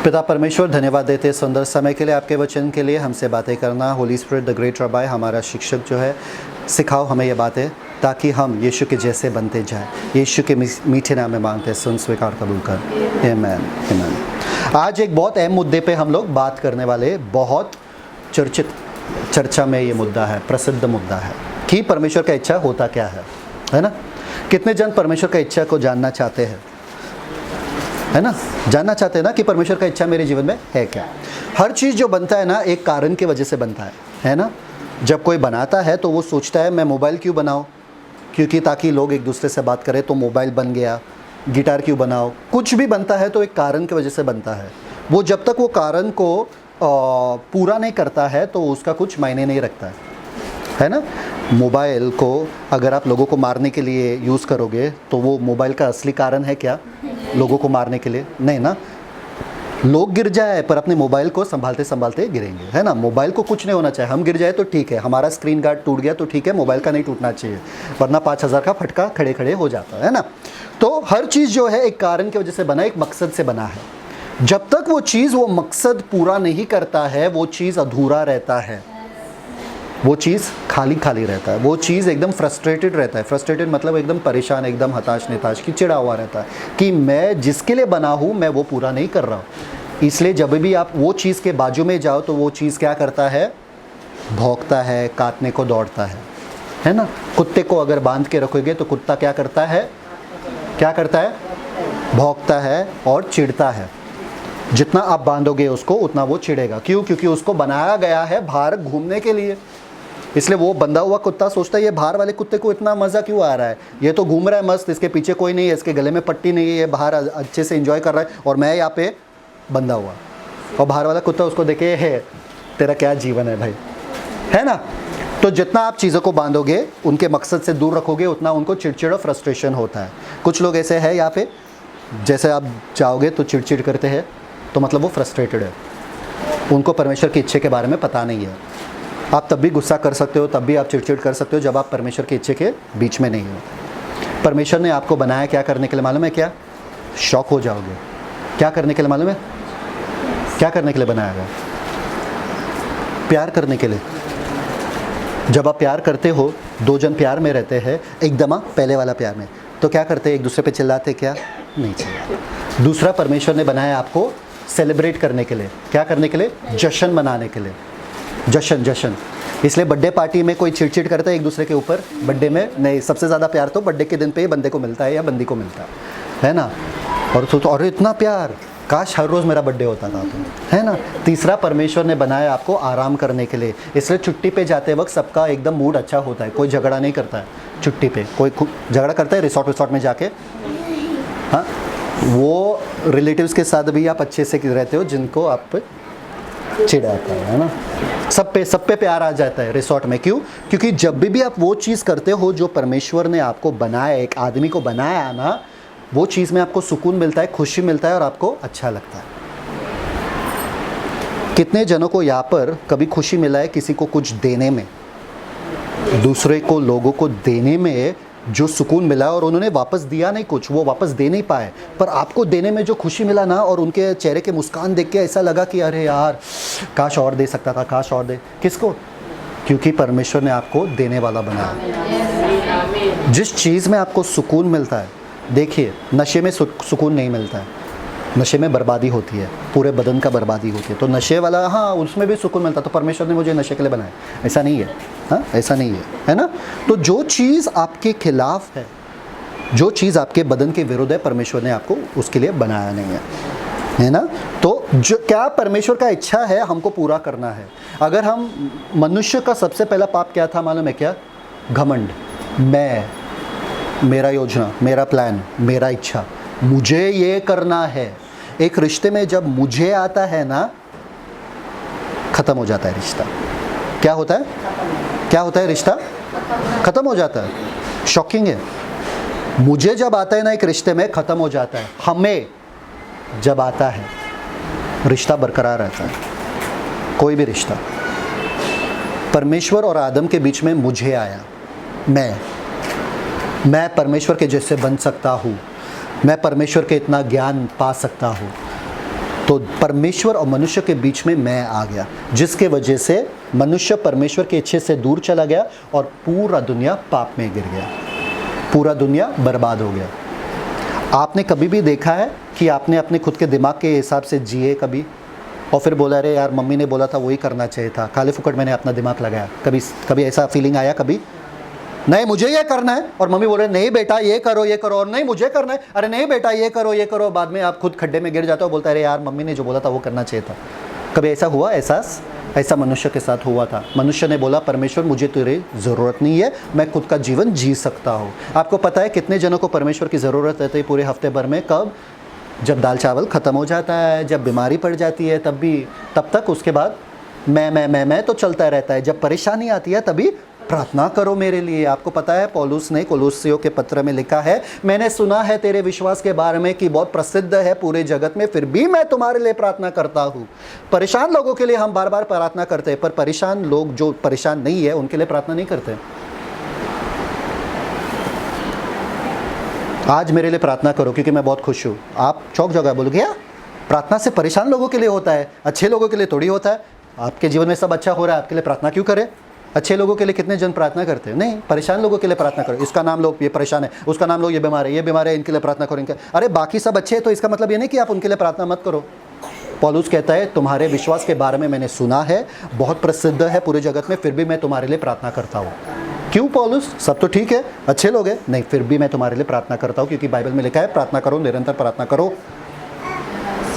पिता परमेश्वर, धन्यवाद देते हैं सुंदर समय के लिए, आपके वचन के लिए, हमसे बातें करना। होली स्पिरिट द ग्रेट रबाई, हमारा शिक्षक जो है, सिखाओ हमें ये बातें ताकि हम यीशु के जैसे बनते जाएं। यीशु के मीठे नाम में मांगते हैं, सुन, स्वीकार, कबूल कर। आमीन, आमीन। आज एक बहुत अहम मुद्दे पे हम लोग बात करने वाले, बहुत चर्चा में ये मुद्दा है, प्रसिद्ध मुद्दा है कि परमेश्वर का इच्छा होता क्या है ना? कितने जन परमेश्वर का इच्छा को जानना चाहते हैं, है ना? जानना चाहते हैं ना कि परमेश्वर का इच्छा मेरे जीवन में है क्या। हर चीज़ जो बनता है ना, एक कारण की वजह से बनता है ना? जब कोई बनाता है तो वो सोचता है मैं मोबाइल क्यों बनाऊं, क्योंकि ताकि लोग एक दूसरे से बात करें, तो मोबाइल बन गया। गिटार क्यों बनाओ, कुछ भी बनता है तो एक कारण की वजह से बनता है। वो जब तक वो कारण को पूरा नहीं करता है तो उसका कुछ मायने नहीं रखता है ना? मोबाइल को अगर आप लोगों को मारने के लिए यूज़ करोगे तो वो मोबाइल का असली कारण है क्या लोगों को मारने के लिए? नहीं ना। लोग गिर जाए पर अपने मोबाइल को संभालते संभालते गिरेंगे, है ना? मोबाइल को कुछ नहीं होना चाहिए, हम गिर जाए तो ठीक है, हमारा स्क्रीन गार्ड टूट गया तो ठीक है, मोबाइल का नहीं टूटना चाहिए, वरना 5,000 का फटका खड़े खड़े हो जाता है ना? तो हर चीज़ जो है एक कारण की वजह से बना, एक मकसद से बना है। जब तक वो चीज़ वो मकसद पूरा नहीं करता है, वो चीज़ अधूरा रहता है, वो चीज़ खाली खाली रहता है, वो चीज़ एकदम फ्रस्ट्रेटेड रहता है। फ्रस्ट्रेटेड मतलब एकदम परेशान, एकदम हताश निताश की चिड़ा हुआ रहता है कि मैं जिसके लिए बना हूँ मैं वो पूरा नहीं कर रहा हूँ। इसलिए जब भी आप वो चीज़ के बाजू में जाओ तो वो चीज़ क्या करता है? भौंकता है, काटने को दौड़ता है ना? कुत्ते को अगर बांध के रखोगे तो कुत्ता क्या करता है? क्या करता है? भौंकता है और चिढ़ता है। जितना आप बांधोगे उसको उतना वो चिढ़ेगा। क्यों? क्योंकि उसको बनाया गया है बाहर घूमने के लिए। इसलिए वो बंधा हुआ कुत्ता सोचता है ये बाहर वाले कुत्ते को इतना मज़ा क्यों आ रहा है, ये तो घूम रहा है मस्त, इसके पीछे कोई नहीं है, इसके गले में पट्टी नहीं है, ये बाहर अच्छे से एंजॉय कर रहा है और मैं यहाँ पे बंधा हुआ। और बाहर वाला कुत्ता उसको देखे, है तेरा क्या जीवन है भाई, है ना? तो जितना आप चीज़ों को बांधोगे, उनके मकसद से दूर रखोगे, उतना उनको चिड़चिड़ और फ्रस्ट्रेशन होता है। कुछ लोग ऐसे हैं यहाँ पे, जैसे आप जाओगे तो चिड़चिड़ करते हैं तो मतलब वो फ्रस्ट्रेटेड है, उनको परमेश्वर की इच्छा के बारे में पता नहीं है। आप तब भी गुस्सा कर सकते हो, तब भी आप चिड़चिड़ कर सकते हो जब आप परमेश्वर की इच्छा के बीच में नहीं हो। परमेश्वर ने आपको बनाया क्या करने के लिए मालूम है क्या? शॉक हो जाओगे। क्या करने के लिए मालूम है? क्या करने के लिए बनाया गया? प्यार करने के लिए। जब आप प्यार करते हो, दो जन प्यार में रहते हैं एकदम पहले वाला प्यार में, तो क्या करते हैं? एक दूसरे पे चिल्लाते क्या? नहीं चिल्लाते। दूसरा, परमेश्वर ने बनाया आपको सेलिब्रेट करने के लिए। क्या करने के लिए? जश्न मनाने के लिए। जश्न। इसलिए बर्थडे पार्टी में कोई चिड़चिड़ करता है एक दूसरे के ऊपर, बर्थडे में नहीं। सबसे ज़्यादा प्यार तो बर्थडे के दिन पे ही बंदे को मिलता है या बंदी को मिलता है ना? और तो अरे इतना प्यार, काश हर रोज़ मेरा बर्थडे होता था, तो है ना? तीसरा, परमेश्वर ने बनाया आपको आराम करने के लिए। इसलिए छुट्टी पे जाते वक्त सबका एकदम मूड अच्छा होता है, कोई झगड़ा नहीं करता है छुट्टी पे। कोई झगड़ा करता है रिसोर्ट में जाके, हाँ? वो रिलेटिव्स के साथ भी आप अच्छे से रहते हो जिनको आप पे चिढ़ आता है ना? सब पे प्यार आ जाता है रिसोर्ट में। क्यों? क्योंकि जब भी आप वो चीज़ करते हो जो परमेश्वर ने आपको बनाया, एक आदमी को बनाया ना, वो चीज़ में आपको सुकून मिलता है, खुशी मिलता है और आपको अच्छा लगता है। कितने जनों को यहाँ पर कभी खुशी मिला है किसी को कुछ देने में, दूसरे को, लोगों को देने में जो सुकून मिला और उन्होंने वापस दिया नहीं कुछ, वो वापस दे नहीं पाए, पर आपको देने में जो खुशी मिला ना, और उनके चेहरे के मुस्कान देख के ऐसा लगा कि अरे यार काश और दे सकता था, काश और दे। किसको? क्योंकि परमेश्वर ने आपको देने वाला बनाया। जिस चीज़ में आपको सुकून मिलता है, देखिए नशे में सुकून नहीं मिलता है, नशे में बर्बादी होती है, पूरे बदन का बर्बादी होती है। तो नशे वाला, हाँ उसमें भी सुकून मिलता, तो परमेश्वर ने मुझे नशे के लिए बनाया, ऐसा नहीं है, हाँ ऐसा नहीं है ना? तो जो चीज़ आपके खिलाफ है, जो चीज़ आपके बदन के विरुद्ध है, परमेश्वर ने आपको उसके लिए बनाया नहीं है ना? तो जो क्या परमेश्वर का इच्छा है हमको पूरा करना है। अगर हम, मनुष्य का सबसे पहला पाप क्या था मालूम है क्या? घमंड। मैं, मेरा योजना, मेरा प्लान, मेरा इच्छा, मुझे ये करना है। एक रिश्ते में जब मुझे आता है ना, खत्म हो जाता है रिश्ता। क्या होता है? क्या होता है? रिश्ता खत्म हो जाता है। शॉकिंग है। मुझे जब आता है ना एक रिश्ते में, खत्म हो जाता है। हमें जब आता है, रिश्ता बरकरार रहता है, कोई भी रिश्ता। परमेश्वर और आदम के बीच में मुझे आया, मैं परमेश्वर के जैसे बन सकता हूँ, मैं परमेश्वर के इतना ज्ञान पा सकता हूँ, तो परमेश्वर और मनुष्य के बीच में मैं आ गया, जिसके वजह से मनुष्य परमेश्वर के इच्छे से दूर चला गया और पूरा दुनिया पाप में गिर गया, पूरा दुनिया बर्बाद हो गया। आपने कभी भी देखा है कि आपने अपने खुद के दिमाग के हिसाब से जिए कभी, और फिर बोला अरे यार मम्मी ने बोला था वही करना चाहिए था, खाली फुकट मैंने अपना दिमाग लगाया? कभी ऐसा फीलिंग आया कभी? नहीं मुझे ये करना है, और मम्मी बोल रहे नहीं बेटा ये करो ये करो, और नहीं मुझे करना है, अरे नहीं बेटा ये करो ये करो, बाद में आप खुद खड्डे में गिर जाते हो, बोलता है अरे यार मम्मी ने जो बोला था वो करना चाहिए था। कभी ऐसा हुआ एहसास? ऐसा मनुष्य के साथ हुआ था। मनुष्य ने बोला परमेश्वर मुझे तेरी ज़रूरत नहीं है, मैं खुद का जीवन जी सकता हूँ। आपको पता है कितने जनों को परमेश्वर की ज़रूरत रहती है पूरे हफ्ते भर में? कब? जब दाल चावल ख़त्म हो जाता है, जब बीमारी पड़ जाती है तब तक उसके बाद मैं तो चलता रहता है। जब परेशानी आती है तभी प्रार्थना करो मेरे लिए। आपको पता है पौलुस ने कोलोसियों के पत्र में लिखा है, मैंने सुना है तेरे विश्वास के बारे में कि बहुत प्रसिद्ध है पूरे जगत में, फिर भी मैं तुम्हारे लिए प्रार्थना करता हूँ। परेशान लोगों के लिए हम बार बार प्रार्थना करते हैं, पर परेशान लोग जो परेशान नहीं है उनके लिए प्रार्थना नहीं करते। आज मेरे लिए प्रार्थना करो क्योंकि मैं बहुत खुश हूँ। आप चौक जगह बोल गया, प्रार्थना से परेशान लोगों के लिए होता है, अच्छे लोगों के लिए थोड़ी होता है। आपके जीवन में सब अच्छा हो रहा है, आपके लिए प्रार्थना क्यों करें? अच्छे लोगों के लिए कितने जन प्रार्थना करते हैं? नहीं, परेशान लोगों के लिए प्रार्थना करो। इसका नाम लो ये परेशान है, उसका नाम लो ये बीमार है, इनके लिए प्रार्थना करो, इनके। अरे बाकी सब अच्छे हैं तो इसका मतलब ये नहीं कि आप उनके लिए प्रार्थना मत करो। पौलुस कहता है तुम्हारे विश्वास के बारे में मैंने सुना है, बहुत प्रसिद्ध है पूरे जगत में, फिर भी मैं तुम्हारे लिए प्रार्थना करता हूँ। क्यों पौलुस? सब तो ठीक है, अच्छे लोग हैं। नहीं, फिर भी मैं तुम्हारे लिए प्रार्थना करता हूँ क्योंकि बाइबल में लिखा है प्रार्थना करो, निरंतर प्रार्थना करो,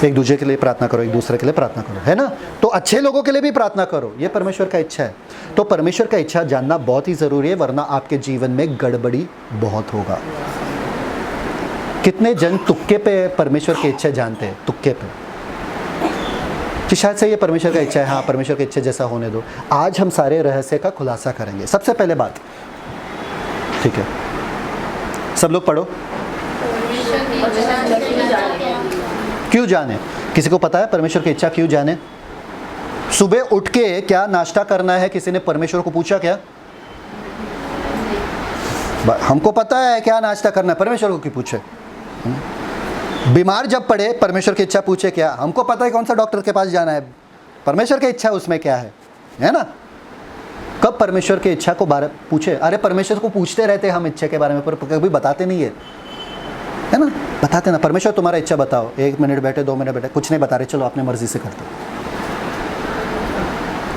एक दूसरे के लिए प्रार्थना करो, एक दूसरे के लिए प्रार्थना करो, है ना? तो अच्छे लोगों के लिए भी प्रार्थना करो, ये परमेश्वर का इच्छा है। तो परमेश्वर का इच्छा जानना बहुत ही ज़रूरी है, वरना आपके जीवन में गड़बड़ी बहुत होगा। कितने जन तुक्के पे परमेश्वर की इच्छा जानते हैं? तुक्के पे कि शायद से ये परमेश्वर का इच्छा है, हाँ परमेश्वर की इच्छा जैसा होने दो। आज हम सारे रहस्य का खुलासा करेंगे। सबसे पहले बात, ठीक है, सब लोग पढ़ो। क्यों जाने? किसी को पता है परमेश्वर की इच्छा क्यों जाने? सुबह उठ के क्या नाश्ता करना है, किसी ने परमेश्वर को पूछा क्या? हमको पता है क्या नाश्ता करना है, परमेश्वर को क्यों पूछे? बीमार जब पड़े परमेश्वर की इच्छा पूछे क्या? हमको पता है कौन सा डॉक्टर के पास जाना है, परमेश्वर की इच्छा उसमें क्या है ना? कब परमेश्वर की इच्छा को बारे पूछे? अरे परमेश्वर को पूछते रहते हम इच्छा के बारे में, पर कभी बताते नहीं है ना? बताते ना, परमेश्वर तुम्हारा इच्छा बताओ, 1 मिनट बैठे 2 मिनट बैठे, कुछ नहीं बता रहे, चलो अपने मर्जी से करते।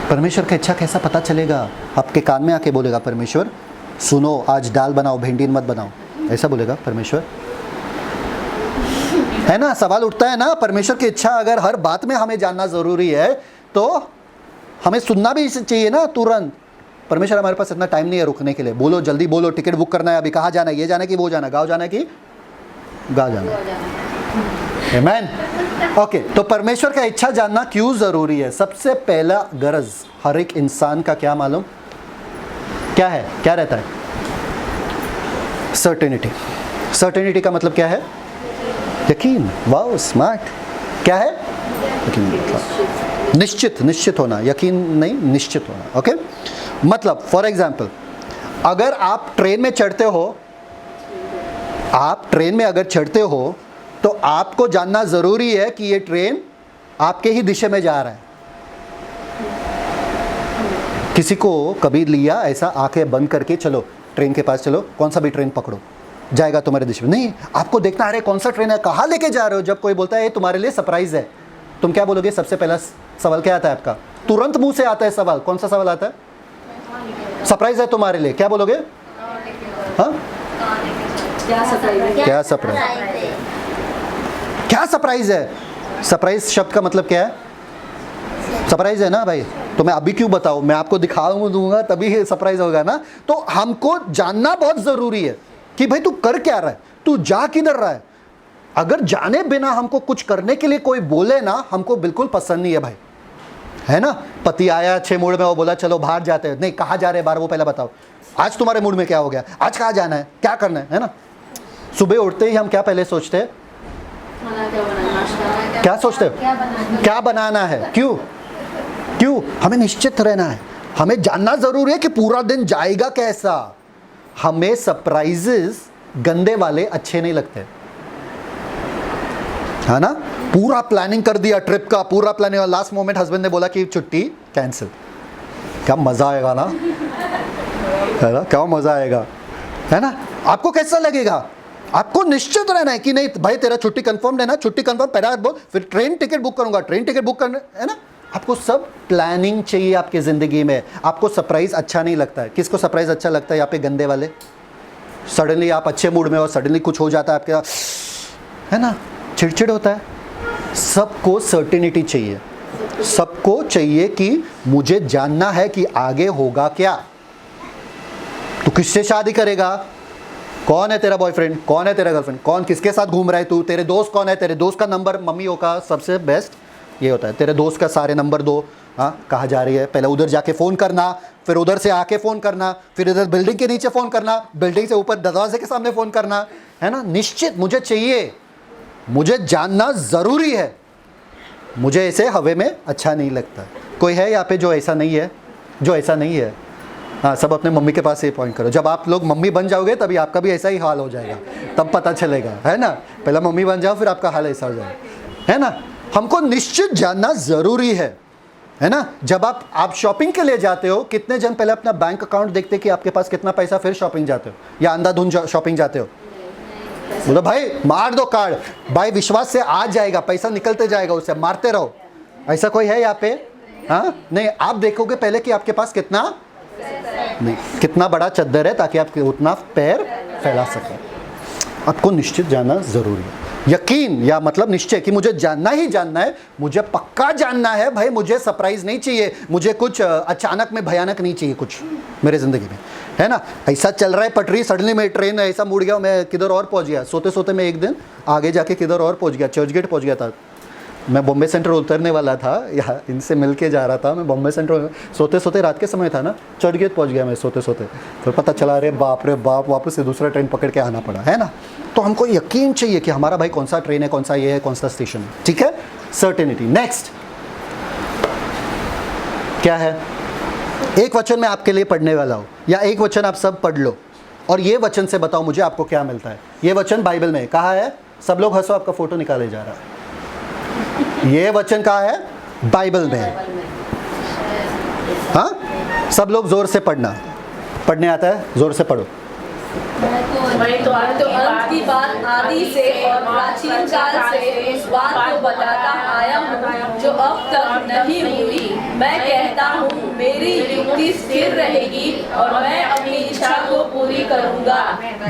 परमेश्वर का इच्छा कैसा पता चलेगा? आपके कान में आके बोलेगा परमेश्वर सुनो आज दाल बनाओ, भिंडी मत बनाओ, ऐसा बोलेगा परमेश्वर, है ना? सवाल उठता है ना। परमेश्वर की इच्छा अगर हर बात में हमें जानना ज़रूरी है तो हमें सुनना भी चाहिए ना तुरंत। परमेश्वर हमारे पास इतना टाइम नहीं है रुकने के लिए, बोलो जल्दी बोलो, टिकट बुक करना है अभी, कहाँ जाना है, ये जाना है कि वो जाना है, गाँव जाना है कि गाँव जाना है। आमीन। ओके, तो परमेश्वर का इच्छा जानना क्यों ज़रूरी है? सबसे पहला गरज हर एक इंसान का क्या मालूम क्या है? क्या रहता है? सर्टेनिटी। सर्टेनिटी का मतलब क्या है? यकीन। Wow smart. क्या है? यकीन, निश्चित होना, यकीन नहीं, निश्चित होना। ओके, मतलब फॉर एग्जाम्पल अगर आप ट्रेन में चढ़ते हो, आप ट्रेन में अगर चढ़ते हो तो आपको जानना ज़रूरी है कि ये ट्रेन आपके ही दिशा में जा रहा है। किसी को कभी लिया ऐसा आंखें बंद करके चलो ट्रेन के पास चलो, कौन सा भी ट्रेन पकड़ो, जाएगा तुम्हारे दिशा में? नहीं, आपको देखना अरे कौन सा ट्रेन है, कहाँ लेके जा रहे हो। जब कोई बोलता है ये तुम्हारे लिए सरप्राइज है, तुम क्या बोलोगे? सबसे पहला सवाल क्या आता है आपका? तुरंत मुंह से आता है सवाल। कौन सा सवाल आता है? सरप्राइज है तुम्हारे लिए, क्या बोलोगे? हाँ, क्या सरप्राइज है? सरप्राइज शब्द का मतलब क्या है? सरप्राइज है ना भाई, तो मैं अभी क्यों बताऊं, मैं आपको दिखाऊं दूंगा तभी सरप्राइज होगा ना। तो हमको जानना बहुत जरूरी है कि भाई तू कर क्या रहा है, तू जा किधर रहा है। अगर जाने बिना हमको कुछ करने के लिए कोई बोले ना, हमको बिल्कुल पसंद नहीं है भाई, है ना? पति आया अच्छे मूड में, वो बोला चलो बाहर जाते हैं, नहीं कहाँ जा रहे बाहर, वो पहले बताओ आज तुम्हारे मूड में क्या हो गया, आज कहाँ जाना है, क्या करना है ना? सुबह उठते ही हम क्या पहले सोचते हैं? क्या सोचते हो? क्या बनाना है? क्यों? हमें निश्चित रहना है, हमें जानना जरूरी है कि पूरा दिन जाएगा कैसा। हमें सरप्राइजेस गंदे वाले अच्छे नहीं लगते, है ना? पूरा प्लानिंग कर दिया ट्रिप का, पूरा प्लानिंग, और लास्ट मोमेंट हस्बैंड ने बोला कि छुट्टी कैंसिल। क्या मज़ा आएगा ना, है ना, क्या मज़ा आएगा, है ना। आपको कैसा लगेगा? आपको निश्चित रहना है कि नहीं भाई तेरा छुट्टी कंफर्म है ना, छुट्टी कंफर्म, पहला बोल, फिर ट्रेन टिकट बुक करूंगा, ट्रेन टिकट बुक करना है ना। आपको सब प्लानिंग चाहिए आपकी ज़िंदगी में। आपको सरप्राइज़ अच्छा नहीं लगता है। किसको सरप्राइज़ अच्छा लगता है? यहाँ पे गंदे वाले। सडनली आप अच्छे मूड में हो, सडनली कुछ हो जाता है आपके, है ना, चिड़चिड़ होता है। सबको सर्टेनिटी चाहिए, सबको चाहिए कि मुझे जानना है कि आगे होगा क्या। तू किससे शादी करेगा? कौन है तेरा बॉयफ्रेंड? कौन है तेरा गर्लफ्रेंड? कौन किसके साथ घूम रहा है तू? तेरे दोस्त कौन है? तेरे दोस्त का नंबर, मम्मियों का सबसे बेस्ट ये होता है, तेरे दोस्त का सारे नंबर दो। हाँ, कहाँ जा रही है, पहले उधर जाके फ़ोन करना, फिर उधर से आके फ़ोन करना, फिर इधर बिल्डिंग के नीचे फ़ोन करना, बिल्डिंग से ऊपर दरवाजे के सामने फ़ोन करना, है ना। निश्चित मुझे चाहिए, मुझे जानना ज़रूरी है, मुझे ऐसे हवे में अच्छा नहीं लगता। कोई है यहाँ पे जो ऐसा नहीं है? जो ऐसा नहीं है, हाँ, सब अपने मम्मी के पास से पॉइंट करो। जब आप लोग मम्मी बन जाओगे तभी आपका भी ऐसा ही हाल हो जाएगा, तब पता चलेगा, है ना। पहले मम्मी बन जाओ, फिर आपका हाल ऐसा हो जाएगा, है ना। हमको निश्चित जानना ज़रूरी है ना। जब आप शॉपिंग के लिए जाते हो, कितने जन पहले अपना बैंक अकाउंट देखते कि आपके पास कितना पैसा, फिर शॉपिंग जाते हो, या अंधाधुंध शॉपिंग जाते हो? बोलो भाई मार दो कार्ड, भाई विश्वास से आ जाएगा, पैसा निकलते जाएगा, उससे मारते रहो। ऐसा कोई है यहाँ पे? हाँ, नहीं, आप देखोगे पहले कि आपके पास कितना, नहीं, कितना बड़ा चद्दर है, ताकि आप उतना पैर फैला सकें। आपको निश्चित जानना ज़रूरी है। यकीन या मतलब निश्चय कि मुझे जानना ही जानना है, मुझे पक्का जानना है भाई। मुझे सरप्राइज नहीं चाहिए, मुझे कुछ अचानक में भयानक नहीं चाहिए कुछ मेरे ज़िंदगी में, है ना। ऐसा चल रहा है पटरी, सडनली मैं ट्रेन ऐसा मुड़ गया, मैं किधर और पहुंच गया, सोते सोते मैं एक दिन आगे जाके किधर और पहुंच गया, चर्च गेट पहुंच गया था। मैं बॉम्बे सेंट्रल उतरने वाला था, या इनसे मिल के जा रहा था, मैं बॉम्बे सेंट्रल, सोते सोते रात के समय था ना, चर्च गेट पहुंच गया मैं सोते सोते। फिर पता चला अरे बाप रे बाप, वापस से दूसरा ट्रेन पकड़ के आना पड़ा, है ना। तो हमको यकीन चाहिए कि हमारा भाई कौन सा ट्रेन है, कौन सा ये है, कौन सा स्टेशन है, ठीक है। सर्टेनिटी। नेक्स्ट क्या है? एक वचन मैं आपके लिए पढ़ने वाला हूँ, या एक वचन आप सब पढ़ लो और ये वचन से बताओ मुझे आपको क्या मिलता है। ये वचन बाइबल में कहा है, सब लोग हंसो, आपका फोटो निकाले जा रहा है। ये वचन कहा है? बाइबल में। हाँ, सब लोग जोर से पढ़ना, पढ़ने आता है, जोर से पढ़ो। मैं तो अंत की बात आदि से और प्राचीन काल से उस बात को बताता आया हूँ जो अब तक नहीं हुई। मैं कहता हूँ मेरी युक्ति स्थिर रहेगी और मैं अपनी इच्छा को पूरी करूँगा।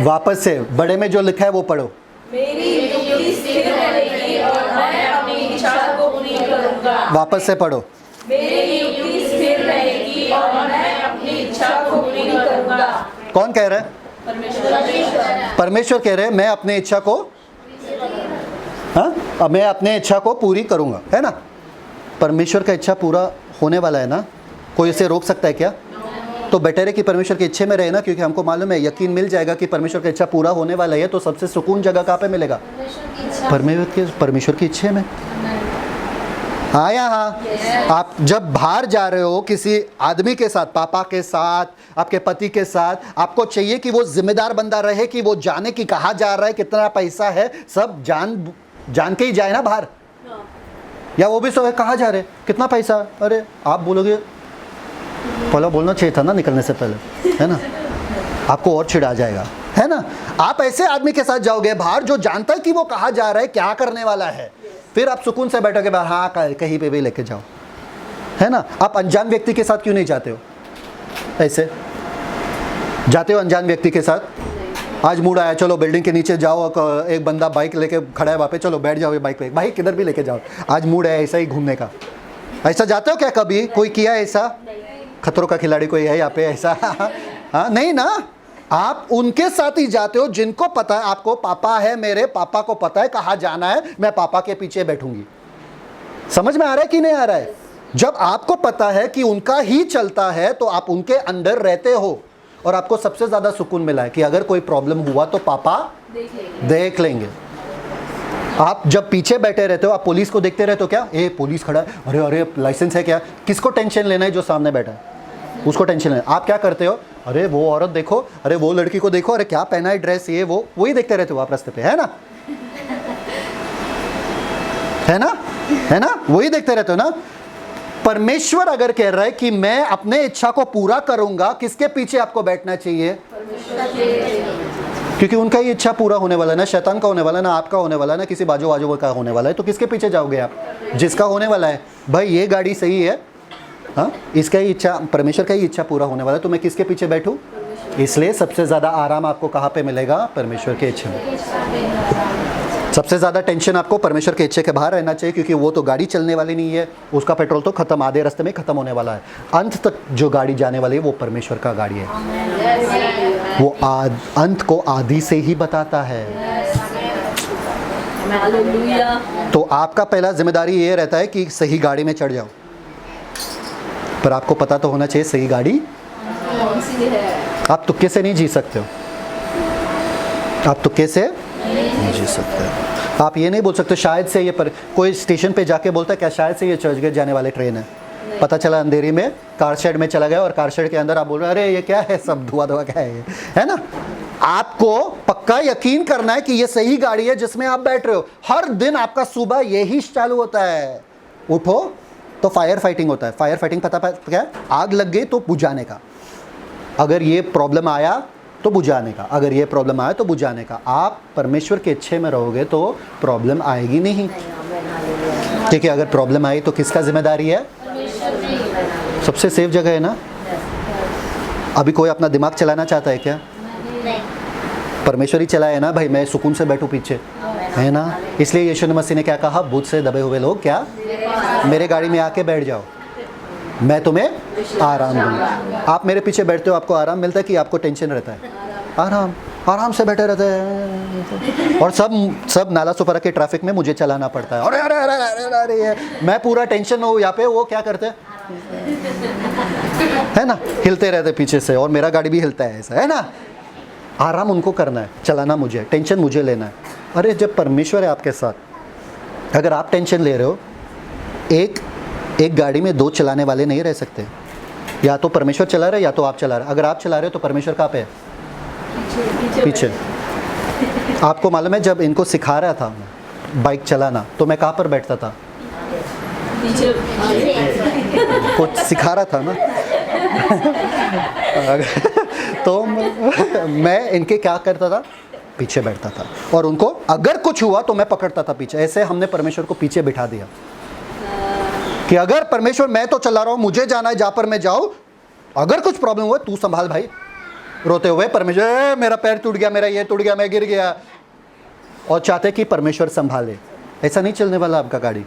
वापस से बड़े में जो लिखा है वो पढ़ो। मेरी युक्ति स्थिर रहेगी और मैं अपनी इच्छा को पूरी करूँगा। वापस से पढ़ो। मेरी युक्ति स्थिर रहेगी और मैं अपनी इच्छा को पूरी करूँगा। कौन कह रहा है? परमेश्वर कह रहे हैं मैं अपने इच्छा को, हाँ, अब मैं अपने इच्छा को पूरी करूंगा, है ना। परमेश्वर का इच्छा पूरा होने वाला है ना, कोई इसे रोक सकता है क्या? तो बेटर है कि परमेश्वर की इच्छा में रहे ना, क्योंकि हमको मालूम है, यकीन मिल जाएगा कि परमेश्वर की इच्छा पूरा होने वाला है। तो सबसे सुकून जगह कहाँ पे मिलेगा? परमेश्वर की इच्छा में। हाँ, यहाँ आप जब बाहर जा रहे हो किसी आदमी के साथ, पापा के साथ, आपके पति के साथ, आपको चाहिए कि वो जिम्मेदार बंदा रहे, कि वो जाने कि कहाँ जा रहा है, कितना पैसा है, सब जान के ही जाए ना बाहर। या वो भी सोचे कहाँ जा रहे, कितना पैसा, अरे आप बोलोगे, पहले बोलना चाहिए था ना निकलने से पहले, है ना। आपको और चिढ़ आ जाएगा, है ना। आप ऐसे आदमी के साथ जाओगे बाहर जो जानता है कि वो कहाँ जा रहा है, क्या करने वाला है, फिर आप सुकून से बैठोगे बाहर, हाँ कहीं पे भी लेके जाओ, है ना। आप अनजान व्यक्ति के साथ क्यों नहीं जाते हो? ऐसे जाते हो अनजान व्यक्ति के साथ, आज मूड आया चलो बिल्डिंग के नीचे जाओ, एक बंदा बाइक लेके खड़ा है वहाँ पे, चलो बैठ जाओ बाइक पे, भाई किधर भी लेके जाओ, आज मूड है ऐसा ही घूमने का। ऐसा जाते हो क्या? कभी कोई किया ऐसा? खतरों का खिलाड़ी कोई है यहाँ पे ऐसा? हाँ, नहीं ना। आप उनके साथ ही जाते हो जिनको पता है, आपको पापा है, मेरे पापा को पता है कहाँ जाना है, मैं पापा के पीछे बैठूंगी। समझ में आ रहा है कि नहीं आ रहा है? जब आपको पता है कि उनका ही चलता है तो आप उनके अंडर रहते हो, और आपको सबसे ज्यादा सुकून मिला है कि अगर कोई प्रॉब्लम हुआ तो पापा देख लेंगे। आप जब पीछे बैठे रहते हो, आप पुलिस को देखते रहते हो, क्या ए पुलिस खड़ा है, अरे अरे लाइसेंस है क्या, किसको टेंशन लेना है? जो सामने बैठा है उसको टेंशन लेना। आप क्या करते हो? अरे वो औरत देखो, अरे वो लड़की को देखो, अरे क्या पहना है ड्रेस, ये वो, वही देखते रहते हो आप रास्ते पे, है ना। है ना, वही देखते रहते हो ना। परमेश्वर अगर कह रहा है कि मैं अपने इच्छा को पूरा करूंगा, किसके पीछे आपको बैठना चाहिए? क्योंकि उनका ही इच्छा पूरा होने वाला है, ना शैतान का होने वाला है, ना आपका होने वाला है, ना किसी बाजू बाजू का होने वाला है। तो किसके पीछे जाओगे आप? जिसका होने वाला है। भाई ये गाड़ी सही है, हाँ, इसका ही इच्छा, परमेश्वर का ही इच्छा पूरा होने वाला है, तो मैं किसके पीछे बैठूं? इसलिए सबसे ज़्यादा आराम आपको कहाँ पे मिलेगा? परमेश्वर के इच्छा में। सबसे ज़्यादा टेंशन आपको परमेश्वर के इच्छे के बाहर रहना चाहिए, क्योंकि वो तो गाड़ी चलने वाली नहीं है, उसका पेट्रोल तो खत्म, आधे रास्ते में खत्म होने वाला है। अंत तक जो गाड़ी जाने वाली है वो परमेश्वर का गाड़ी है। वो अंत को आदि से ही बताता है। तो आपका पहला जिम्मेदारी ये रहता है कि सही गाड़ी में चढ़ जाओ, पर आपको पता तो होना चाहिए सही गाड़ी कौन सी है। आप तुक्के से नहीं जी सकते हो, आप तुक्के से नहीं जी सकते हो। आप ये नहीं बोल सकते शायद से ये पर कोई स्टेशन पे जाके बोलता है क्या शायद से ये चर्चगेट जाने वाले ट्रेन है, पता चला अंधेरी में कार शेड में चला गया और कार शेड के अंदर आप बोल रहे हो अरे ये क्या है, सब धुआं धुआं क्या है ये, है ना। आपको पक्का यकीन करना है कि ये सही गाड़ी है जिसमें आप बैठ रहे हो। हर दिन आपका सुबह यही चालू होता है, उठो तो फायर फाइटिंग होता है। फायर फाइटिंग पता क्या है? आग लग गई तो बुझाने का, अगर ये प्रॉब्लम आया तो बुझाने का, अगर ये प्रॉब्लम आया तो बुझाने का। आप परमेश्वर के इच्छे में रहोगे तो प्रॉब्लम आएगी नहीं, क्योंकि अगर प्रॉब्लम आई तो किसका जिम्मेदारी है? सबसे सेफ जगह है ना। अभी कोई अपना दिमाग चलाना चाहता है क्या? परमेश्वर ही चलाए ना भाई, मैं सुकून से बैठूं पीछे, है ना। इसलिए यीशु मसीह ने क्या कहा? भूत से दबे हुए लोग क्या मेरे गाड़ी में आके बैठ जाओ, मैं तुम्हें आराम दूंगा। आप मेरे पीछे बैठते हो, आपको आराम मिलता है कि आपको टेंशन रहता है? आराम से बैठे रहते हैं, और सब नाला सुपारा के ट्रैफिक में मुझे चलाना पड़ता है। अरे अरे अरे अरे अरे ये मैं पूरा टेंशन में हूँ यहाँ पे, वो क्या करते हैं है ना, हिलते रहते पीछे से, और मेरा गाड़ी भी हिलता है ऐसा, है ना। आराम उनको करना है, चलाना मुझे, टेंशन मुझे लेना है। अरे जब परमेश्वर है आपके साथ, अगर आप टेंशन ले रहे हो, एक गाड़ी में दो चलाने वाले नहीं रह सकते। या तो परमेश्वर चला रहे या तो आप चला रहे। अगर आप चला रहे हो तो परमेश्वर कहाँ पे है? पीछे। आपको मालूम है जब इनको सिखा रहा था बाइक चलाना तो मैं कहाँ पर बैठता था? कुछ सिखा रहा था ना तो मैं इनके क्या करता था? पीछे बैठता था, और उनको अगर कुछ हुआ तो मैं पकड़ता था पीछे। ऐसे हमने परमेश्वर को पीछे बिठा दिया कि अगर परमेश्वर मैं तो चला रहा हूं, मुझे जाना है जहां पर मैं जाऊं, अगर कुछ प्रॉब्लम हुआ तू संभाल भाई। रोते हुए परमेश्वर मेरा पैर टूट गया, मेरा ये टूट गया, मैं गिर गया, और चाहते कि परमेश्वर संभाले। ऐसा नहीं चलने वाला आपका गाड़ी।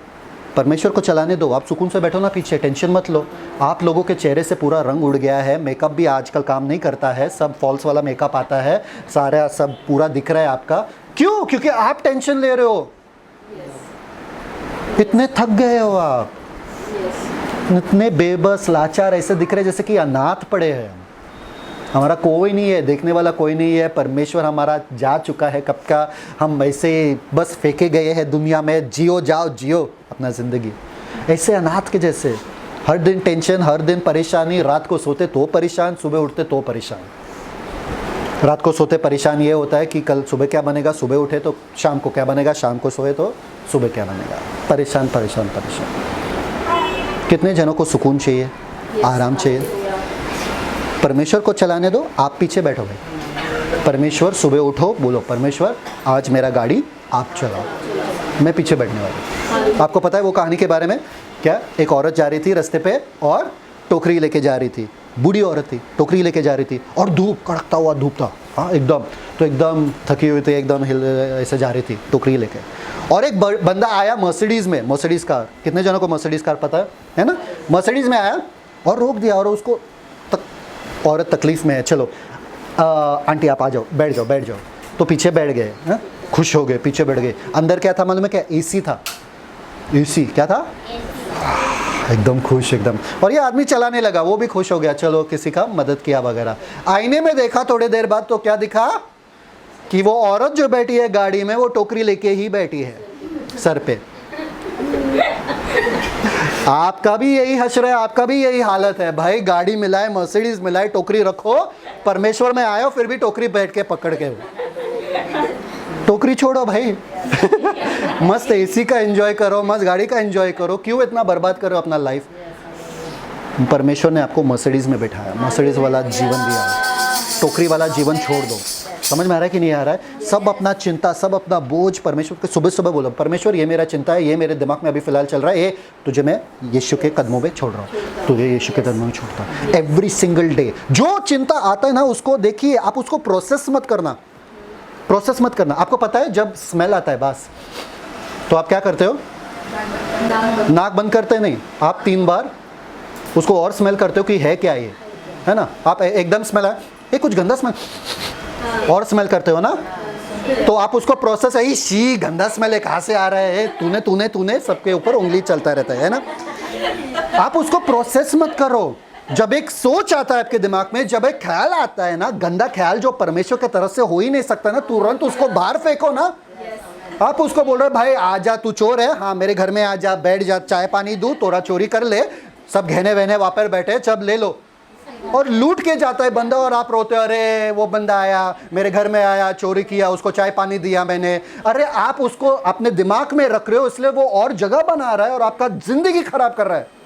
परमेश्वर को चलाने दो, आप सुकून से बैठो ना पीछे, टेंशन मत लो। आप लोगों के चेहरे से पूरा रंग उड़ गया है, मेकअप भी आजकल काम नहीं करता है, सब फॉल्स वाला मेकअप आता है, सारा सब पूरा दिख रहा है आपका। क्यों? क्योंकि आप टेंशन ले रहे हो, इतने थक गए हो आप, इतने बेबस लाचार ऐसे दिख रहे जैसे कि अनाथ पड़े हैं। हमारा कोई नहीं है, देखने वाला कोई नहीं है, परमेश्वर हमारा जा चुका है कब का। हम ऐसे बस फेंके गए हैं दुनिया में, जियो जाओ जियो अपना ज़िंदगी ऐसे अनाथ के जैसे। हर दिन टेंशन, हर दिन परेशानी, रात को सोते तो परेशान, सुबह उठते तो परेशान। रात को सोते परेशान ये होता है कि कल सुबह क्या बनेगा, सुबह उठे तो शाम को क्या बनेगा, शाम को सोए तो सुबह क्या बनेगा। परेशान परेशान परेशान। कितने जनों को सुकून चाहिए, आराम चाहिए? परमेश्वर को चलाने दो, आप पीछे बैठो भाई। परमेश्वर सुबह उठो, बोलो परमेश्वर आज मेरा गाड़ी आप चलाओ, मैं पीछे बैठने वाला। आपको पता है वो कहानी के बारे में क्या? एक औरत जा रही थी रास्ते पे और टोकरी लेके जा रही थी, बूढ़ी औरत थी, टोकरी लेके जा रही थी, और धूप, कड़कता हुआ धूप था, हाँ एकदम, तो एकदम थकी हुई थी, एकदम ऐसे जा रही थी टोकरी लेके। और एक बंदा आया मर्सिडीज़ में, मर्सिडीज़ कार, कितने जनों को मर्सिडीज़ कार पता है ना। मर्सिडीज़ में आया और रोक दिया, और उसको औरत तकलीफ़ में है, चलो आंटी आप आ जाओ, बैठ जाओ बैठ जाओ, तो पीछे बैठ गए, हाँ खुश हो गए, पीछे बैठ गए। अंदर क्या था मालूम है क्या? एसी था, एसी क्या था, एकदम खुश एकदम। और ये आदमी चलाने लगा, वो भी खुश हो गया, चलो किसी का मदद किया वगैरह। आईने में देखा थोड़ी देर बाद तो क्या दिखा कि वो औरत जो बैठी है गाड़ी में वो टोकरी लेके ही बैठी है सर पे। आपका भी यही हश्र है, आपका भी यही हालत है भाई। गाड़ी मिलाए, मर्सिडीज मिलाए, टोकरी रखो, परमेश्वर में आए हो फिर भी टोकरी बैठ के पकड़ के हो। टोकरी छोड़ो भाई। मस्त एसी का एंजॉय करो, मस्त गाड़ी का एंजॉय करो, क्यों इतना बर्बाद करो अपना लाइफ। परमेश्वर ने आपको मर्सिडीज में बैठाया, मर्सिडीज वाला जीवन दिया है, टोकरी वाला जीवन छोड़ दो। समझ में आ रहा है कि नहीं आ रहा है? सब अपना चिंता, सब अपना बोझ परमेश्वर के सुबह सुबह बोलो, परमेश्वर ये मेरा चिंता है, ये मेरे दिमाग में अभी फिलहाल चल रहा है, ये तुझे मैं यीशु के कदमों में छोड़ रहा हूँ, तुझे यीशु के कदमों में छोड़ता हूँ। एवरी सिंगल डे जो चिंता आता है ना, उसको देखिए, आप उसको प्रोसेस मत करना, प्रोसेस मत करना। आपको पता है जब स्मेल आता है बस, तो आप क्या करते हो? नाक बंद करते नहीं, आप 3 बार उसको और स्मेल करते हो कि है क्या ये, है ना। आप एकदम स्मेल है, ये कुछ गंदा स्मेल, और स्मेल करते हो ना, तो आप उसको प्रोसेस है, शी गंदा स्मेल है, कहाँ से आ रहा है, तूने तूने तूने सबके ऊपर उंगली चलता रहता है ना। आप उसको प्रोसेस मत करो। जब एक सोच आता है आपके दिमाग में, जब एक ख्याल आता है ना, गंदा ख्याल जो परमेश्वर की तरफ से हो ही नहीं सकता ना, तुरंत उसको बाहर फेंको ना। आप उसको बोल रहे भाई आजा, तू चोर है, हाँ मेरे घर में आजा, बैठ जा, चाय पानी दूं, तोरा चोरी कर ले, सब गहने वहने वहाँ पर बैठे, सब ले लो, और लूट के जाता है बंदा, और आप रोते हो, अरे वो बंदा आया मेरे घर में, आया चोरी किया, उसको चाय पानी दिया मैंने। अरे आप उसको अपने दिमाग में रख रहे हो, इसलिए वो और जगह बना रहा है और आपका जिंदगी खराब कर रहा है।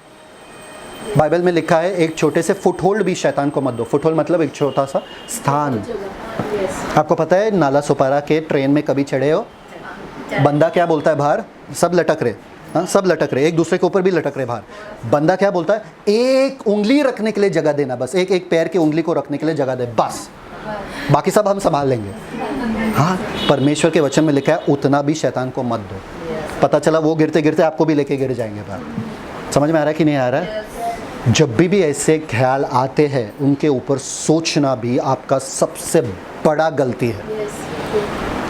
बाइबल में लिखा है एक छोटे से फुटहोल्ड भी शैतान को मत दो। फुटहोल्ड मतलब एक छोटा सा स्थान। आपको पता है नाला सुपारा के ट्रेन में कभी चढ़े हो? बंदा क्या बोलता है बाहर? सब लटक रहे, हाँ सब लटक रहे, एक दूसरे के ऊपर भी लटक रहे बाहर। बंदा क्या बोलता है? एक उंगली रखने के लिए जगह देना, बस एक पैर की उंगली को रखने के लिए जगह दे, बस, बाकी सब हम संभाल लेंगे। हाँ, परमेश्वर के वचन में लिखा है उतना भी शैतान को मत दो। पता चला वो गिरते गिरते आपको भी लेके गिर जाएंगे बाहर। समझ में आ रहा है कि नहीं आ रहा है? जब भी ऐसे ख्याल आते हैं, उनके ऊपर सोचना भी आपका सबसे बड़ा गलती है।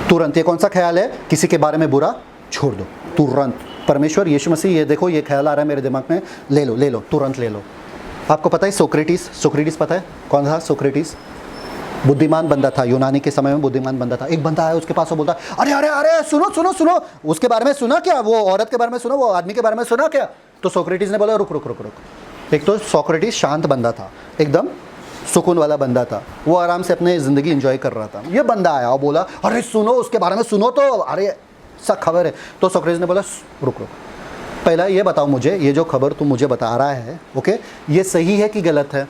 तुरंत, ये कौन सा ख्याल है? किसी के बारे में बुरा छोड़ दो तुरंत। परमेश्वर यीशु मसीह, ये देखो ये ख्याल आ रहा है मेरे दिमाग में, ले लो ले लो, तुरंत ले लो। आपको पता है सोक्रेटिस पता है कौन था? सोक्रेटिस बुद्धिमान बंदा था, यूनानी के समय में बुद्धिमान बंदा था। एक बंदा आया उसके पास, वो बोलता अरे अरे अरे सुनो सुनो सुनो, उसके बारे में सुना क्या? वो औरत के बारे में सुना, वो आदमी के बारे में सुना क्या? तो सोक्रेटिस ने बोला रुक रुक रुक रुक। एक तो सोक्रेटिस शांत बंदा था, एकदम सुकून वाला बंदा था, वो आराम से अपने ज़िंदगी एंजॉय कर रहा था। ये बंदा आया और बोला अरे सुनो उसके बारे में सुनो, तो अरे सब खबर है। तो सोक्रेटिस ने बोला रुक रुक, पहला ये बताओ मुझे, ये जो खबर तू मुझे बता रहा है, ओके, ये सही है कि गलत है?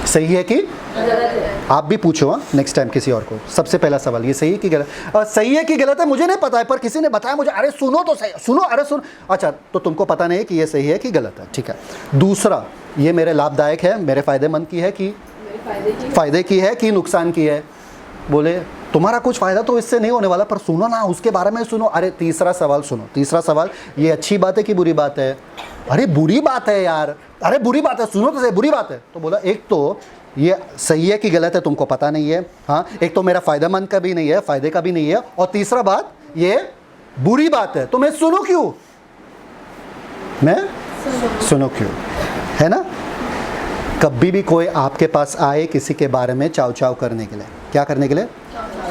सही है कि गलत है? आप भी पूछो नेक्स्ट टाइम किसी और को। सबसे पहला सवाल, ये सही है कि गलत? सही है कि गलत है मुझे नहीं पता है, पर किसी ने बताया मुझे, अरे सुनो तो सही, सुनो, अरे सुनो। अच्छा, तो तुमको पता नहीं है कि ये सही है कि गलत है, ठीक है। दूसरा, ये मेरे लाभदायक है, मेरे फ़ायदेमंद की है कि फ़ायदे की है कि नुकसान की है? बोले तुम्हारा कुछ फ़ायदा तो इससे नहीं होने वाला, पर सुनो ना उसके बारे में सुनो। अरे तीसरा सवाल सुनो, तीसरा सवाल, ये अच्छी बात है कि बुरी बात है? अरे बुरी बात है यार, अरे बुरी बात है, सुनो तो सही, बुरी बात है। तो बोला एक तो ये सही है कि गलत है तुमको पता नहीं है, हाँ, एक तो मेरा फ़ायदेमंद का भी नहीं है, फ़ायदे का भी नहीं है, और तीसरा बात ये बुरी बात है, तो मैं सुनो क्यों? मैं सुनो क्यों, है ना। कभी भी कोई आपके पास आए किसी के बारे में चाव चाव करने के लिए, क्या करने के लिए?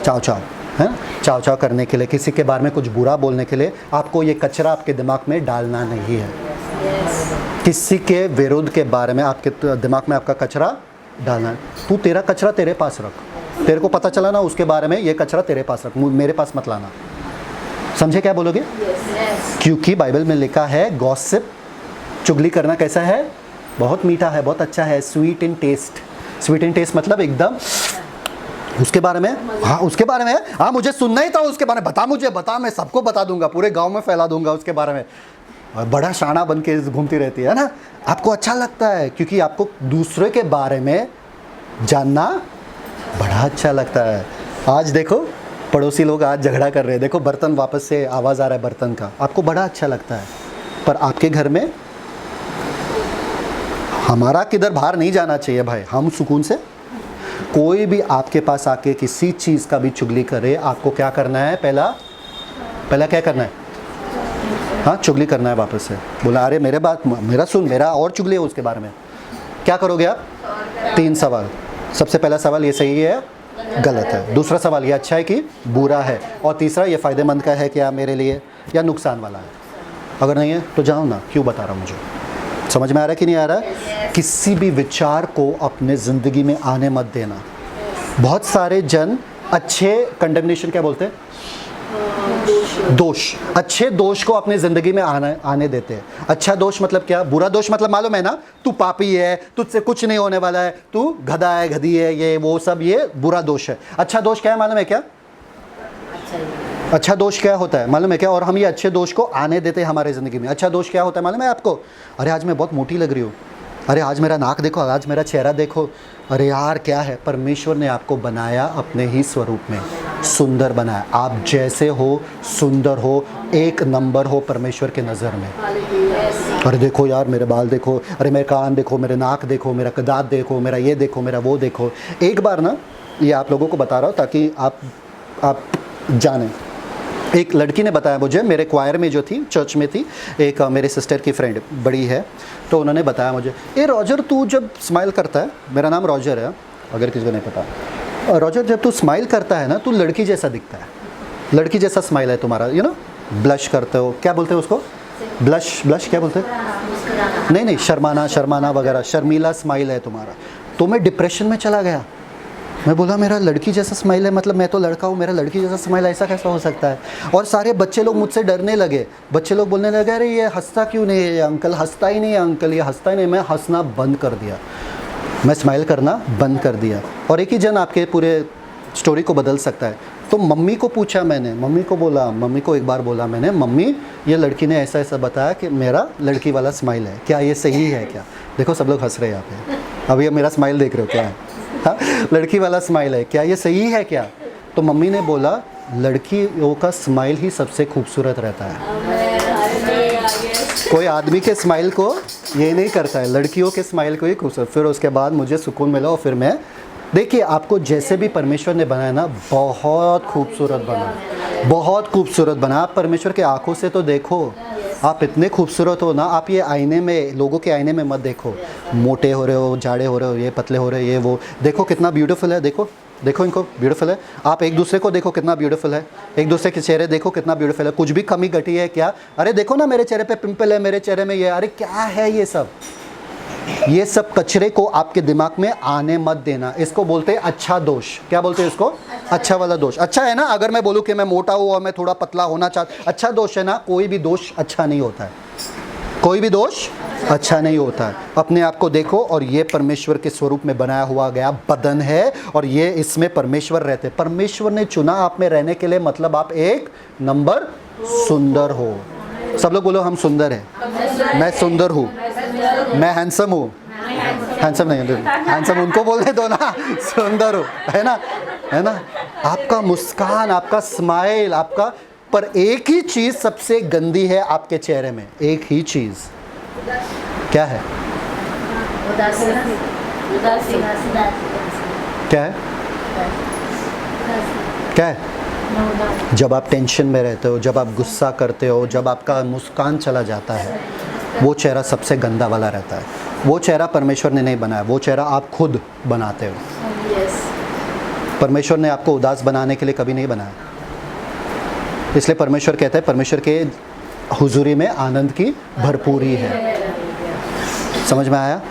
चाव चाव, है ना, चाव चाव करने के लिए, किसी के बारे में कुछ बुरा बोलने के लिए, आपको ये कचरा आपके दिमाग में डालना नहीं है। किसी के विरुद्ध के बारे में आपके दिमाग में आपका कचरा डालना है। तू तेरा कचरा तेरे पास रख, तेरे को पता चला ना उसके बारे में, ये कचरा तेरे पास रख, मेरे पास मत लाना। समझे क्या बोलोगे? क्योंकि बाइबल में लिखा है गॉसिप, चुगली करना कैसा है? बहुत मीठा है, बहुत अच्छा है, sweet in taste. Sweet in taste मतलब एकदम उसके बारे में, हाँ उसके बारे में, हाँ मुझे सुनना ही था उसके बारे में, बता मुझे, बता, मैं सबको बता दूंगा, पूरे गांव में फैला दूंगा उसके बारे में। और बड़ा शाना बन के घूमती रहती है ना। आपको अच्छा लगता है क्योंकि आपको दूसरे के बारे में जानना बड़ा अच्छा लगता है। आज देखो पड़ोसी लोग आज झगड़ा कर रहे हैं, देखो बर्तन वापस से आवाज़ आ रहा है बर्तन का, आपको बड़ा अच्छा लगता है। पर आपके घर में हमारा किधर बाहर नहीं जाना चाहिए भाई, हम सुकून से। कोई भी आपके पास आके किसी चीज़ का भी चुगली करे, आपको क्या करना है? पहला क्या करना है? हाँ, चुगली करना है वापस से। बोला अरे मेरा सुन, मेरा और चुगली है उसके बारे में। क्या करोगे आप? 3 सवाल। सबसे पहला सवाल, ये सही है गलत है? दूसरा सवाल, ये अच्छा है कि बुरा है? और तीसरा, ये फ़ायदेमंद का है क्या मेरे लिए, या नुकसान वाला है? अगर नहीं है तो जाओ ना, क्यों बता रहा मुझे? समझ में आ रहा है कि नहीं आ रहा है? किसी भी विचार को अपने ज़िंदगी में आने मत देना। बहुत सारे जन अच्छे कंडेमनेशन क्या बोलते हैं? दोष। अच्छे दोष को अपनी जिंदगी में आने देते हैं। अच्छा दोष मतलब क्या? बुरा दोष मतलब मालूम है ना, तू पापी है, तुझसे कुछ नहीं होने वाला है, तू गधा है, गधी है, ये वो सब, ये बुरा दोष है। अच्छा दोष क्या है मालूम है क्या? अच्छा दोष क्या होता है मालूम है क्या? और हम ये अच्छे दोष को आने देते हैं हमारे ज़िंदगी में। अच्छा दोष क्या होता है मालूम है आपको? अरे आज मैं बहुत मोटी लग रही हूँ, अरे आज मेरा नाक देखो, आज मेरा चेहरा देखो, अरे यार क्या है? परमेश्वर ने आपको बनाया अपने ही स्वरूप में, सुंदर बनाया। आप जैसे हो सुंदर हो, एक नंबर हो परमेश्वर के नज़र में। अरे देखो यार मेरे बाल देखो, अरे मेरे कान देखो, मेरे नाक देखो, मेरा दांत देखो, मेरा ये देखो, मेरा वो देखो। एक बार ना ये आप लोगों को बता रहा हूँ ताकि आप जानें। एक लड़की ने बताया मुझे, मेरे क्वायर में जो थी, चर्च में थी, एक मेरे सिस्टर की फ्रेंड बड़ी है, तो उन्होंने बताया मुझे, ए रॉजर तू जब स्माइल करता है, मेरा नाम रॉजर है अगर किसी को नहीं पता, रॉजर जब तू स्माइल करता है ना, तू लड़की जैसा दिखता है, लड़की जैसा स्माइल है तुम्हारा, यू नो, ब्लश करते हो, क्या बोलते हो उसको? ब्लश क्या बोलते हैं? नहीं, शर्माना वगैरह, शर्मीला स्माइल है तुम्हारा। तो मैं डिप्रेशन में चला गया। मैं बोला मेरा लड़की जैसा स्माइल है, मतलब मैं तो लड़का हूँ, मेरा लड़की जैसा स्माइल ऐसा कैसा हो सकता है? और सारे बच्चे लोग मुझसे डरने लगे, बच्चे लोग बोलने लगे अरे ये हंसता क्यों नहीं है, ये अंकल हंसता ही नहीं है, अंकल ये हंसता ही नहीं। मैं हंसना बंद कर दिया, मैं स्माइल करना बंद कर दिया। और एक ही जन आपके पूरे स्टोरी को बदल सकता है। तो मम्मी को पूछा मैंने, मम्मी को बोला, मम्मी को एक बार बोला मैंने, मम्मी ये लड़की ने ऐसा ऐसा बताया कि मेरा लड़की वाला स्माइल है, क्या ये सही है क्या? देखो सब लोग हंस रहे हैं यहाँ पे, अब ये मेरा स्माइल देख रहे हो क्या है? हाँ, लड़की वाला स्माइल है, क्या ये सही है क्या? तो मम्मी ने बोला लड़कियों का स्माइल ही सबसे खूबसूरत रहता है, कोई आदमी के स्माइल को ये नहीं करता है, लड़कियों के स्माइल को ही खूबसूरत। फिर उसके बाद मुझे सुकून मिला और फिर मैं, देखिए आपको जैसे भी परमेश्वर ने बनाया ना, बहुत खूबसूरत बना, बहुत खूबसूरत बना। आप परमेश्वर के आंखों से तो देखो, आप इतने खूबसूरत हो ना। आप ये आईने में, लोगों के आईने में मत देखो, मोटे हो रहे हो, जाड़े हो रहे हो, ये पतले हो रहे हो, ये वो, देखो कितना ब्यूटीफुल है, देखो देखो इनको, ब्यूटीफुल है। आप एक दूसरे को देखो कितना ब्यूटीफुल है, एक दूसरे के चेहरे देखो कितना ब्यूटीफुल है। कुछ भी कमी घटी है क्या? अरे देखो ना मेरे चेहरे पे पिंपल है, मेरे चेहरे में ये, अरे क्या है ये सब? ये सब कचरे को आपके दिमाग में आने मत देना। इसको बोलते हैं अच्छा दोष। क्या बोलते हैं इसको? अच्छा वाला दोष। अच्छा है ना, अगर मैं बोलूँ कि मैं मोटा हूँ और मैं थोड़ा पतला होना चाहता, अच्छा दोष है ना। कोई भी दोष अच्छा नहीं होता है, कोई भी दोष अच्छा नहीं होता है। अपने आप को देखो, और ये परमेश्वर के स्वरूप में बनाया हुआ गया बदन है, और ये इसमें परमेश्वर रहते। परमेश्वर ने चुना आप में रहने के लिए, मतलब आप एक नंबर सुंदर हो। सब लोग बोलो हम सुंदर हैं, मैं सुंदर हूँ, मैं हैंडसम हूँ। हैंडसम नहीं, हैंडसम उनको बोलने दो ना, सुंदर हूँ, है ना, है ना। आपका मुस्कान, आपका स्माइल, आपका, पर एक ही चीज़ सबसे गंदी है आपके चेहरे में, एक ही चीज़। क्या है? क्या है? क्या है? जब आप टेंशन में रहते हो, जब आप गुस्सा करते हो, जब आपका मुस्कान चला जाता है, वो चेहरा सबसे गंदा वाला रहता है। वो चेहरा परमेश्वर ने नहीं बनाया, वो चेहरा आप खुद बनाते हो। परमेश्वर ने आपको उदास बनाने के लिए कभी नहीं बनाया। इसलिए परमेश्वर कहता है, परमेश्वर के हुजूरी में आनंद की भरपूरी है। समझ में आया?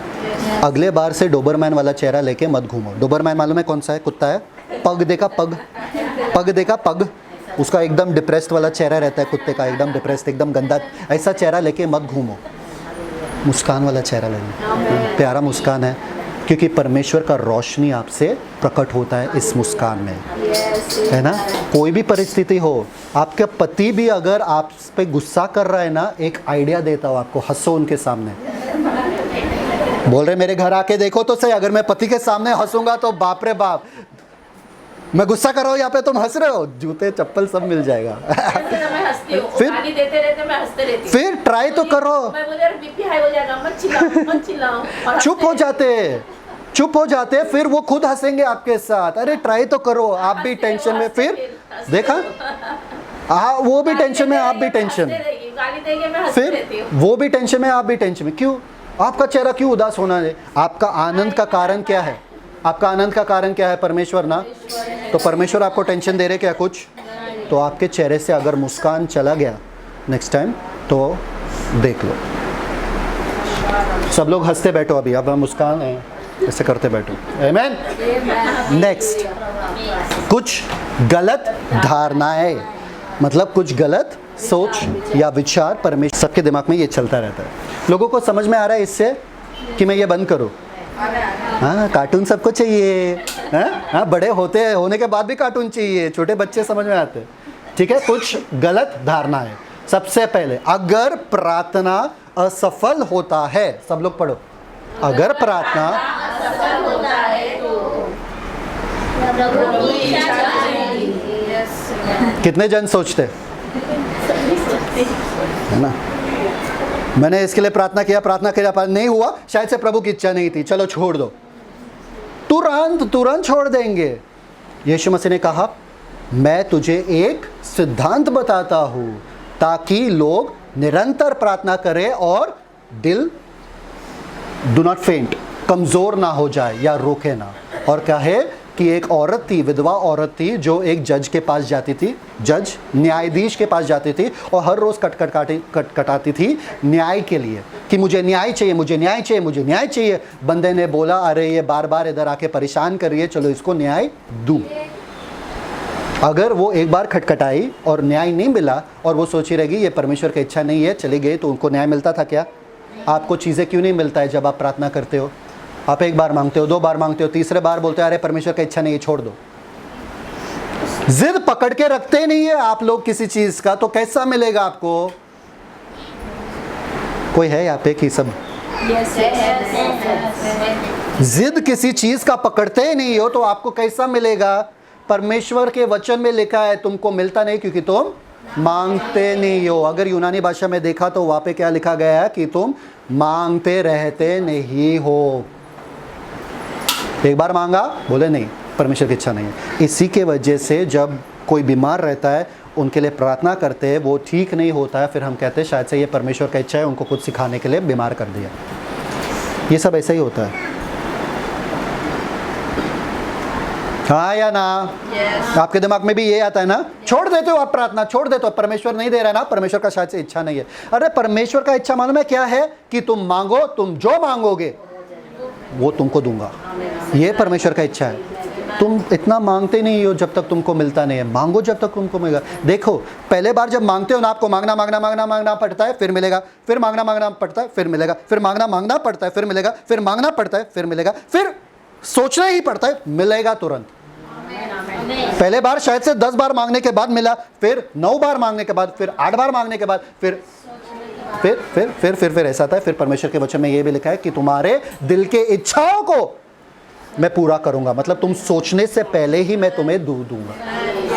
अगले बार से डोबरमैन वाला चेहरा लेके मत घूमो। डोबरमैन मालूम है कौन सा है? कुत्ता है, पग देखा, पग, पग देखा, पग, उसका एकदम डिप्रेस्ड वाला चेहरा रहता है कुत्ते का, एकदम डिप्रेस्ड, एकदम गंदा। ऐसा चेहरा लेके मत घूमो, मुस्कान वाला चेहरा लेना, प्यारा मुस्कान है, क्योंकि परमेश्वर का रोशनी आपसे प्रकट होता है इस मुस्कान में, है ना। कोई भी परिस्थिति हो, आपका पति भी अगर आप पे गुस्सा कर रहा है ना, एक आइडिया देता हूँ आपको, हंसो उनके सामने। बोल रहे मेरे घर आके देखो तो सही, अगर मैं पति के सामने हंसूंगा तो बाप रे बाप, मैं गुस्सा कर रहा हूँ यहाँ पे, तुम हंस रहे हो, जूते चप्पल सब मिल जाएगा। फिर देते रहते मैं हंसते रहती, फिर ट्राई तो करो। मैं बोले बीपी हाई हो जाएगा, मत चिल्लाओ, मत चिल्लाओ। चुप हो जाते, चुप हो जाते, फिर वो खुद हंसेंगे आपके साथ। अरे ट्राई तो करो, आप भी टेंशन में, फिर देखा, हाँ वो भी टेंशन में, आप भी टेंशन, फिर वो भी टेंशन में, आप भी टेंशन में। क्यों? आपका चेहरा क्यों उदास होना है? आपका आनंद का कारण क्या है? आपका आनंद का कारण क्या है? परमेश्वर ना। तो परमेश्वर आपको टेंशन दे रहे क्या कुछ? तो आपके चेहरे से अगर मुस्कान चला गया नेक्स्ट टाइम, तो देख लो। सब लोग हंसते बैठो अभी, अब हम मुस्कान है, ऐसे करते बैठो। आमेन। नेक्स्ट, कुछ गलत धारणाएं, मतलब कुछ गलत सोच या विचार परमेश्वर, सबके दिमाग में ये चलता रहता है। लोगों को समझ में आ रहा है इससे कि मैं ये बंद करूं। हाँ, कार्टून सबको चाहिए। हाँ, बड़े होने के बाद भी कार्टून चाहिए, छोटे बच्चे समझ में आते हैं। ठीक है, कुछ गलत धारणाएं। सबसे पहले, अगर प्रार्थना असफल होता है, सब लोग पढ़ो, अगर प्रार्थना असफल होता है तो प्रभु की इच्छा जाएगी। कितने जन सोचते है ना, मैंने इसके लिए प्रार्थना किया पर नहीं हुआ, शायद से प्रभु की इच्छा नहीं थी, चलो छोड़ दो। तुरंत छोड़ देंगे। यीशु मसीह ने कहा, मैं तुझे एक सिद्धांत बताता हूं ताकि लोग निरंतर प्रार्थना करें और दिल डू नॉट फेंट, कमजोर ना हो जाए या रोके ना। और कहे कि एक औरत थी, विधवा औरत थी, जो एक जज के पास जाती थी, जज न्यायाधीश के पास जाती थी और हर रोज कटाती थी न्याय के लिए कि मुझे न्याय चाहिए, मुझे न्याय चाहिए, मुझे न्याय चाहिए। बंदे ने बोला, अरे ये बार बार इधर आके परेशान कर रही है, चलो इसको न्याय दूं। अगर वो एक बार खटखटाई और न्याय नहीं मिला और वो सोची रहेगी ये परमेश्वर की इच्छा नहीं है, चली गई, तो उनको न्याय मिलता था क्या? आपको चीज़ें क्यों नहीं मिलता है जब आप प्रार्थना करते हो? आप एक बार मांगते हो, 2 बार मांगते हो, तीसरे बार बोलते हो अरे परमेश्वर की इच्छा नहीं है, छोड़ दो। जिद पकड़ के रखते नहीं है आप लोग किसी चीज का, तो कैसा मिलेगा आपको? कोई है यहाँ पे कि सब जिद किसी चीज का पकड़ते ही नहीं हो, तो आपको कैसा मिलेगा? परमेश्वर के वचन में लिखा है तुमको मिलता नहीं क्योंकि तुम मांगते नहीं हो। अगर यूनानी भाषा में देखा तो वहां पे क्या लिखा गया है कि तुम मांगते रहते नहीं हो। एक बार मांगा, बोले नहीं, परमेश्वर की इच्छा नहीं है। इसी के वजह से जब कोई बीमार रहता है, उनके लिए प्रार्थना करते हैं, वो ठीक नहीं होता है, फिर हम कहते हैं शायद से ये परमेश्वर का इच्छा है, उनको कुछ सिखाने के लिए बीमार कर दिया। ये सब ऐसा ही होता है। हाँ या ना? आपके दिमाग में भी ये आता है ना? छोड़ देते हो आप प्रार्थना, छोड़ देते हो, परमेश्वर नहीं दे रहा है ना, परमेश्वर का शायद से इच्छा नहीं है। अरे परमेश्वर का इच्छा मालूम है क्या है? कि तुम मांगो, तुम जो मांगोगे वो तुमको दूंगा। ये परमेश्वर का इच्छा है। तुम इतना मांगते नहीं हो जब तक तुमको मिलता नहीं है, मांगो जब तक तुमको मिलेगा। देखो, पहले बार जब मांगते हो ना, आपको मांगना पड़ता है, फिर मिलेगा, फिर मांगना पड़ता है, फिर मिलेगा, फिर मांगना पड़ता है, फिर मिलेगा, फिर मांगना पड़ता है, फिर मिलेगा, फिर सोचना ही पड़ता है, मिलेगा तुरंत। पहले बार शायद से 10 बार मांगने के बाद मिला, फिर 9 बार मांगने के बाद, फिर 8 बार मांगने के बाद, फिर ऐसा आता है। फिर परमेश्वर के वचन में ये भी लिखा है कि तुम्हारे दिल के इच्छाओं को मैं पूरा करूंगा। मतलब तुम सोचने से पहले ही मैं तुम्हें दूंगा।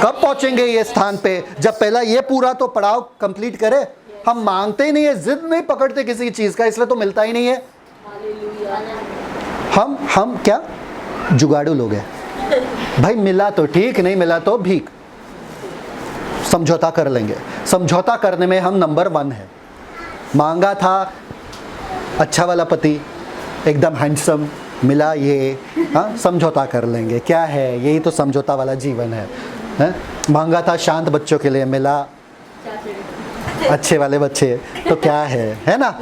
कब पहुंचेंगे ये स्थान पे? जब पहला ये पूरा तो पड़ाव कंप्लीट करे। हम मांगते ही नहीं है, जिद नहीं पकड़ते किसी चीज का, इसलिए तो मिलता ही नहीं है। हम क्या जुगाड़ू लोग हैं भाई, मिला तो ठीक, नहीं मिला तो भीख, समझौता कर लेंगे। समझौता करने में हम नंबर 1 है। मांगा था अच्छा वाला पति, एकदम हैंडसम, मिला ये, हाँ समझौता कर लेंगे। क्या है, यही तो समझौता वाला जीवन है? मांगा था शांत बच्चों के लिए, मिला अच्छे वाले बच्चे, तो क्या है ना?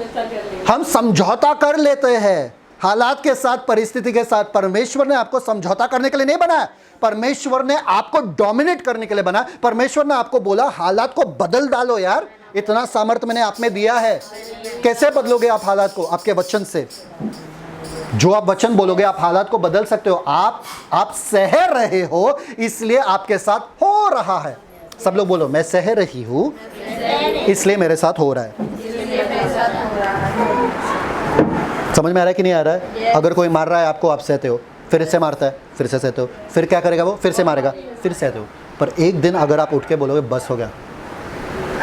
हम समझौता कर लेते हैं हालात के साथ, परिस्थिति के साथ। परमेश्वर ने आपको समझौता करने के लिए नहीं बनाया, परमेश्वर ने आपको डोमिनेट करने के लिए बनाया। परमेश्वर ने आपको बोला हालात को बदल डालो यार, इतना सामर्थ्य मैंने आप में दिया है। कैसे बदलोगे आप हालात को? आपके वचन से। जो आप वचन बोलोगे आप हालात को बदल सकते हो। आप सह रहे हो, इसलिए आपके साथ हो रहा है। सब लोग बोलो, मैं सह रही हूं इसलिए मेरे साथ हो रहा है। समझ में आ रहा है कि नहीं आ रहा है? अगर कोई मार रहा है आपको, आप सहते हो, फिर इससे मारता है, फिर से सहते हो, फिर क्या करेगा वो? फिर से मारेगा, फिर सहते हो। पर एक दिन अगर आप उठ के बोलोगे बस हो गया,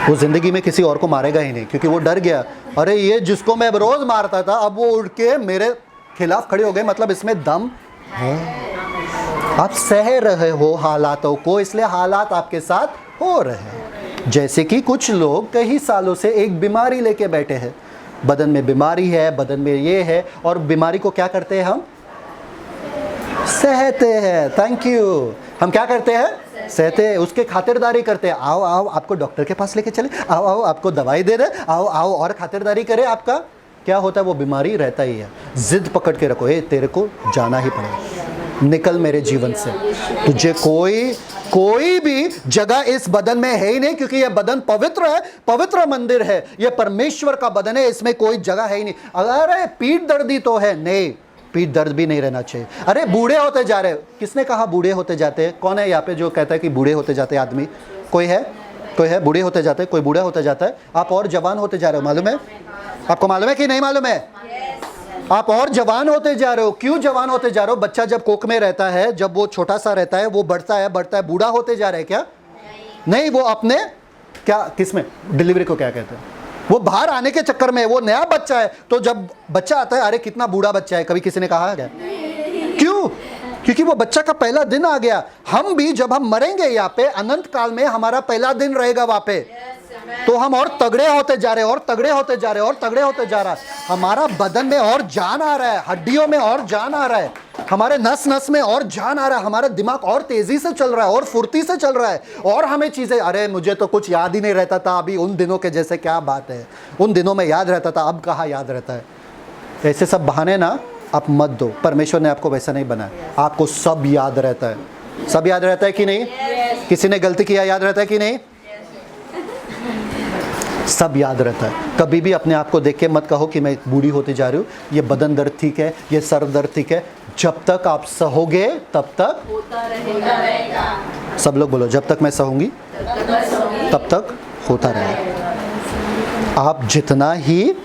वो जिंदगी में किसी और को मारेगा ही नहीं, क्योंकि वो डर गया, अरे ये जिसको मैं रोज मारता था अब वो उठ के मेरे खिलाफ खड़े हो गए, मतलब इसमें दम है। आप सह रहे हो हालातों को, इसलिए हालात आपके साथ हो रहे हैं। जैसे कि कुछ लोग कई सालों से एक बीमारी लेके बैठे हैं, बदन में बीमारी है, बदन में ये है, और बीमारी को क्या करते हैं हम? सहते हैं। Thank you. हम क्या करते हैं? सहते हैं, उसके खातिरदारी करते हैं। आओ आपको डॉक्टर के पास लेके चले, आओ आपको दवाई दे दे, आओ और खातिरदारी करे आपका। क्या होता है वो बीमारी रहता ही है। जिद पकड़ के रखो, तेरे को जाना ही पड़ेगा, निकल मेरे जीवन से, तुझे कोई भी जगह इस बदन में है ही नहीं, क्योंकि यह बदन पवित्र है, पवित्र मंदिर है, यह परमेश्वर का बदन है, इसमें कोई जगह है ही नहीं। अरे पीठ दर्दी तो है, नहीं, पीठ दर्द भी नहीं रहना चाहिए। अरे बूढ़े होते जा रहे, किसने कहा बूढ़े होते जाते हैं? कौन है यहाँ पे जो कहता है कि बूढ़े होते जाते हैं आदमी? कोई है? बूढ़े होते जाते हैं, कोई बूढ़ा होते जाता है? आप और जवान होते जा रहे हो, मालूम है? आपको मालूम है कि नहीं मालूम है? आप और जवान होते जा रहे हो। क्यों जवान होते जा रहे हो? बच्चा जब कोख में रहता है, जब वो छोटा सा रहता है, वो बढ़ता है, बूढ़ा होते जा रहे हैं क्या? नहीं, वो अपने क्या, किसमें, डिलीवरी को क्या कहते हैं, वो बाहर आने के चक्कर में, वो नया बच्चा है, तो जब बच्चा आता है, अरे कितना बूढ़ा बच्चा है, कभी किसी ने कहा क्या? क्यों? क्योंकि वो बच्चा का पहला दिन आ गया। हम भी जब हम मरेंगे यहाँ पे, अनंत काल में हमारा पहला दिन रहेगा वहां पे, तो हम और तगड़े होते जा रहे हैं, और तगड़े होते जा रहे हैं, और तगड़े होते जा रहा है। हमारा बदन में और जान आ रहा है, हड्डियों में और जान आ रहा है, हमारे नस नस में और जान आ रहा है, हमारा दिमाग और तेजी से चल रहा है, और फुर्ती से चल रहा है, और हमें चीजें, अरे मुझे तो कुछ याद ही नहीं रहता था अभी उन दिनों के जैसे, क्या बात है, उन दिनों में याद रहता था, अब कहाँ याद रहता है। ऐसे सब बहाने ना आप मत दो, परमेश्वर ने आपको वैसा नहीं बनाया, आपको सब याद रहता है। सब याद रहता है कि नहीं? किसी ने गलती किया याद रहता है कि नहीं? सब याद रहता है। कभी भी अपने आप को देख के मत कहो कि मैं बूढ़ी होती जा रही हूँ, ये बदन दर्द ठीक है, ये सर दर्द ठीक है। जब तक आप सहोगे तब तक होता रहेगा। सब लोग बोलो, जब तक मैं सहूंगी तब तक होता रहेगा। आप जितना ही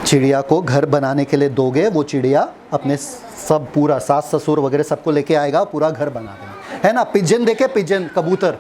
चिड़िया को घर बनाने के लिए दोगे, वो चिड़िया अपने सब पूरा सास ससुर वगैरह सबको लेके आएगा, पूरा घर बना देगा, है ना। पिजन देखे, पिजन कबूतर,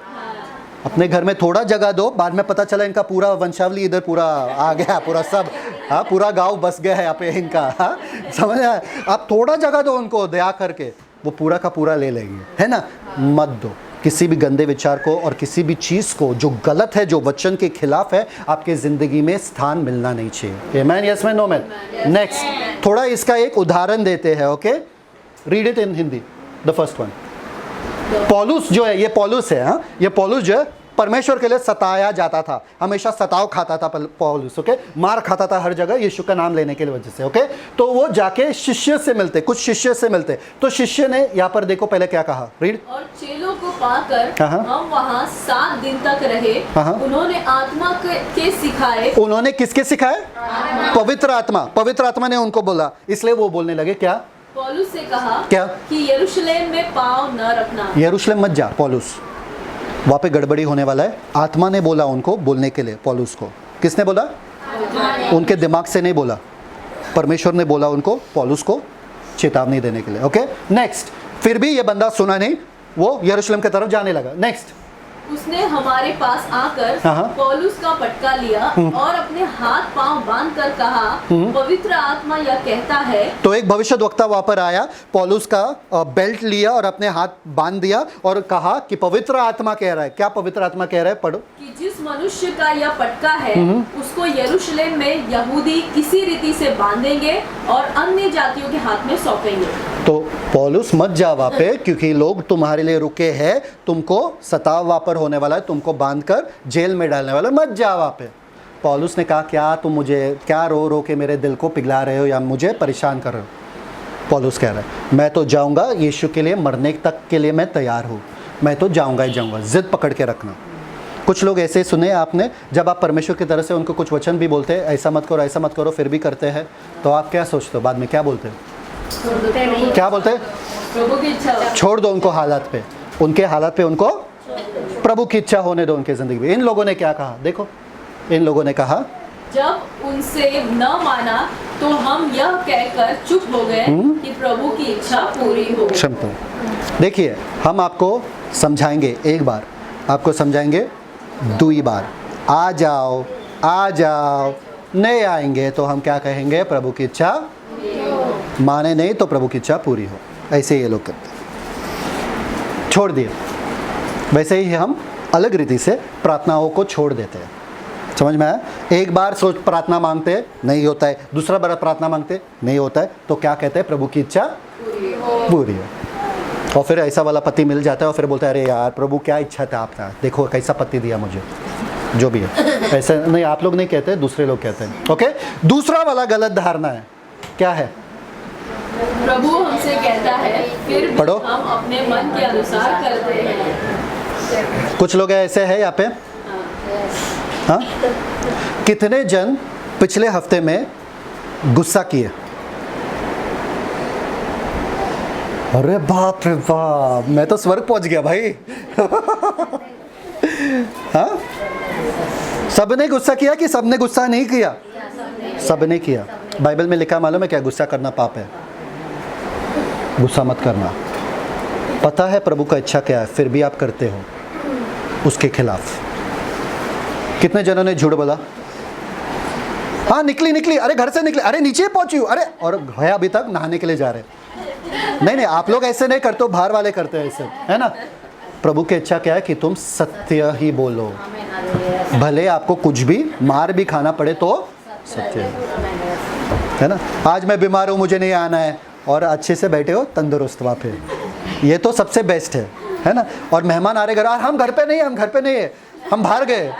अपने घर में थोड़ा जगह दो, बाद में पता चला इनका पूरा वंशावली इधर पूरा आ गया, पूरा सब, हाँ, पूरा गांव बस गया है यहाँ पे इनका, हाँ, समझ आया। आप थोड़ा जगह दो उनको, दया करके, वो पूरा का पूरा ले लेंगे, है ना। मत दो किसी भी गंदे विचार को और किसी भी चीज़ को जो गलत है, जो वचन के खिलाफ है, आपके ज़िंदगी में स्थान मिलना नहीं चाहिए। Amen, yes man, no man. Next, थोड़ा इसका एक उदाहरण देते हैं, okay. Read it in Hindi, the first one. पौलुस जो है, ये पौलुस है, हाँ, ये पौलुस जो है परमेश्वर के लिए सताया जाता था, हमेशा सताव खाता था पौलुस, ओके, मार खाता था हर जगह यीशु का नाम लेने के वजह से, ओके। तो वो जाके शिष्य से मिलते, कुछ शिष्य से मिलते, तो शिष्य ने यहाँ पर देखो पहले क्या कहा, रीड। और चेलों को पाकर हम वहाँ 7 दिन तक रहे। उन्होंने आत्मा के सिखाए। उन्होंने किसके सिखाए? पवित्र आत्मा, पवित्र आत्मा ने उनको बोला, इसलिए वो बोलने लगे क्या? पौलुस से कहा क्या कि यरूशलेम में पाँव न रखना, यरूशलेम मत जा पौलुस, वहाँ पे गड़बड़ी होने वाला है। आत्मा ने बोला उनको बोलने के लिए, पौलुस को। किसने बोला? उनके दिमाग से नहीं बोला, परमेश्वर ने बोला उनको, पौलुस को चेतावनी देने के लिए, ओके। नेक्स्ट, फिर भी ये बंदा सुना नहीं, वो यरूशलेम की तरफ जाने लगा। नेक्स्ट, उसने हमारे पास आकर पौलुस का पटका लिया और अपने हाथ पांव बांधकर कहा, पवित्र आत्मा यह कहता है। तो एक भविष्यद्वक्ता वहां पर आया, पौलुस का बेल्ट लिया और अपने हाथ बांध दिया और कहा कि पवित्र आत्मा कह रहा है। क्या पवित्र आत्मा कह रहा है? पढ़ो। कि जिस मनुष्य का यह पटका है उसको यरूशलेम में यहूदी किसी रीति से बांधेंगे और अन्य जातियों के हाथ में सौंपेंगे। तो पौलुस मत जा वहाँ पे, क्योंकि लोग तुम्हारे लिए रुके हैं, तुमको सताव वापर होने वाला है, तुमको बांधकर जेल में डालने वाला, मत जा वहाँ पे। पौलुस ने कहा, क्या तुम मुझे क्या रो रो के मेरे दिल को पिघला रहे हो या मुझे परेशान कर रहे हो? पौलुस कह रहा है, मैं तो जाऊँगा, यीशु के लिए मरने तक के लिए मैं तैयार हूँ, मैं तो जाऊँगा ही जाऊँगा। जिद पकड़ के रखना। कुछ लोग ऐसे सुने आपने, जब आप परमेश्वर की तरफ से उनको कुछ वचन भी बोलते हैं, ऐसा मत करो, ऐसा मत करो, फिर भी करते हैं, तो आप क्या सोचते हो? बाद में क्या बोलते हो? क्या बोलते हैं? प्रभु की इच्छा। छोड़ दो उनको हालात पे, उनके हालात पे उनको प्रभु की इच्छा होने दो उनके जिंदगी में। इन लोगों ने क्या कहा? देखो, इन लोगों ने कहा, जब उनसे न माना तो हम यह कहकर चुप हो गए कि प्रभु की इच्छा पूरी हो। सिंपल। देखिए, हम आपको समझाएंगे, एक बार आपको समझाएंगे, 2 बार आ जाओ, आ जाओ, नहीं आएंगे तो हम क्या कहेंगे? प्रभु की इच्छा, माने नहीं तो प्रभु की इच्छा पूरी हो। ऐसे ये लोग करते, छोड़ दिए। वैसे ही हम अलग रीति से प्रार्थनाओं को छोड़ देते हैं। समझ में आया? एक बार सोच प्रार्थना मांगते नहीं होता है, दूसरा बार प्रार्थना मांगते नहीं होता है, तो क्या कहते हैं? प्रभु की इच्छा पूरी हो। और फिर ऐसा वाला पति मिल जाता है और फिर बोलता है, अरे यार प्रभु क्या इच्छा था आपका, देखो कैसा पति दिया मुझे, जो भी है, ऐसे नहीं आप लोग नहीं कहते, दूसरे लोग कहते हैं। ओके, दूसरा वाला गलत धारणा है, क्या है? प्रभु हमसे कहता है फिर भी पढ़ो। हम अपने मन के अनुसार करते हैं। कुछ लोग ऐसे हैं यहाँ पे, हाँ? कितने जन पिछले हफ्ते में गुस्सा किए? अरे बाप रे बाप, मैं तो स्वर्ग पहुंच गया भाई। हाँ, सबने गुस्सा किया कि सबने गुस्सा नहीं किया? सबने किया। बाइबल में लिखा मालूम है क्या? गुस्सा करना पाप है, गुस्सा मत करना। पता है प्रभु का इच्छा क्या है, फिर भी आप करते हो उसके खिलाफ। कितने जनों ने झूठ बोला? हाँ निकली, अरे घर से निकली, अरे नीचे पहुंची हूँ, अरे और है अभी तक नहाने के लिए जा रहे। नहीं, आप लोग ऐसे नहीं करते हो, बाहर वाले करते हैं ऐसे, है ना? प्रभु की इच्छा क्या है कि तुम सत्य ही बोलो, भले आपको कुछ भी मार भी खाना पड़े तो सत्य है ना? आज मैं बीमार हूँ, मुझे नहीं आना है, और अच्छे से बैठे हो तंदुरुस्त वहाँ पे, ये तो सबसे बेस्ट है ना? और मेहमान आ रहे घर, हम घर पे नहीं है, हम बाहर गए।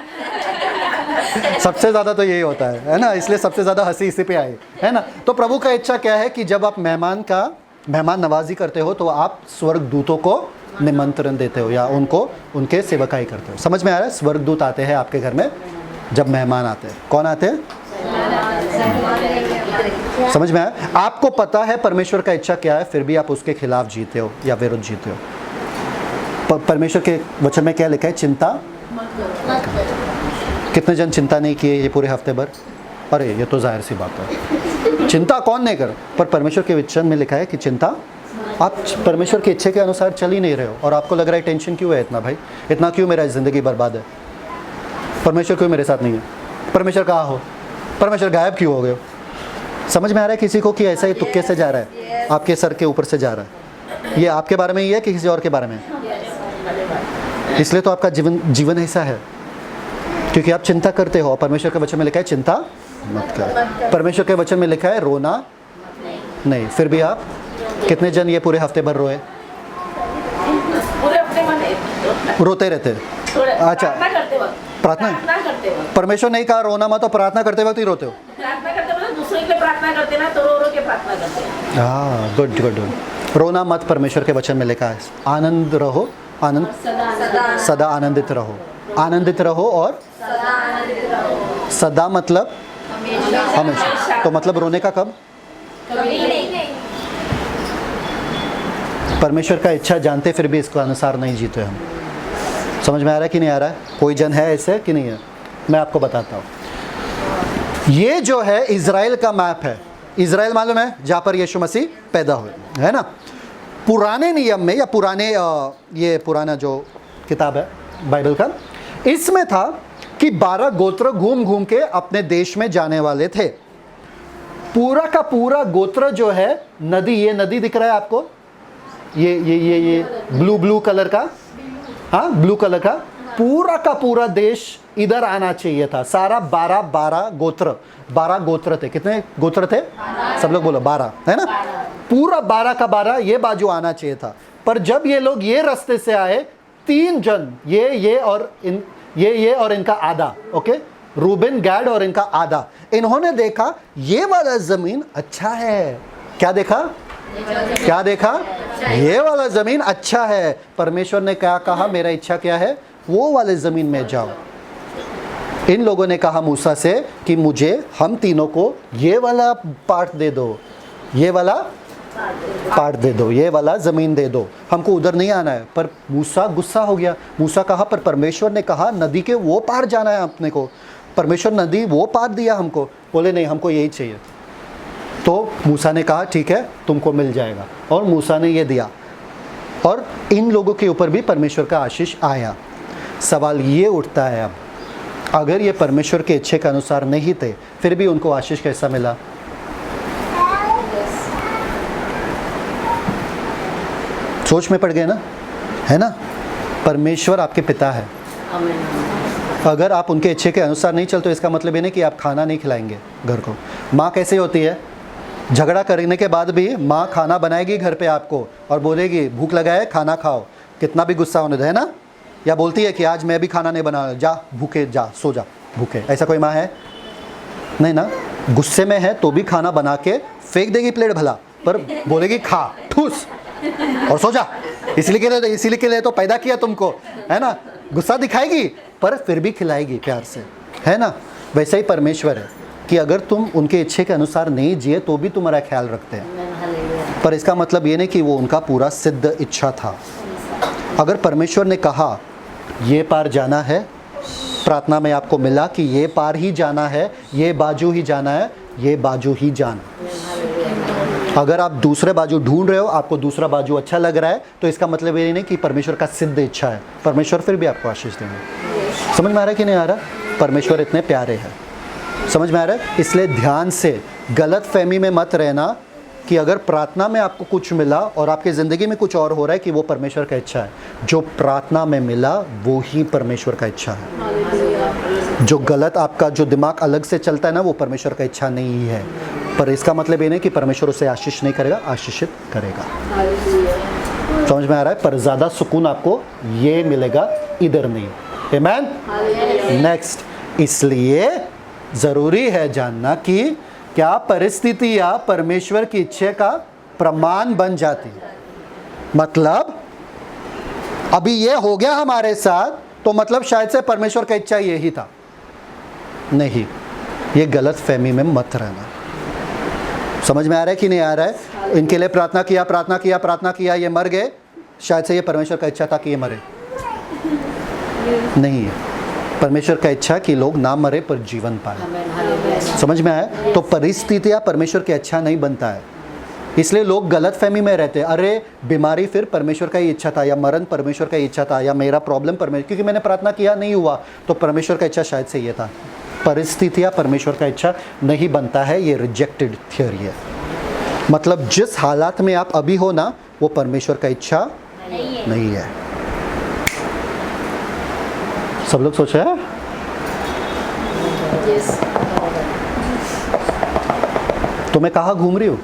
सबसे ज़्यादा तो यही होता है ना? इसलिए सबसे ज़्यादा हंसी इसी पे आई, है ना? तो प्रभु का इच्छा क्या है कि जब आप मेहमान नवाजी करते हो तो आप स्वर्ग दूतों को निमंत्रण देते हो या उनके सेवकाई करते हो। समझ में आ रहा है? स्वर्ग दूत आते हैं आपके घर में जब मेहमान आते हैं। कौन आते हैं? समझ में आया? आपको पता है परमेश्वर का इच्छा क्या है, फिर भी आप उसके खिलाफ जीते हो या विरुद्ध जीते हो। परमेश्वर के वचन में क्या लिखा है? चिंता। कितने जन चिंता नहीं किए ये पूरे हफ्ते भर? अरे ये तो जाहिर सी बात है, चिंता कौन नहीं कर, पर परमेश्वर के वचन में लिखा है कि चिंता, आप परमेश्वर के इच्छे के अनुसार चल ही नहीं रहे हो, और आपको लग रहा है टेंशन क्यों है इतना भाई, इतना क्यों मेरा ज़िंदगी बर्बाद है, परमेश्वर क्यों मेरे साथ नहीं है, परमेश्वर कहाँ हो, परमेश्वर गायब क्यों हो गए हो? समझ में आ रहा है किसी को कि ऐसा ही तुक्के से जा रहा है, आपके सर के ऊपर से जा रहा है? ये आपके बारे में ही है कि किसी और के बारे में? इसलिए तो आपका जीवन ऐसा है क्योंकि आप चिंता करते हो। परमेश्वर के वचन में लिखा है चिंता मत कर। परमेश्वर के वचन में लिखा है रोना नहीं। फिर भी आप कितने जन ये पूरे हफ्ते भर रोए? पूरे हफ्ते में रोते रहते? अच्छा, प्रार्थना करते वक्त परमेश्वर नहीं कहा रोना मत, तो प्रार्थना करते वक्त ही रोते हो? प्रार्थना करते वक्त दूसरे के लिए प्रार्थना करते ना, तो रो के प्रार्थना करते हैं। हाँ, गुड। रोना मत परमेश्वर के वचन में लिखा है। आनंद रहो, सदा आनंदित रहो, आनंदित रहो और सदा मतलब हमेशा। तो मतलब रोने का कब? परमेश्वर का इच्छा जानते फिर भी इसके अनुसार नहीं जीते हम। समझ में आ रहा है कि नहीं आ रहा है? कोई जन है ऐसे कि नहीं है? मैं आपको बताता हूँ। ये जो है इज़राइल का मैप है। इज़राइल मालूम है जहाँ पर यीशु मसीह पैदा हुए, है ना? पुराने नियम में या ये पुराना जो किताब है बाइबल का, इसमें था कि 12 गोत्र घूम घूम के अपने देश में जाने वाले थे। पूरा का पूरा गोत्र जो है नदी, ये नदी दिख रहा है आपको, ये ब्लू कलर का, हाँ ब्लू कलर का, पूरा का पूरा देश इधर आना चाहिए था। सारा 12 गोत्र थे। कितने गोत्र थे? सब लोग बोलो 12, है ना? पूरा 12 का 12 ये बाजू आना चाहिए था। पर जब ये लोग ये रास्ते से आए, 3 जन, ये और इनका आधा, ओके, रूबेन, गैड और इनका आधा, इन्होंने देखा ये वाला जमीन अच्छा है। क्या देखा? ये वाला जमीन अच्छा है। परमेश्वर ने क्या कहा? मेरा इच्छा क्या है? वो वाले जमीन में जाओ। इन लोगों ने कहा मूसा से कि हम तीनों को ये वाला पार्ट दे दो, ये वाला पार्ट दे दो, ये वाला ज़मीन दे दो, हमको उधर नहीं आना है। पर मूसा गुस्सा हो गया। मूसा कहा पर परमेश्वर ने कहा नदी के वो पार जाना है अपने को, परमेश्वर नदी वो पार दिया हमको। बोले नहीं, हमको यही चाहिए। तो मूसा ने कहा ठीक है, तुमको मिल जाएगा, और मूसा ने ये दिया, और इन लोगों के ऊपर भी परमेश्वर का आशीष आया। सवाल ये उठता है अब, अगर ये परमेश्वर के इच्छे के अनुसार नहीं थे, फिर भी उनको आशीष कैसा मिला? सोच में पड़ गए ना, है ना? परमेश्वर आपके पिता है। अगर आप उनके इच्छे के अनुसार नहीं चलते, इसका मतलब ये नहीं कि आप खाना नहीं खिलाएंगे घर को। माँ कैसे होती है? झगड़ा करने के बाद भी माँ खाना बनाएगी घर पे आपको और बोलेगी भूख लगा है खाना खाओ, कितना भी गुस्सा होने दे, है ना? या बोलती है कि आज मैं भी खाना नहीं बना, जा भूखे जा, सो जा भूखे? ऐसा कोई माँ है? नहीं ना। गुस्से में है तो भी खाना बना के फेंक देगी प्लेट भला, पर बोलेगी खा ठूस और सो जा। इसीलिए के लिए तो पैदा किया तुमको, है ना। गुस्सा दिखाएगी पर फिर भी खिलाएगी प्यार से, है ना। वैसे ही परमेश्वर है कि अगर तुम उनके इच्छे के अनुसार नहीं जिए तो भी तुम्हारा ख्याल रखते हैं, पर इसका मतलब ये नहीं कि वो उनका पूरा सिद्ध इच्छा था। अगर परमेश्वर ने कहा ये पार जाना है, प्रार्थना में आपको मिला कि ये पार ही जाना है, ये बाजू ही जाना है, ये बाजू ही जाना। अगर आप दूसरे बाजू ढूंढ रहे हो, आपको दूसरा बाजू अच्छा लग रहा है, तो इसका मतलब ये नहीं कि परमेश्वर का सिद्ध इच्छा है। परमेश्वर फिर भी आपको आशीष देंगे। समझ में आ रहा है कि नहीं आ रहा? परमेश्वर इतने प्यारे हैं, समझ में आ रहा है? इसलिए ध्यान से गलत फहमी में मत रहना कि अगर प्रार्थना में आपको कुछ मिला और आपकी ज़िंदगी में कुछ और हो रहा है कि वो परमेश्वर का इच्छा है। जो प्रार्थना में मिला वो ही परमेश्वर का इच्छा है। जो गलत आपका जो दिमाग अलग से चलता है ना, वो परमेश्वर का इच्छा नहीं है। पर इसका मतलब ये नहीं कि परमेश्वर उसे आशीष नहीं करेगा, आशीषित करेगा। समझ में आ रहा है? पर ज़्यादा सुकून आपको ये मिलेगा, इधर नहीं। आमीन। नेक्स्ट, इसलिए ज़रूरी है जानना कि क्या परिस्थितियां परमेश्वर की इच्छा का प्रमाण बन जाती है। मतलब अभी ये हो गया हमारे साथ, तो मतलब शायद से परमेश्वर का इच्छा यही था। नहीं, ये गलत फहमी में मत रहना। समझ में आ रहा है कि नहीं आ रहा है? इनके लिए प्रार्थना किया, ये मर गए, शायद से ये परमेश्वर का इच्छा था कि ये मरे। नहीं है, परमेश्वर का इच्छा कि लोग ना मरे पर जीवन पाए। समझ में आया? तो परिस्थितियां परमेश्वर की अच्छा नहीं बनता है, इसलिए लोग गलत फहमी में रहते हैं। अरे बीमारी फिर परमेश्वर का ही इच्छा था, या मरण परमेश्वर का ही इच्छा था, या मेरा प्रॉब्लम परमेश्वर, क्योंकि मैंने प्रार्थना किया नहीं हुआ तो परमेश्वर का इच्छा शायद से ये था। परिस्थितियां परमेश्वर का इच्छा नहीं बनता है, ये रिजेक्टेड थियोरी है। मतलब जिस हालात में आप अभी हो ना, वो परमेश्वर का इच्छा नहीं है। सब लोग सोच रहे हैं? तो मैं कहाँ घूम रही हूँ?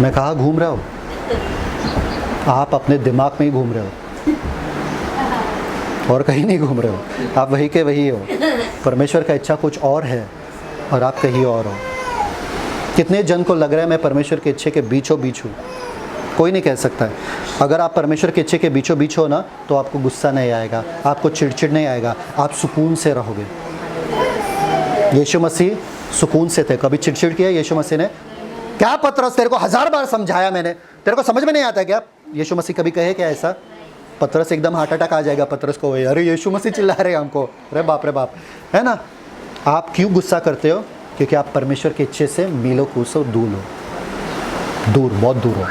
मैं कहाँ घूम रहा हूँ? आप अपने दिमाग में ही घूम रहे हो, और कहीं नहीं घूम रहे हो। आप वही के वही हो। परमेश्वर का इच्छा कुछ और है और आप कहीं और हो। कितने जन को लग रहा है मैं परमेश्वर के इच्छे के बीचों बीच हूँ? कोई नहीं कह सकता है। अगर आप परमेश्वर के इच्छे के बीचों बीच हो ना, तो आपको गुस्सा नहीं आएगा, आपको चिड़चिड़ नहीं आएगा, आप सुकून से रहोगे। यीशु मसीह सुकून से थे। कभी चिड़चिड़ किया यीशु मसीह ने? क्या पतरस, तेरे को 1000 बार समझाया मैंने, तेरे को समझ में नहीं आता क्या? यीशु मसीह कभी कहे क्या ऐसा? पतरस एकदम हार्ट अटैक आ जाएगा पतरस को, अरे यीशु मसीह चिल्ला रहे हमको, अरे बाप रे बाप, है ना। आप क्यों गुस्सा करते हो? क्योंकि आप परमेश्वर के इच्छे से मीलों कोसों दूर हो, दूर, बहुत दूर हो।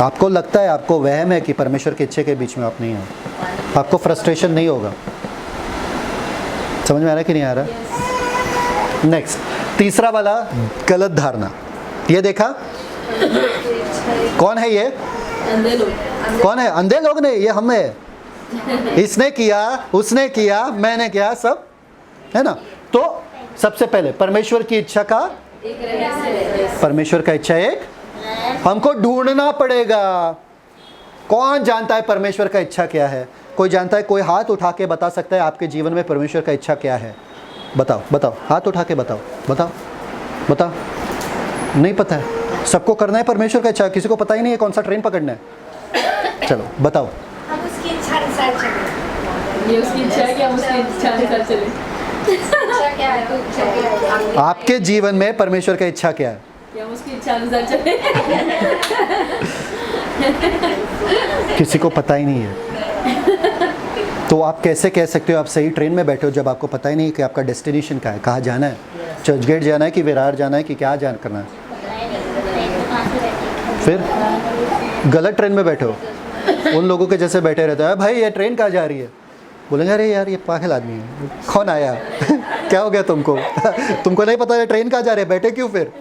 आपको लगता है, आपको वहम है कि परमेश्वर के इच्छे के बीच में आप नहीं हो, आपको फ्रस्ट्रेशन नहीं होगा। समझ में आ रहा है कि नहीं आ रहा? नेक्स्ट, तीसरा वाला गलत धारणा, ये देखा? कौन है ये? अंधे लोग। कौन है? अंधे लोग नहीं, ये हम है। इसने किया, उसने किया, मैंने किया, सब, है ना। तो सबसे पहले परमेश्वर की इच्छा का, एक रहस्य है। परमेश्वर का इच्छा एक हमको ढूंढना पड़ेगा। कौन जानता है परमेश्वर का इच्छा क्या है? कोई जानता है? कोई हाथ उठा के बता सकता है आपके जीवन में परमेश्वर का इच्छा क्या है? बताओ, बताओ, हाथ उठा के बताओ, बताओ, बताओ। नहीं पता है? सबको करना है परमेश्वर का इच्छा, किसी को पता ही नहीं है कौन सा ट्रेन पकड़ना है। चलो बताओ। हम उसकी इच्छा अनुसार चले। ये उसकी इच्छा है कि हम उसकी इच्छा अनुसार चले। इच्छा क्या है? तो इच्छा क्या है? आपके जीवन में परमेश्वर का इच्छा क्या है? कि हम उसकी इच्छा अनुसार चले। किसी को पता ही नहीं है। तो आप कैसे कह सकते हो आप सही ट्रेन में बैठे हो जब आपको पता ही नहीं कि आपका डेस्टिनेशन क्या है, कहाँ जाना है? चर्च गेट जाना है कि विरार जाना है कि क्या जान करना है? फिर गलत ट्रेन में बैठे हो, उन लोगों के जैसे बैठे रहते हैं, भाई ये ट्रेन कहाँ जा रही है? बोलेंगे अरे यार ये पागल आदमी है, कौन आया? क्या हो गया तुमको? तुमको नहीं पता है ट्रेन कहाँ जा रही है, बैठे क्यों? फिर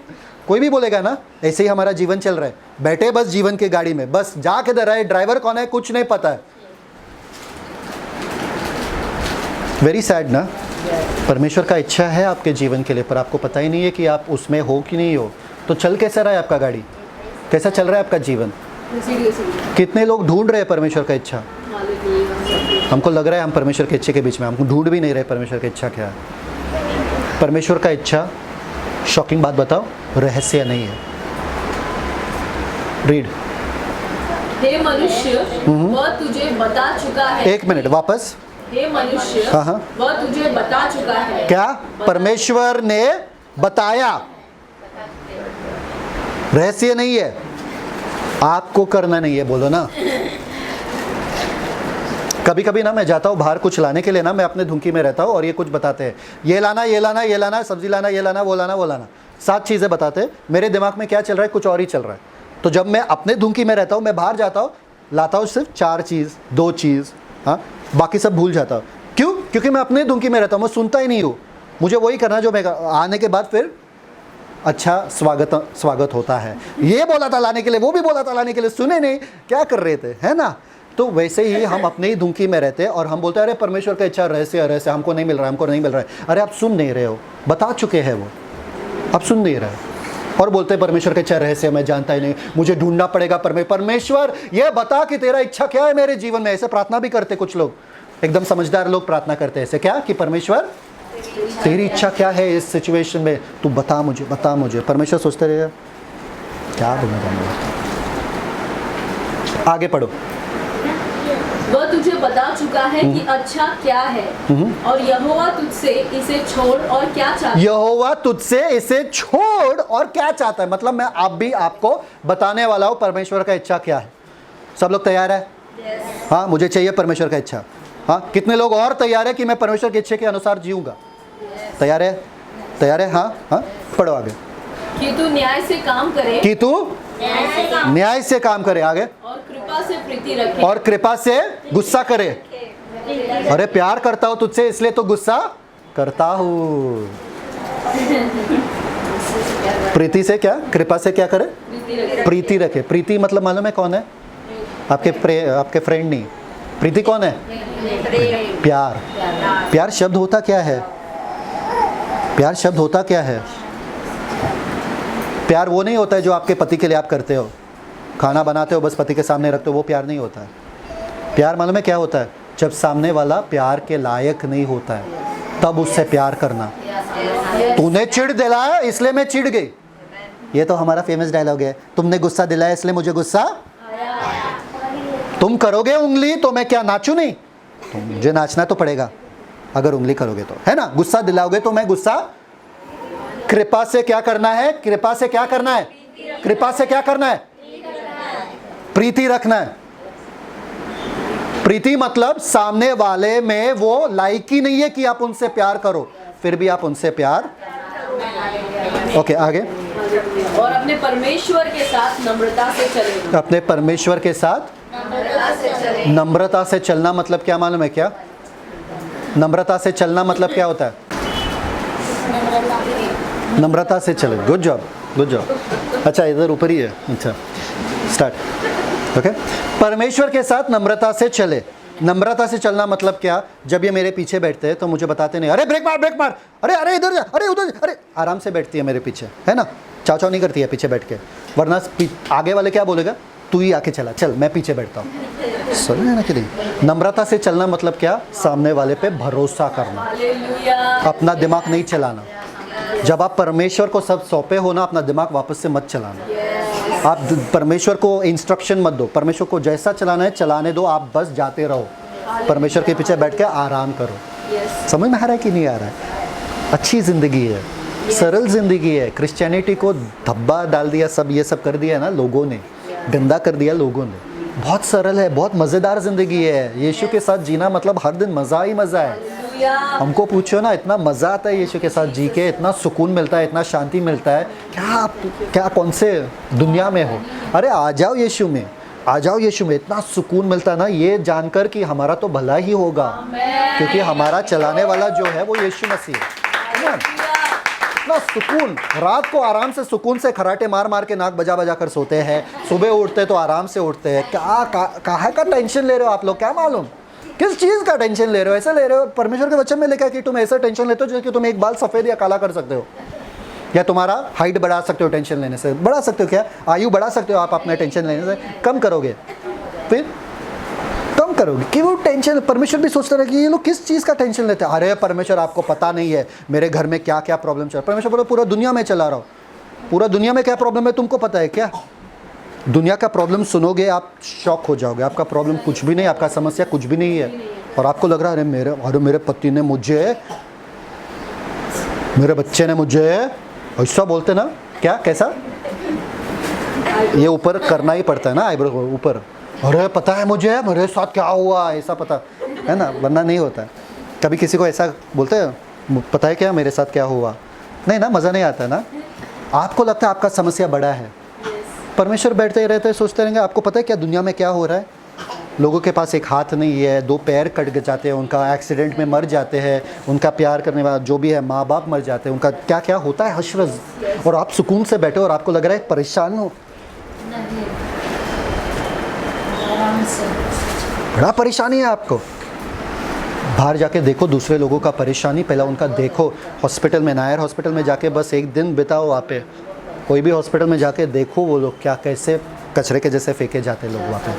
कोई भी बोलेगा ना। ऐसे ही हमारा जीवन चल रहा है, बैठे बस जीवन की गाड़ी में, बस जा किधर है, ड्राइवर कौन है, कुछ नहीं पता है। वेरी सैड ना। परमेश्वर का इच्छा है आपके जीवन के लिए, पर आपको पता ही नहीं है कि आप उसमें हो कि नहीं हो। तो चल कैसा रहा है आपका गाड़ी? कैसा चल रहा है आपका जीवन? कितने लोग ढूंढ रहे हैं परमेश्वर का इच्छा? हमको लग रहा है हम परमेश्वर के इच्छा के बीच में, हमको ढूंढ भी नहीं रहे परमेश्वर की इच्छा क्या है। परमेश्वर का इच्छा, शॉकिंग बात बताओ, रहस्य नहीं है। रीड। हे मनुष्य, वह तुझे बता चुका है। एक मिनट वापस। हे मनुष्य, हाँ। वह तुझे बता चुका है। क्या? परमेश्वर ने बताया, रहस्य नहीं है, आपको करना नहीं है। बोलो ना। कभी कभी ना मैं जाता हूँ बाहर कुछ लाने के लिए ना, मैं अपने धुंकी में रहता हूँ और ये कुछ बताते हैं, ये लाना ये लाना ये लाना, सब्जी लाना ये लाना वो लाना वो लाना, 7 चीज़ें बताते हैं। मेरे दिमाग में क्या चल रहा है, कुछ और ही चल रहा है। तो जब मैं अपने धुंकी में रहता हूँ, मैं बाहर जाता हूँ, लाता हूँ सिर्फ 4 चीज़ 2 चीज़, हाँ, बाकी सब भूल जाता हूँ। क्यों? क्योंकि मैं अपने धुंकी में रहता हूँ, मैं सुनता ही नहीं हूँ। मुझे वही करना जो मैं आने के बाद फिर अच्छा स्वागत होता है। ये बोला था लाने के लिए, वो भी बोला था लाने के लिए, सुने नहीं, क्या कर रहे थे, है ना। तो वैसे ही हम अपने ही धुंकी में रहते हैं और हम बोलते हैं अरे परमेश्वर का इच्छा रहस्य रहस्य, हमको नहीं मिल रहा है, हमको नहीं मिल रहा है। अरे आप सुन नहीं रहे हो, बता चुके हैं वो, आप सुन नहीं रहे और बोलते हैं परमेश्वर का इच्छा रहस्य मैं जानता ही नहीं, मुझे ढूंढना पड़ेगा। परमेश्वर ये बता कि तेरा इच्छा क्या है मेरे जीवन में। ऐसे प्रार्थना भी करते कुछ लोग, एकदम समझदार लोग प्रार्थना करते हैं ऐसे, क्या कि परमेश्वर तेरी इच्छा क्या है इस सिचुएशन में, तू बता मुझे, बता मुझे। परमेश्वर सोचते रहेगा क्या बोलना चाहूँगा। आगे पढ़ो। वह तुझे बता चुका है कि अच्छा क्या है, और यहोवा तुझसे इसे छोड़ और क्या चाहता है। यहोवा तुझसे इसे छोड़ और क्या चाहता है, मतलब मैं आप भी आपको बताने वाला हूँ परमेश्वर का इच्छा क्या है। सब लोग तैयार है? हाँ, मुझे चाहिए परमेश्वर का इच्छा। हाँ, कितने लोग और तैयार है कि मैं परमेश्वर की इच्छा के अनुसार जीऊंगा? तैयार है? तैयार है? हाँ हाँ, पढ़ो आगे। कि तू न्याय से काम करे, कि तू न्याय से काम करे, आगे, और कृपा से प्रीति रखे, और कृपा से गुस्सा करे। अरे प्यार करता हूँ तुझसे इसलिए तो गुस्सा करता हूँ। प्रीति से क्या, कृपा से क्या करे, प्रीति रखे। प्रीति मतलब मालूम है कौन है? आपके फ्रेंड नहीं। प्रीति कौन है? प्यार। प्यार शब्द होता क्या है? प्यार शब्द होता क्या है? प्यार वो नहीं होता है जो आपके पति के लिए आप करते हो, खाना बनाते हो बस पति के सामने रखते हो, वो प्यार नहीं होता है। प्यार मालूम है क्या होता है? जब सामने वाला प्यार के लायक नहीं होता है तब उससे प्यार करना। तूने चिढ़ दिलाया इसलिए मैं चिढ़ गई, ये तो हमारा फेमस डायलॉग है। तुमने गुस्सा दिलाया इसलिए मुझे गुस्सा आया। तुम करोगे उंगली तो मैं क्या नाचूं नहीं? तो मुझे नाचना तो पड़ेगा अगर उंगली करोगे तो, है ना। गुस्सा दिलाओगे तो मैं गुस्सा। कृपा से क्या करना है? कृपा से क्या करना है? कृपा से क्या करना है? प्रीति रखना है। प्रीति मतलब सामने वाले में वो लायकी नहीं है कि आप उनसे प्यार करो, फिर भी आप उनसे प्यार। ओके, आगे। और अपने परमेश्वर के साथ नम्रता से चले। अपने परमेश्वर के साथ नम्रता से चलना मतलब क्या मालूम है क्या? नम्रता से चलना मतलब क्या होता है? नम्रता से चले। Good job, good job. अच्छा, इधर ऊपर ही है। अच्छा, स्टार्ट। ओके, परमेश्वर के साथ नम्रता से चले। नम्रता से चलना मतलब क्या? जब ये मेरे पीछे बैठते हैं तो मुझे बताते नहीं अरे ब्रेक मार ब्रेक मार, अरे अरे इधर जा, अरे उधर, अरे आराम से बैठती है मेरे पीछे, है ना। चाव चाव नहीं करती है पीछे बैठ के, वरना आगे वाले क्या बोलेगा, तू ही आके चला, चल मैं पीछे बैठता हूँ। सुन है ना कि नहीं? नम्रता से चलना मतलब क्या? सामने वाले पे भरोसा करना, अपना दिमाग नहीं चलाना। जब आप परमेश्वर को सब सौंपे हो ना, अपना दिमाग वापस से मत चलाना। आप परमेश्वर को इंस्ट्रक्शन मत दो, परमेश्वर को जैसा चलाना है चलाने दो, आप बस जाते रहो। परमेश्वर के पीछे बैठ के आराम करो। समझ में आ रहा है कि नहीं आ रहा है? अच्छी ज़िंदगी है, सरल ज़िंदगी है। क्रिश्चियनिटी को धब्बा डाल दिया, सब ये सब कर दिया है ना लोगों ने, गंदा कर दिया लोगों ने। बहुत सरल है, बहुत मज़ेदार ज़िंदगी है। यीशु के साथ जीना मतलब हर दिन मज़ा ही मज़ा है। हमको पूछो ना, इतना मज़ा आता है यीशु के साथ जी के, इतना सुकून मिलता है, इतना शांति मिलता है। क्या कौन से दुनिया में हो? अरे आ जाओ यीशु में, आ जाओ यीशु में। इतना सुकून मिलता है ना ये जानकर कि हमारा तो भला ही होगा, क्योंकि हमारा चलाने वाला जो है वो यीशु मसीह है। इतना सुकून, रात को आराम से सुकून से खराटे मार मार के नाक बजा बजा कर सोते हैं, सुबह उठते तो आराम से उठते हैं। काहे का टेंशन ले रहे हो आप लोग? क्या मालूम किस चीज़ का टेंशन ले रहे हो? ऐसा ले रहे हो? परमेश्वर के वचन में लिखा है कि तुम ऐसा टेंशन लेते हो कि तुम एक बाल सफ़ेद या काला कर सकते हो। या तुम्हारा हाइट बढ़ा सकते हो टेंशन लेने से, बढ़ा सकते हो क्या, आयु बढ़ा सकते हो आप अपने टेंशन लेने से, कम करोगे, फिर कम करोगे कि वो टेंशन। परमेश्वर भी सोचता रहे कि ये लोग किस चीज़ का टेंशन लेते हैं। अरे परमेश्वर आपको पता नहीं है मेरे घर में क्या क्या प्रॉब्लम चल रहा है। परमेश्वर बोलो पूरा दुनिया में चला रहा हूँ, पूरा दुनिया में क्या प्रॉब्लम है तुमको पता है क्या? दुनिया का प्रॉब्लम सुनोगे आप शॉक हो जाओगे, आपका प्रॉब्लम कुछ भी नहीं, आपका समस्या कुछ भी नहीं है। और आपको लग रहा है अरे मेरे पति ने मुझे, मेरे बच्चे ने मुझे, ऐसा बोलते ना, क्या कैसा, ये ऊपर करना ही पड़ता है ना आईब्रो को ऊपर, अरे पता है मुझे मेरे साथ क्या हुआ, ऐसा पता है ना, वरना नहीं होता है। कभी किसी को ऐसा बोलते हैं पता है क्या मेरे साथ क्या हुआ, नहीं ना, मज़ा नहीं आता ना। आपको लगता है आपका समस्या बड़ा है, परमेश्वर बैठते ही रहते हैं सोचते रहेंगे आपको पता है क्या दुनिया में क्या हो रहा है। लोगों के पास एक हाथ नहीं है, 2 पैर कट जाते हैं, उनका एक्सीडेंट में मर जाते हैं, उनका प्यार करने वाला जो भी है माँ बाप मर जाते हैं, उनका क्या क्या होता है हशरज, और आप सुकून से बैठे और आपको लग रहा है परेशान हो, बड़ा परेशानी है आपको। बाहर जाके देखो दूसरे लोगों का परेशानी, पहला उनका देखो। हॉस्पिटल में, नायर हॉस्पिटल में जाके बस एक दिन बिताओ वहाँ पे, कोई भी हॉस्पिटल में जाके देखो वो लोग क्या कैसे कचरे के जैसे फेंके जाते हैं लोग वहाँ पे।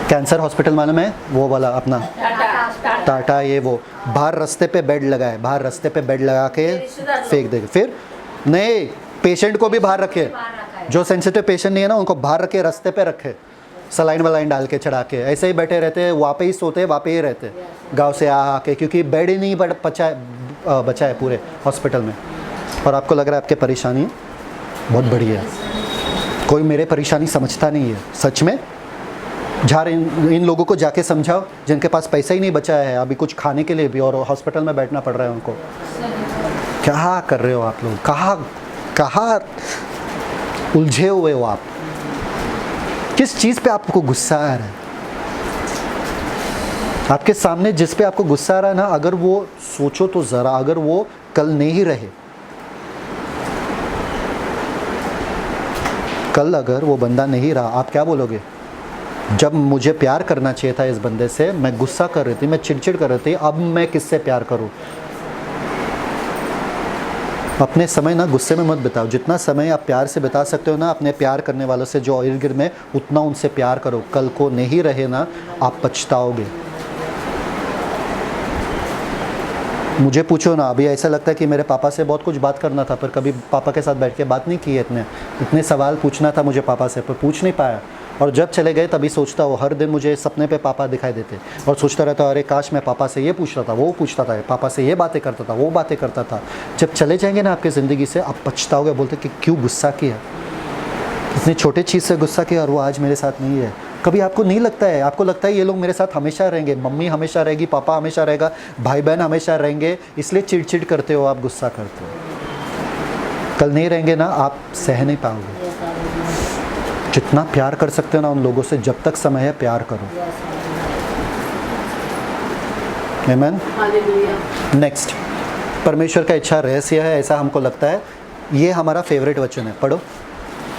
कैंसर हॉस्पिटल मालूम है वो वाला अपना टाटा, ये वो बाहर रास्ते पे बेड लगाए, बाहर रास्ते पे बेड लगा के फेंक देंगे। फिर नहीं, पेशेंट को भी बाहर रखे, जो सेंसिटिव पेशेंट नहीं है ना उनको बाहर रखे, रास्ते पे रखे, सलाइन वलाइन डाल के चढ़ा के, ऐसे ही बैठे रहते हैं, वहाँ पे ही सोते, वहाँ पे ही रहते गांव से आके, क्योंकि बेड ही नहीं बचा है पूरे हॉस्पिटल में। और आपको लग रहा है आपकी परेशानी बहुत बड़ी है, कोई मेरे परेशानी समझता नहीं है। सच में इन लोगों को जाके समझाओ जिनके पास पैसा ही नहीं बचा है अभी कुछ खाने के लिए भी, और हॉस्पिटल में बैठना पड़ रहा है उनको। क्या कर रहे हो आप लोग, कहाँ उलझे हुए हो आप, किस चीज़ पे आपको गुस्सा आ रहा है? आपके सामने जिस पे आपको गुस्सा आ रहा है ना, अगर वो सोचो तो ज़रा, अगर वो कल नहीं रहे, कल अगर वो बंदा नहीं रहा, आप क्या बोलोगे? जब मुझे प्यार करना चाहिए था इस बंदे से, मैं गुस्सा कर रही थी, मैं चिड़चिड़ कर रही थी, अब मैं किससे प्यार करूं? अपने समय ना गुस्से में मत बिताओ, जितना समय आप प्यार से बिता सकते हो ना अपने प्यार करने वालों से जो इर्द गिर्द में, उतना उनसे प्यार करो। कल को नहीं रहे ना आप पछताओगे। मुझे पूछो ना, अभी ऐसा लगता है कि मेरे पापा से बहुत कुछ बात करना था, पर कभी पापा के साथ बैठ के बात नहीं की है। इतने सवाल पूछना था मुझे पापा से, पर पूछ नहीं पाया। और जब चले गए तभी सोचता हूँ, हर दिन मुझे सपने पे पापा दिखाई देते और सोचता रहता अरे काश मैं पापा से ये पूछता था, वो पूछता था, पापा से ये बातें करता था, वो बातें करता था। जब चले जाएंगे ना आपकी ज़िंदगी से, आप पछताओगे, बोलते कि क्यों गुस्सा किया, इतनी छोटी चीज़ से गुस्सा किया और वो आज मेरे साथ नहीं है। कभी आपको नहीं लगता है, आपको लगता है ये लोग मेरे साथ हमेशा रहेंगे, मम्मी हमेशा रहेगी, पापा हमेशा रहेगा, भाई बहन हमेशा रहेंगे, इसलिए चिड़चिड़ करते हो, आप गुस्सा करते हो। कल नहीं रहेंगे ना, आप सह नहीं पाओगे। जितना प्यार कर सकते हो ना उन लोगों से, जब तक समय है प्यार करो। आमीन। नेक्स्ट, परमेश्वर का इच्छा रहस्य है, ऐसा हमको लगता है। ये हमारा फेवरेट वचन है, पढ़ो।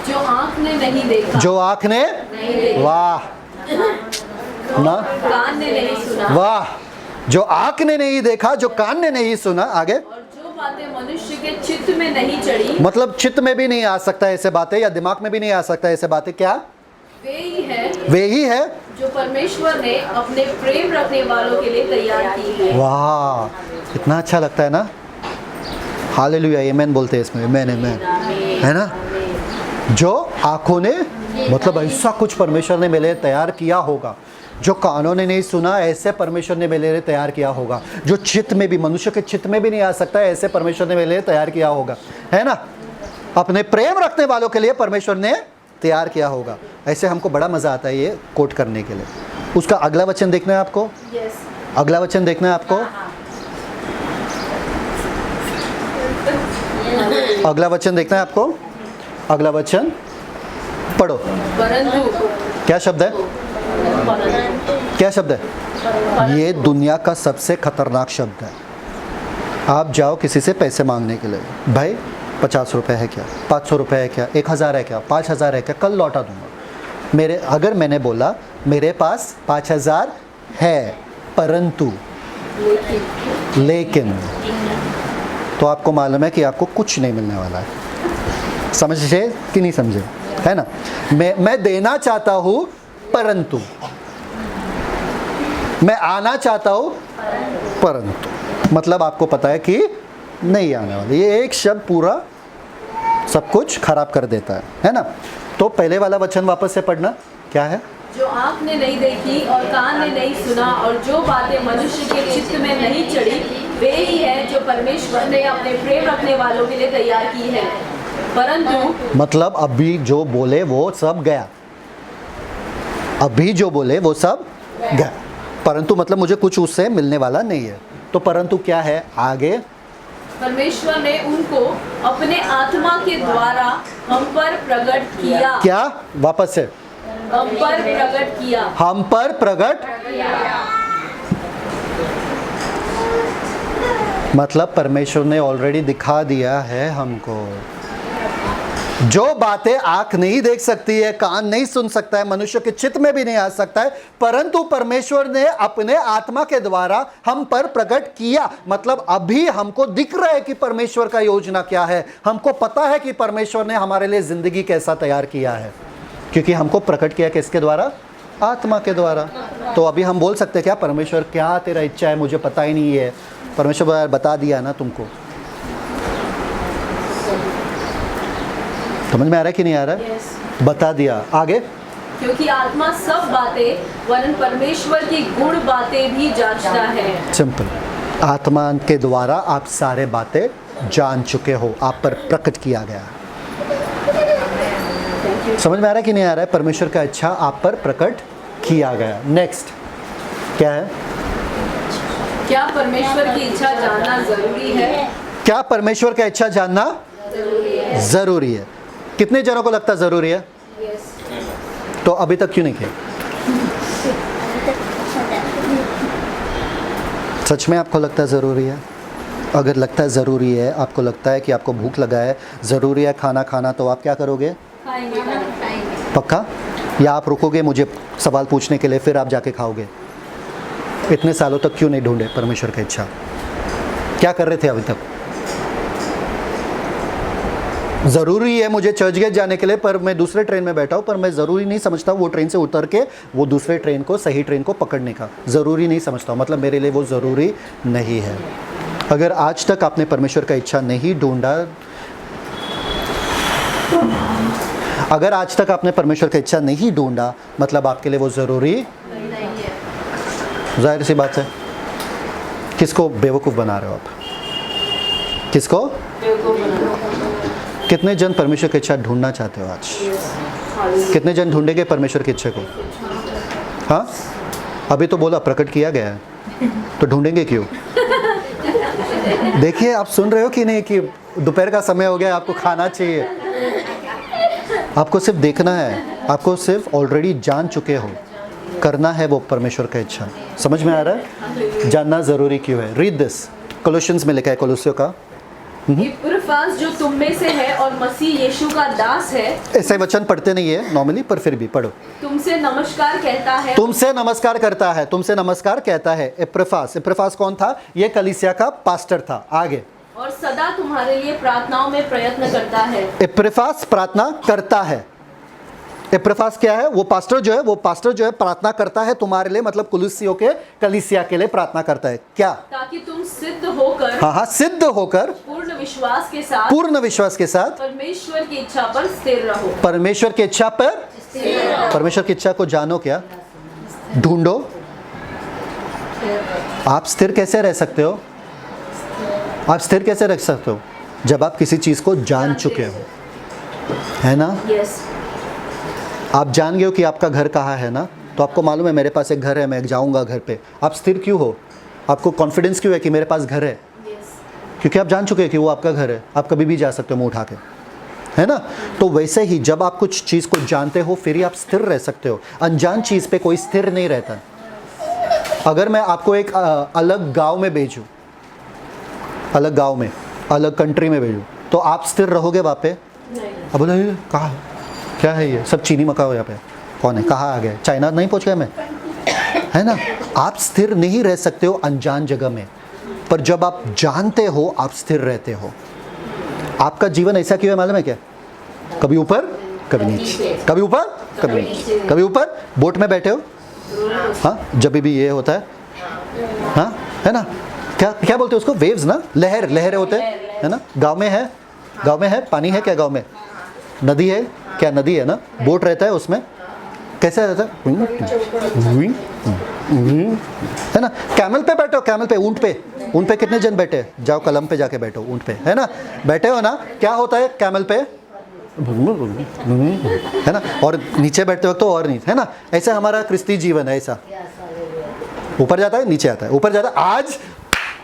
जो आँख ने नहीं देखा, जो आँख ने, वाह ना, कान ने नहीं सुना, वाह, जो आँख ने नहीं देखा, जो कान ने नहीं सुना, आगे, और जो बातें मनुष्य के चित्त में नहीं चढ़ी, मतलब चित्त में भी नहीं आ सकता ऐसे बातें, या दिमाग में भी नहीं आ सकता ऐसे बातें, क्या वे ही है जो परमेश्वर ने अपने प्रेम रखने वालों के लिए तैयार की है। वाह, कितना अच्छा लगता है ना। हालेलुया, आमीन बोलते हैं इसमें, आमीन आमीन, है ना। जो आँखों ने, मतलब ऐसा कुछ परमेश्वर ने मेरे लिए तैयार किया होगा, जो कानों ने नहीं सुना ऐसे परमेश्वर ने मेरे लिए तैयार किया होगा, जो चित्त में भी, मनुष्य के चित्त में भी नहीं आ सकता ऐसे परमेश्वर ने मेरे लिए तैयार किया होगा, है ना। अपने प्रेम रखने वालों के लिए परमेश्वर ने तैयार किया होगा। ऐसे हमको बड़ा मज़ा आता है ये कोट करने के लिए। उसका अगला वचन देखना है आपको, अगला वचन देखना है आपको, अगला वचन देखना है आपको, अगला वचन पढ़ो। परंतु, क्या शब्द है, क्या शब्द है? ये दुनिया का सबसे खतरनाक शब्द है। आप जाओ किसी से पैसे मांगने के लिए, भाई 50 रुपये है क्या, 500 रुपये है क्या, 1000 है क्या, 5000 है क्या, कल लौटा दूंगा। अगर मैंने बोला मेरे पास 5000 है, परंतु, लेकिन तो आपको मालूम है कि आपको कुछ नहीं मिलने वाला है। समझे कि नहीं समझे? है ना? मैं देना चाहता हूँ परंतु, मैं आना चाहता हूँ परंतु, मतलब आपको पता है कि नहीं आने वाली। ये एक शब्द पूरा सब कुछ खराब कर देता है ना? तो पहले वाला वचन वापस से पढ़ना, क्या है? जो आँख ने नहीं देखी और कान ने नहीं सुना और जो बातें मनुष्य के चित्त में नहीं चढ़ी, वे ही है जो परमेश्वर ने अपने प्रेम रखने वालों के लिए तैयार की है। परंतु मतलब अभी जो बोले वो सब गया, अभी जो बोले वो सब गया, परंतु मतलब मुझे कुछ उससे मिलने वाला नहीं है। तो परंतु क्या है आगे? परमेश्वर ने उनको अपने आत्मा के द्वारा हम पर प्रकट किया। क्या? वापस से, हम पर प्रकट किया। हम पर प्रकट, मतलब परमेश्वर ने ऑलरेडी दिखा दिया है हमको। जो बातें आंख नहीं देख सकती है, कान नहीं सुन सकता है, मनुष्य के चित्त में भी नहीं आ सकता है, परंतु परमेश्वर ने अपने आत्मा के द्वारा हम पर प्रकट किया। मतलब अभी हमको दिख रहा है कि परमेश्वर का योजना क्या है, हमको पता है कि परमेश्वर ने हमारे लिए जिंदगी कैसा तैयार किया है, क्योंकि हमको प्रकट किया किसके द्वारा? आत्मा के द्वारा। तो अभी हम बोल सकते हैं क्या परमेश्वर क्या तेरा इच्छा है, मुझे पता ही नहीं है। परमेश्वर बता दिया ना तुमको। समझ में आ रहा है कि नहीं आ रहा है? Yes. बता दिया। आगे? क्योंकि आत्मा सब बातें वरन परमेश्वर की गुण बातें भी जांचता है। सिंपल, आत्मा के द्वारा आप सारे बातें जान चुके हो, आप पर प्रकट किया गया। समझ में आ रहा है कि नहीं आ रहा है? परमेश्वर का इच्छा आप पर प्रकट किया गया। नेक्स्ट क्या है? क्या परमेश्वर की इच्छा जानना जरूरी है? क्या परमेश्वर का इच्छा जानना जरूरी है? कितने जनों को लगता जरूरी है? तो अभी तक क्यों नहीं किया? सच में आपको लगता है ज़रूरी है? अगर लगता है ज़रूरी है, आपको लगता है कि आपको भूख लगा है, ज़रूरी है खाना खाना, तो आप क्या करोगे? पक्का? या आप रुकोगे मुझे सवाल पूछने के लिए फिर आप जाके खाओगे? इतने सालों तक क्यों नहीं ढूंढे परमेश्वर की इच्छा? क्या कर रहे थे अभी तक? ज़रूरी है मुझे चर्च गेट जाने के लिए, पर मैं दूसरे ट्रेन में बैठा हूँ, पर मैं ज़रूरी नहीं समझता वो ट्रेन से उतर के वो दूसरे ट्रेन को, सही ट्रेन को पकड़ने का ज़रूरी नहीं समझता हूँ, मतलब मेरे लिए वो ज़रूरी नहीं है। अगर आज तक आपने परमेश्वर का इच्छा नहीं ढूंढा, अगर आज तक आपने परमेश्वर का इच्छा नहीं ढूंढा, मतलब आपके लिए वो ज़रूरी नहीं है। जाहिर सी बात है। किसको बेवकूफ़ बना रहे हो आप? किसको? कितने जन परमेश्वर की इच्छा ढूंढना चाहते हो आज? कितने जन ढूंढेंगे परमेश्वर की इच्छा को? हाँ, अभी तो बोला प्रकट किया गया है, तो ढूंढेंगे क्यों? देखिए आप सुन रहे हो कि नहीं कि दोपहर का समय हो गया, आपको खाना चाहिए। आपको सिर्फ देखना है, आपको सिर्फ ऑलरेडी जान चुके हो, करना है वो परमेश्वर का इच्छा। समझ में आ रहा है? जानना ज़रूरी क्यों है? रीड दिस, कोलोसियंस में लिखा है, कोलोसियों का इपफ्रास जो तुम में से है और मसीह यीशु का दास है। ऐसे वचन पढ़ते नहीं है नॉर्मली, पर फिर भी पढ़ो। तुमसे नमस्कार कहता है। तुमसे नमस्कार करता है, तुमसे नमस्कार कहता है। इपफ्रास, इपफ्रास कौन था? ये कलीसिया का पास्टर था। आगे? और सदा तुम्हारे लिए प्रार्थनाओं में प्रयत्न करता है। इपफ्रास प्रार्थना करता है। इपफ्रास क्या है? वो पास्टर जो है प्रार्थना करता है तुम्हारे लिए, मतलब कुलुस्सियों के कलीसिया के लिए प्रार्थना करता है। क्या? ताकि तुम सिद्ध होकर, हाँ, सिद्ध होकर पूर्ण विश्वास के साथ परमेश्वर की इच्छा पर स्थिर रहो। परमेश्वर की इच्छा पर, परमेश्वर की इच्छा को जानो, क्या ढूंढो। आप स्थिर कैसे रह सकते हो? आप स्थिर कैसे रख सकते हो? जब आप किसी चीज को जान चुके हो, है ना? यस। आप जान गए हो कि आपका घर कहाँ है ना, तो आपको मालूम है मेरे पास एक घर है, मैं जाऊंगा घर पे। आप स्थिर क्यों हो? आपको कॉन्फिडेंस क्यों है कि मेरे पास घर है? क्योंकि आप जान चुके हैं कि वो आपका घर है, आप कभी भी जा सकते हो मुंह उठा के, है ना? तो वैसे ही जब आप कुछ चीज़ को जानते हो फिर ही आप स्थिर रह सकते हो। अनजान चीज़ पे कोई स्थिर नहीं रहता। अगर मैं आपको एक अलग गांव में भेजूं, अलग गांव में, अलग कंट्री में भेजूं, तो आप स्थिर रहोगे वहाँ पे? अब बोला कहाँ, क्या है ये सब चीनी मका हो यहाँ पे, कौन है, कहाँ आ गया, चाइना नहीं पहुँच गया मैं, है ना? आप स्थिर नहीं रह सकते हो अनजान जगह में। पर जब आप जानते हो आप स्थिर रहते हो। आपका जीवन ऐसा क्यों है मालूम है क्या? कभी ऊपर कभी नीचे, कभी ऊपर कभी नीचे, कभी ऊपर। बोट में बैठे हो, हाँ, जब भी ये होता है, हाँ, है ना, क्या क्या बोलते हैं उसको? वेव्स ना, लहर, लहरें होते हैं, है ना। गांव में है, गांव में है पानी है क्या? गांव में नदी है क्या? नदी है ना। बोट रहता है उसमें, कैसे रहता है? है ना। कैमल पे बैठो, कैमल पे, ऊंट पे, ऊंट पे कितने जन बैठे? जाओ कलम पे जाके बैठो, ऊंट पे, है ना, बैठे हो ना। क्या होता है कैमल पे? है ना। और नीचे बैठते वक्त तो और नीचे, है ना। ऐसा हमारा क्रिस्ती जीवन है, ऐसा ऊपर जाता है नीचे आता है, ऊपर जाता है। आज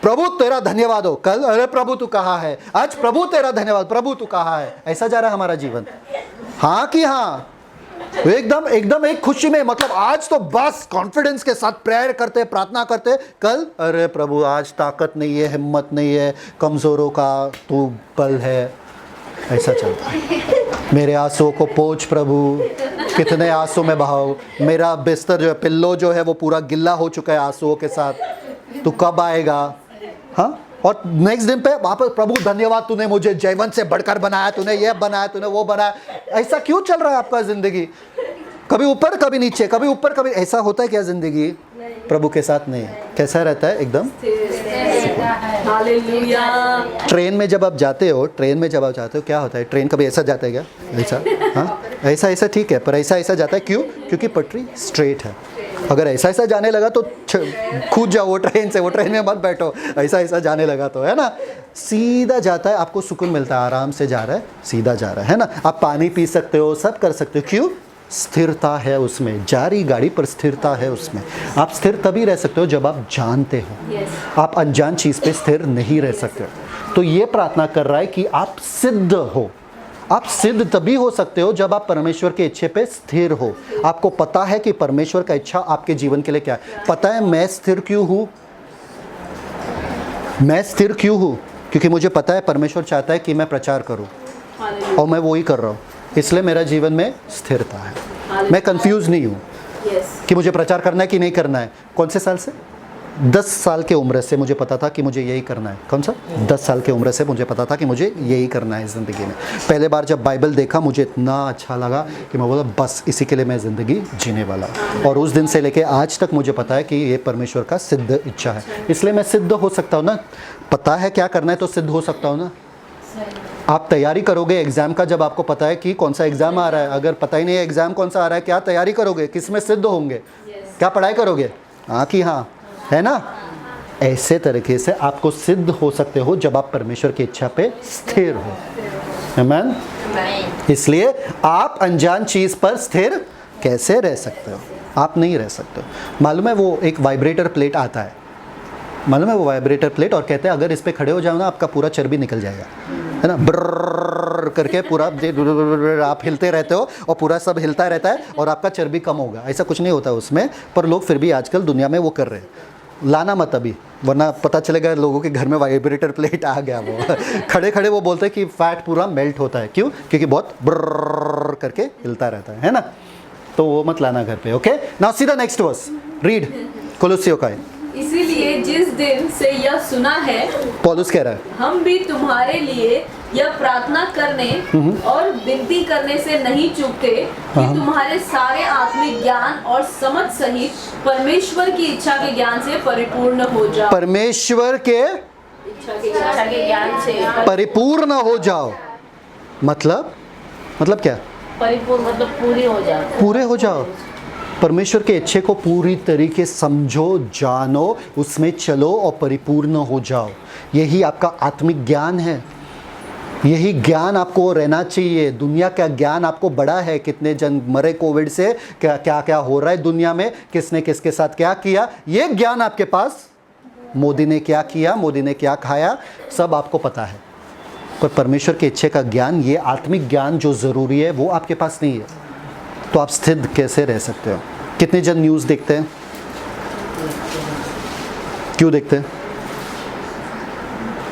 प्रभु तेरा धन्यवाद हो, कल अरे प्रभु तू कहाँ है, आज प्रभु तेरा धन्यवाद, प्रभु तू कहाँ है। ऐसा जा रहा है हमारा जीवन। हाँ कि हाँ, एकदम एकदम एक खुशी में, मतलब आज तो बस कॉन्फिडेंस के साथ प्रेयर करते, प्रार्थना करते। कल अरे प्रभु आज ताकत नहीं है, हिम्मत नहीं है, कमजोरों का तू बल है। ऐसा चलता है। मेरे आंसुओं को पोंछ प्रभु, कितने आंसू में बहाओ। मेरा बिस्तर जो है, पिल्लो जो है वो पूरा गिल्ला हो चुका है आंसुओं के साथ, तू कब आएगा? हाँ, और नेक्स्ट दिन पे वापस प्रभु धन्यवाद, तूने मुझे जयवंत से बढ़कर बनाया, तूने ये बनाया, तूने वो बनाया। ऐसा क्यों चल रहा है आपका जिंदगी? कभी ऊपर कभी नीचे, कभी ऊपर कभी, ऐसा होता है क्या जिंदगी? प्रभु के साथ नहीं। कैसा रहता है? एकदम। हालेलुया। ट्रेन में जब आप जाते हो, ट्रेन में जब आप जाते हो क्या होता है? ट्रेन कभी ऐसा जाता है क्या? ऐसा, हाँ, ऐसा ऐसा ठीक है, पर ऐसा ऐसा जाता है क्यों? क्योंकि पटरी स्ट्रेट है। अगर ऐसा ऐसा जाने लगा तो कूद जाओ वो ट्रेन से, वो ट्रेन में मत बैठो। ऐसा ऐसा जाने लगा तो, है ना, सीधा जाता है, आपको सुकून मिलता है, आराम से जा रहा है, सीधा जा रहा है ना। आप पानी पी सकते हो, सब कर सकते हो। क्यों? स्थिरता है उसमें। जा रही गाड़ी पर स्थिरता है उसमें। आप स्थिर तभी रह सकते हो जब आप जानते हो। आप अनजान चीज़ पे स्थिर नहीं रह सकते। तो ये प्रार्थना कर रहा है कि आप सिद्ध हो। आप सिद्ध तभी हो सकते हो जब आप परमेश्वर के इच्छे पे स्थिर हो। आपको पता है कि परमेश्वर का इच्छा आपके जीवन के लिए क्या है। पता है मैं स्थिर क्यों हूँ? मैं स्थिर क्यों हूँ? क्योंकि मुझे पता है परमेश्वर चाहता है कि मैं प्रचार करूँ, और मैं वो ही कर रहा हूँ, इसलिए मेरा जीवन में स्थिरता है। मैं कंफ्यूज नहीं हूँ कि मुझे प्रचार करना है कि नहीं करना है। कौन से साल से? 10 साल के उम्र से मुझे पता था कि मुझे यही करना है। कौन सा? 10 साल के उम्र से मुझे पता था कि मुझे यही करना है ज़िंदगी में। पहले बार जब बाइबल देखा मुझे इतना अच्छा लगा कि मैं बोला बस इसी के लिए मैं ज़िंदगी जीने वाला हूँ। और उस दिन से लेके आज तक मुझे पता है कि ये परमेश्वर का सिद्ध इच्छा है, इसलिए मैं सिद्ध हो सकता हूँ ना। पता है क्या करना है तो सिद्ध हो सकता हूँ ना। आप तैयारी करोगे एग्ज़ाम का जब आपको पता है कि कौन सा एग्ज़ाम आ रहा है। अगर पता ही नहीं है एग्ज़ाम कौन सा आ रहा है, क्या तैयारी करोगे? किस में सिद्ध होंगे? क्या पढ़ाई करोगे? हाँ कि हाँ, है ना। ऐसे तरीके से आपको सिद्ध हो सकते हो जब आप परमेश्वर की इच्छा पे स्थिर हो। आमीन। इसलिए आप अनजान चीज़ पर स्थिर कैसे रह सकते हो? आप नहीं रह सकते। मालूम है वो एक वाइब्रेटर प्लेट आता है, मालूम है वो वाइब्रेटर प्लेट, और कहते हैं अगर इस पे खड़े हो जाओ ना आपका पूरा चर्बी निकल जाएगा, है ना। ब्रर करके पूरा आप हिलते रहते हो और पूरा सब हिलता रहता है और आपका चर्बी कम होगा। ऐसा कुछ नहीं होता उसमें, पर लोग फिर भी आजकल दुनिया में वो कर रहे हैं। लाना मत अभी, वरना पता चलेगा लोगों के घर में वाइब्रेटर प्लेट आ गया। वो खड़े खड़े वो बोलते हैं कि फैट पूरा मेल्ट होता है। क्यों? क्योंकि बहुत ब्रर करके हिलता रहता है ना। तो वो मत लाना घर पे। Okay, now see the next verse, read कोलोसियों का। इसीलिए जिस दिन से यह सुना है, पौलुस कह रहा है, हम भी तुम्हारे लिए यह प्रार्थना करने और विनती करने से नहीं चूकते कि तुम्हारे सारे आत्मिक ज्ञान और समझ सहित परमेश्वर की इच्छा के ज्ञान से परिपूर्ण हो जाओ। परमेश्वर के इच्छा के ज्ञान से परिपूर्ण हो जाओ। मतलब क्या? परिपूर्ण मतलब पूरी हो जाओ। पूरे हो जाओ। परमेश्वर के इच्छे को पूरी तरीके समझो, जानो, उसमें चलो और परिपूर्ण हो जाओ। यही आपका आत्मिक ज्ञान है। यही ज्ञान आपको रहना चाहिए। दुनिया का ज्ञान आपको बड़ा है, कितने जन मरे कोविड से, क्या क्या क्या हो रहा है दुनिया में, किसने किसके साथ क्या किया, ये ज्ञान आपके पास। मोदी ने क्या किया, मोदी ने क्या खाया, सब आपको पता है। पर परमेश्वर के इच्छे का ज्ञान, ये आत्मिक ज्ञान जो ज़रूरी है, वो आपके पास नहीं है। तो आप स्थिर कैसे रह सकते हो? कितने जन न्यूज़ देखते हैं? क्यों देखते हैं?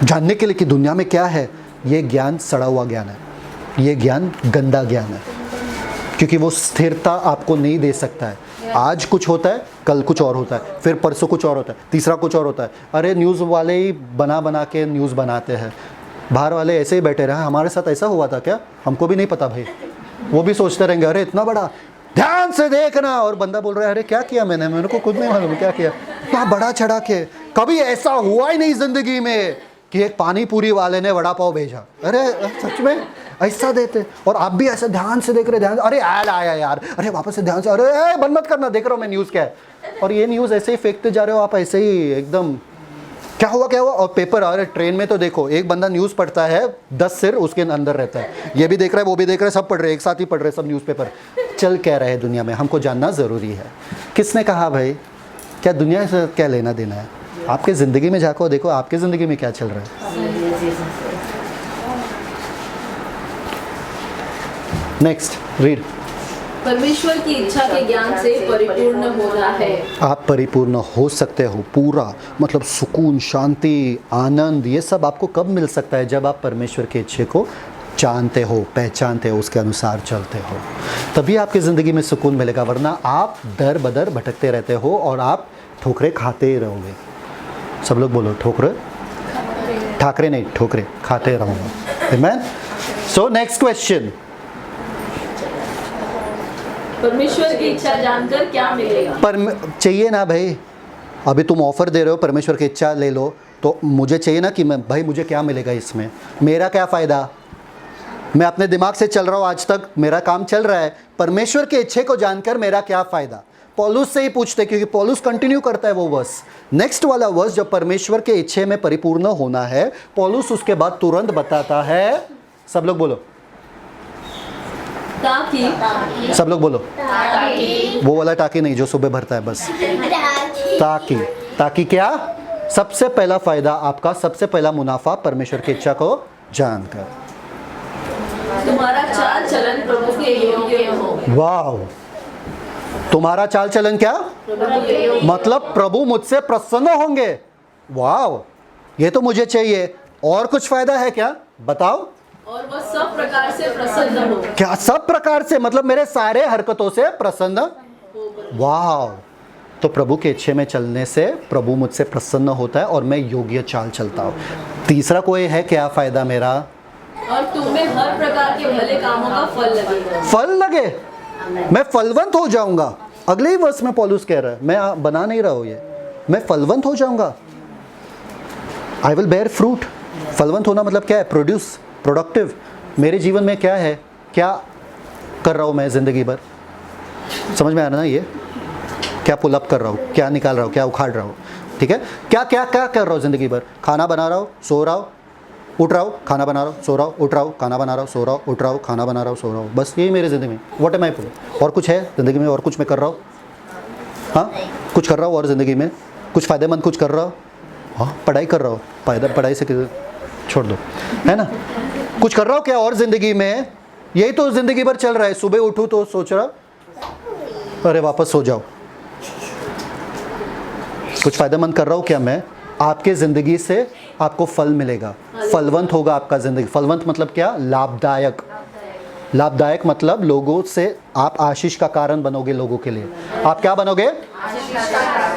जानने के लिए कि दुनिया में क्या है। ये ज्ञान सड़ा हुआ ज्ञान है, ये ज्ञान गंदा ज्ञान है। क्योंकि वो स्थिरता आपको नहीं दे सकता है। आज कुछ होता है, कल कुछ और होता है, फिर परसों कुछ और होता है, तीसरा कुछ और होता है। अरे न्यूज़ वाले ही बना बना के न्यूज़ बनाते हैं, बाहर वाले ऐसे ही बैठे रहे। हमारे साथ ऐसा हुआ था क्या, हमको भी नहीं पता भाई। वो भी सोचते रहेंगे अरे इतना बड़ा, ध्यान से देखना, और बंदा बोल रहा है अरे क्या किया मैंने, मेरे को खुद नहीं मालूम क्या किया। इतना बड़ा चढ़ा के कभी ऐसा हुआ ही नहीं ज़िंदगी में कि एक पानी पूरी वाले ने वड़ा पाव भेजा। अरे सच में ऐसा देते, और आप भी ऐसा ध्यान से देख रहे, ध्यान, अरे ऐड आया यार, अरे वापस से ध्यान से, अरे बंद मत करना, देख रहा हूँ मैं न्यूज़ क्या है। और ये न्यूज़ ऐसे ही फेंकते जा रहे हो आप, ऐसे ही एकदम क्या हुआ। और पेपर, अरे ट्रेन में तो देखो एक बंदा न्यूज़ पढ़ता है, 10 सिर उसके अंदर रहता है, ये भी देख रहा है वो भी देख रहा है, सब पढ़ रहे, एक साथ ही पढ़ रहे सब न्यूज़पेपर। चल क्या रहे दुनिया में, हमको जानना ज़रूरी है। किसने कहा भाई, क्या दुनिया से क्या लेना देना है। आपके ज़िंदगी में जाकर देखो, आपके ज़िंदगी में क्या चल रहा है। Next read. परमेश्वर की इच्छा के ज्ञान से परिपूर्ण होना है। आप परिपूर्ण हो सकते हो, पूरा मतलब सुकून, शांति, आनंद, ये सब आपको कब मिल सकता है, जब आप परमेश्वर के इच्छे को जानते हो, पहचानते हो, उसके अनुसार चलते हो, तभी आपकी ज़िंदगी में सुकून मिलेगा। वरना आप दर बदर भटकते रहते हो और आप ठोकरे खाते ही रहोगे। सब लोग बोलो ठोकरे, ठाकरे नहीं, ठोकरे खाते रहोगे। आमेन। So next question. परमेश्वर की इच्छा जानकर क्या मिलेगा। पर चाहिए ना भाई, अभी तुम ऑफर दे रहे हो परमेश्वर की इच्छा ले लो, तो मुझे चाहिए ना कि मैं भाई मुझे क्या मिलेगा इसमें, मेरा क्या फ़ायदा। मैं अपने दिमाग से चल रहा हूँ, आज तक मेरा काम चल रहा है, परमेश्वर के इच्छे को जानकर मेरा क्या फ़ायदा। पौलुस से ही पूछते, क्योंकि पौलुस कंटिन्यू करता है वो वर्स, नेक्स्ट वाला वर्स, जब परमेश्वर के इच्छे में परिपूर्ण होना है, पौलुस उसके बाद तुरंत बताता है, सब लोग बोलो ताकि, सब लोग बोलो वो वाला टाकी नहीं जो सुबह भरता है, बस ताकि क्या, सबसे पहला फायदा आपका, सबसे पहला मुनाफा परमेश्वर की इच्छा को जानकर तुम्हारा चाल चलन प्रभु के योग्य हो। वाह, तुम्हारा चाल चलन क्या, प्रभु के योग्य, मतलब प्रभु मुझसे प्रसन्न होंगे। वाह, ये तो मुझे चाहिए। और कुछ फायदा है क्या, बताओ। और वह सब प्रकार से प्रसन्न हो। क्या सब प्रकार से, मतलब मेरे सारे हरकतों से प्रसन्न। वाह, तो प्रभु के इच्छे में चलने से प्रभु मुझसे प्रसन्न होता है और मैं योग्य चाल चलता हूँ। तीसरा कोई है क्या फायदा मेरा, और तुम्हें हर प्रकार के भले कामों का फल लगेगा। फल लगे, मैं फलवंत हो जाऊंगा। अगले ही वर्ष में पौलुस कह रहा है, मैं बना नहीं रहा हूँ ये, मैं फलवंत हो जाऊंगा। I will bear fruit. फलवंत होना मतलब क्या है, प्रोड्यूस, प्रोडक्टिव। मेरे जीवन में क्या है, क्या कर रहा हूँ मैं ज़िंदगी भर, समझ में आ रहा ना, ये क्या पुल अप कर रहा हूँ, क्या निकाल रहा हूँ, क्या उखाड़ रहा हूँ, ठीक है, क्या क्या क्या कर रहा हूँ ज़िंदगी भर। खाना बना रहा हूँ, सो रहा हूँ, उठ रहा हूँ, खाना बना रहा हूँ, सो रहा हूँ, उठ रहा हूँ, खाना बना रहा हूँ, सो रहा हूँ, उठ रहा हूँ, खाना बना रहा हूँ, सो रहा हूँ, बस यही मेरी ज़िंदगी में। व्हाट एम आई डूइंग, और कुछ है ज़िंदगी में, और कुछ मैं कर रहा हूँ, हाँ कुछ कर रहा हूँ और ज़िंदगी में कुछ फ़ायदेमंद कुछ कर रहा हूँ, हाँ पढ़ाई कर रहा हूँ, पढ़ाई से छोड़ दो, है ना, कुछ कर रहा हूँ क्या और ज़िंदगी में, यही तो ज़िंदगी भर चल रहा है। सुबह उठूँ तो सोच रहा अरे वापस सो जाओ, कुछ फ़ायदेमंद कर रहा हूँ क्या मैं, आपके ज़िंदगी से आपको फल मिलेगा, फलवंत होगा आपका ज़िंदगी। फलवंत मतलब क्या, लाभदायक। लाभदायक मतलब लोगों से आप आशीष का कारण बनोगे, लोगों के लिए आप क्या बनोगे,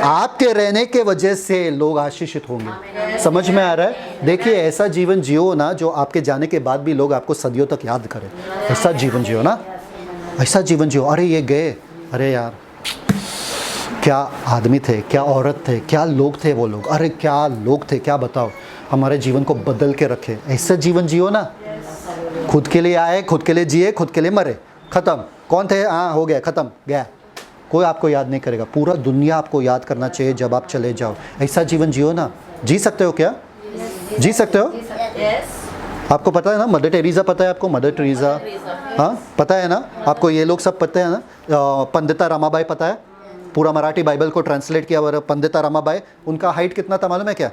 आपके रहने के वजह से लोग आशीषित होंगे। समझ में आ रहा है। देखिए ऐसा जीवन जियो ना जो आपके जाने के बाद भी लोग आपको सदियों तक याद करें। ऐसा जीवन जियो ना, ऐसा जीवन जियो, अरे ये गए, अरे यार क्या आदमी थे, क्या औरत थे, क्या लोग थे वो लोग, अरे क्या लोग थे, क्या बताओ, हमारे जीवन को बदल के रखे। ऐसा जीवन जियो ना, खुद के लिए आए, खुद के लिए जिए, खुद के लिए मरे, ख़त्म। कौन थे, हाँ हो गया, ख़त्म, गया, कोई आपको याद नहीं करेगा। पूरा दुनिया आपको याद करना चाहिए जब आप चले जाओ। ऐसा जीवन जियो ना। जी सकते हो क्या, जी सकते हो। आपको पता है ना, मदर टेरेसा पता है आपको, मदर टेरेसा, हाँ पता है ना आपको, ये लोग सब पता है ना। पंडिता रमाबाई पता है, पूरा मराठी बाइबल को ट्रांसलेट किया हुआ पंडिता रमाबाई। उनका हाइट कितना था मालूम है क्या,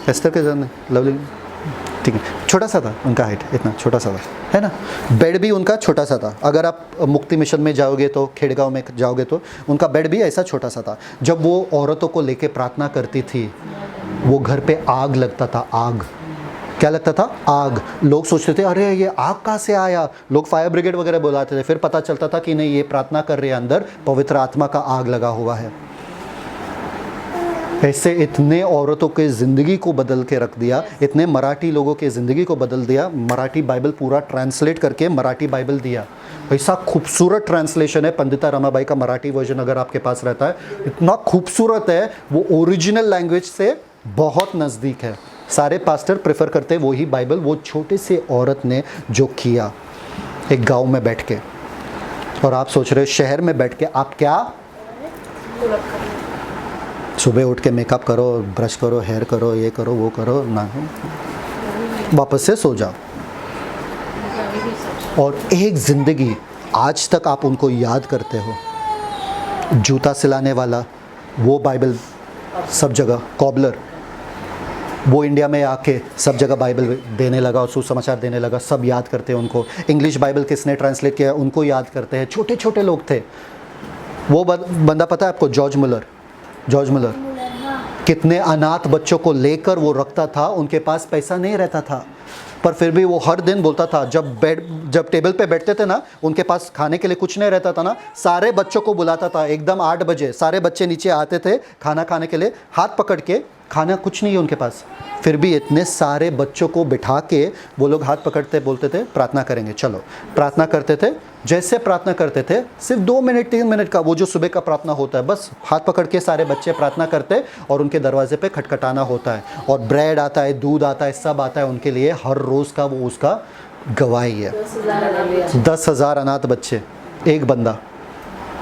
एस्टर के जन लवली, ठीक है, छोटा सा था उनका हाइट, इतना छोटा सा था, है ना। बेड भी उनका छोटा सा था। अगर आप मुक्ति मिशन में जाओगे तो, खेड़गांव में जाओगे तो उनका बेड भी ऐसा छोटा सा था। जब वो औरतों को लेके प्रार्थना करती थी, वो घर पे आग लगता था, आग, क्या लगता था? आग। लोग सोचते थे अरे ये आग कहाँ से आया, लोग फायर ब्रिगेड वगैरह बुलाते थे, फिर पता चलता था कि नहीं, ये प्रार्थना कर रहे हैं, अंदर पवित्र आत्मा का आग लगा हुआ है। ऐसे इतने औरतों के ज़िंदगी को बदल के रख दिया, इतने मराठी लोगों के ज़िंदगी को बदल दिया। मराठी बाइबल पूरा ट्रांसलेट करके मराठी बाइबल दिया। ऐसा खूबसूरत ट्रांसलेशन है पंडिता रमाबाई का मराठी वर्जन, अगर आपके पास रहता है, इतना खूबसूरत है, वो ओरिजिनल लैंग्वेज से बहुत नज़दीक है। सारे पास्टर प्रेफर करते हैं वही बाइबल। वो छोटे से औरत ने जो किया एक गांव में बैठ के, और आप सोच रहे हो शहर में बैठ के आप क्या, सुबह उठ के मेकअप करो, ब्रश करो, हेयर करो, ये करो, वो करो, ना वापस से सो जाओ। और एक ज़िंदगी आज तक आप उनको याद करते हो। जूता सिलाने वाला वो बाइबल सब जगह, कॉबलर वो इंडिया में आके सब जगह बाइबल देने लगा और सुसमाचार देने लगा, सब याद करते हैं उनको। इंग्लिश बाइबल किसने ट्रांसलेट किया उनको याद करते हैं। छोटे छोटे लोग थे। वो बंदा पता है आपको, जॉर्ज मुलर कितने अनाथ बच्चों को लेकर वो रखता था। उनके पास पैसा नहीं रहता था, पर फिर भी वो हर दिन बोलता था, जब टेबल पे बैठते थे ना, उनके पास खाने के लिए कुछ नहीं रहता था ना, सारे बच्चों को बुलाता था। एकदम 8 बजे सारे बच्चे नीचे आते थे खाना खाने के लिए, हाथ पकड़ के, खाना कुछ नहीं है उनके पास, फिर भी इतने सारे बच्चों को बिठा के वो लोग हाथ पकड़ते बोलते थे प्रार्थना करेंगे, चलो प्रार्थना करते थे। जैसे प्रार्थना करते थे, सिर्फ 2 मिनट 3 मिनट का वो जो सुबह का प्रार्थना होता है, बस हाथ पकड़ के सारे बच्चे प्रार्थना करते और उनके दरवाजे पे खटखटाना होता है, और ब्रेड आता है, दूध आता है, सब आता है उनके लिए हर रोज़ का। वो उसका गवाही है। 10,000 अनाथ बच्चे, एक बंदा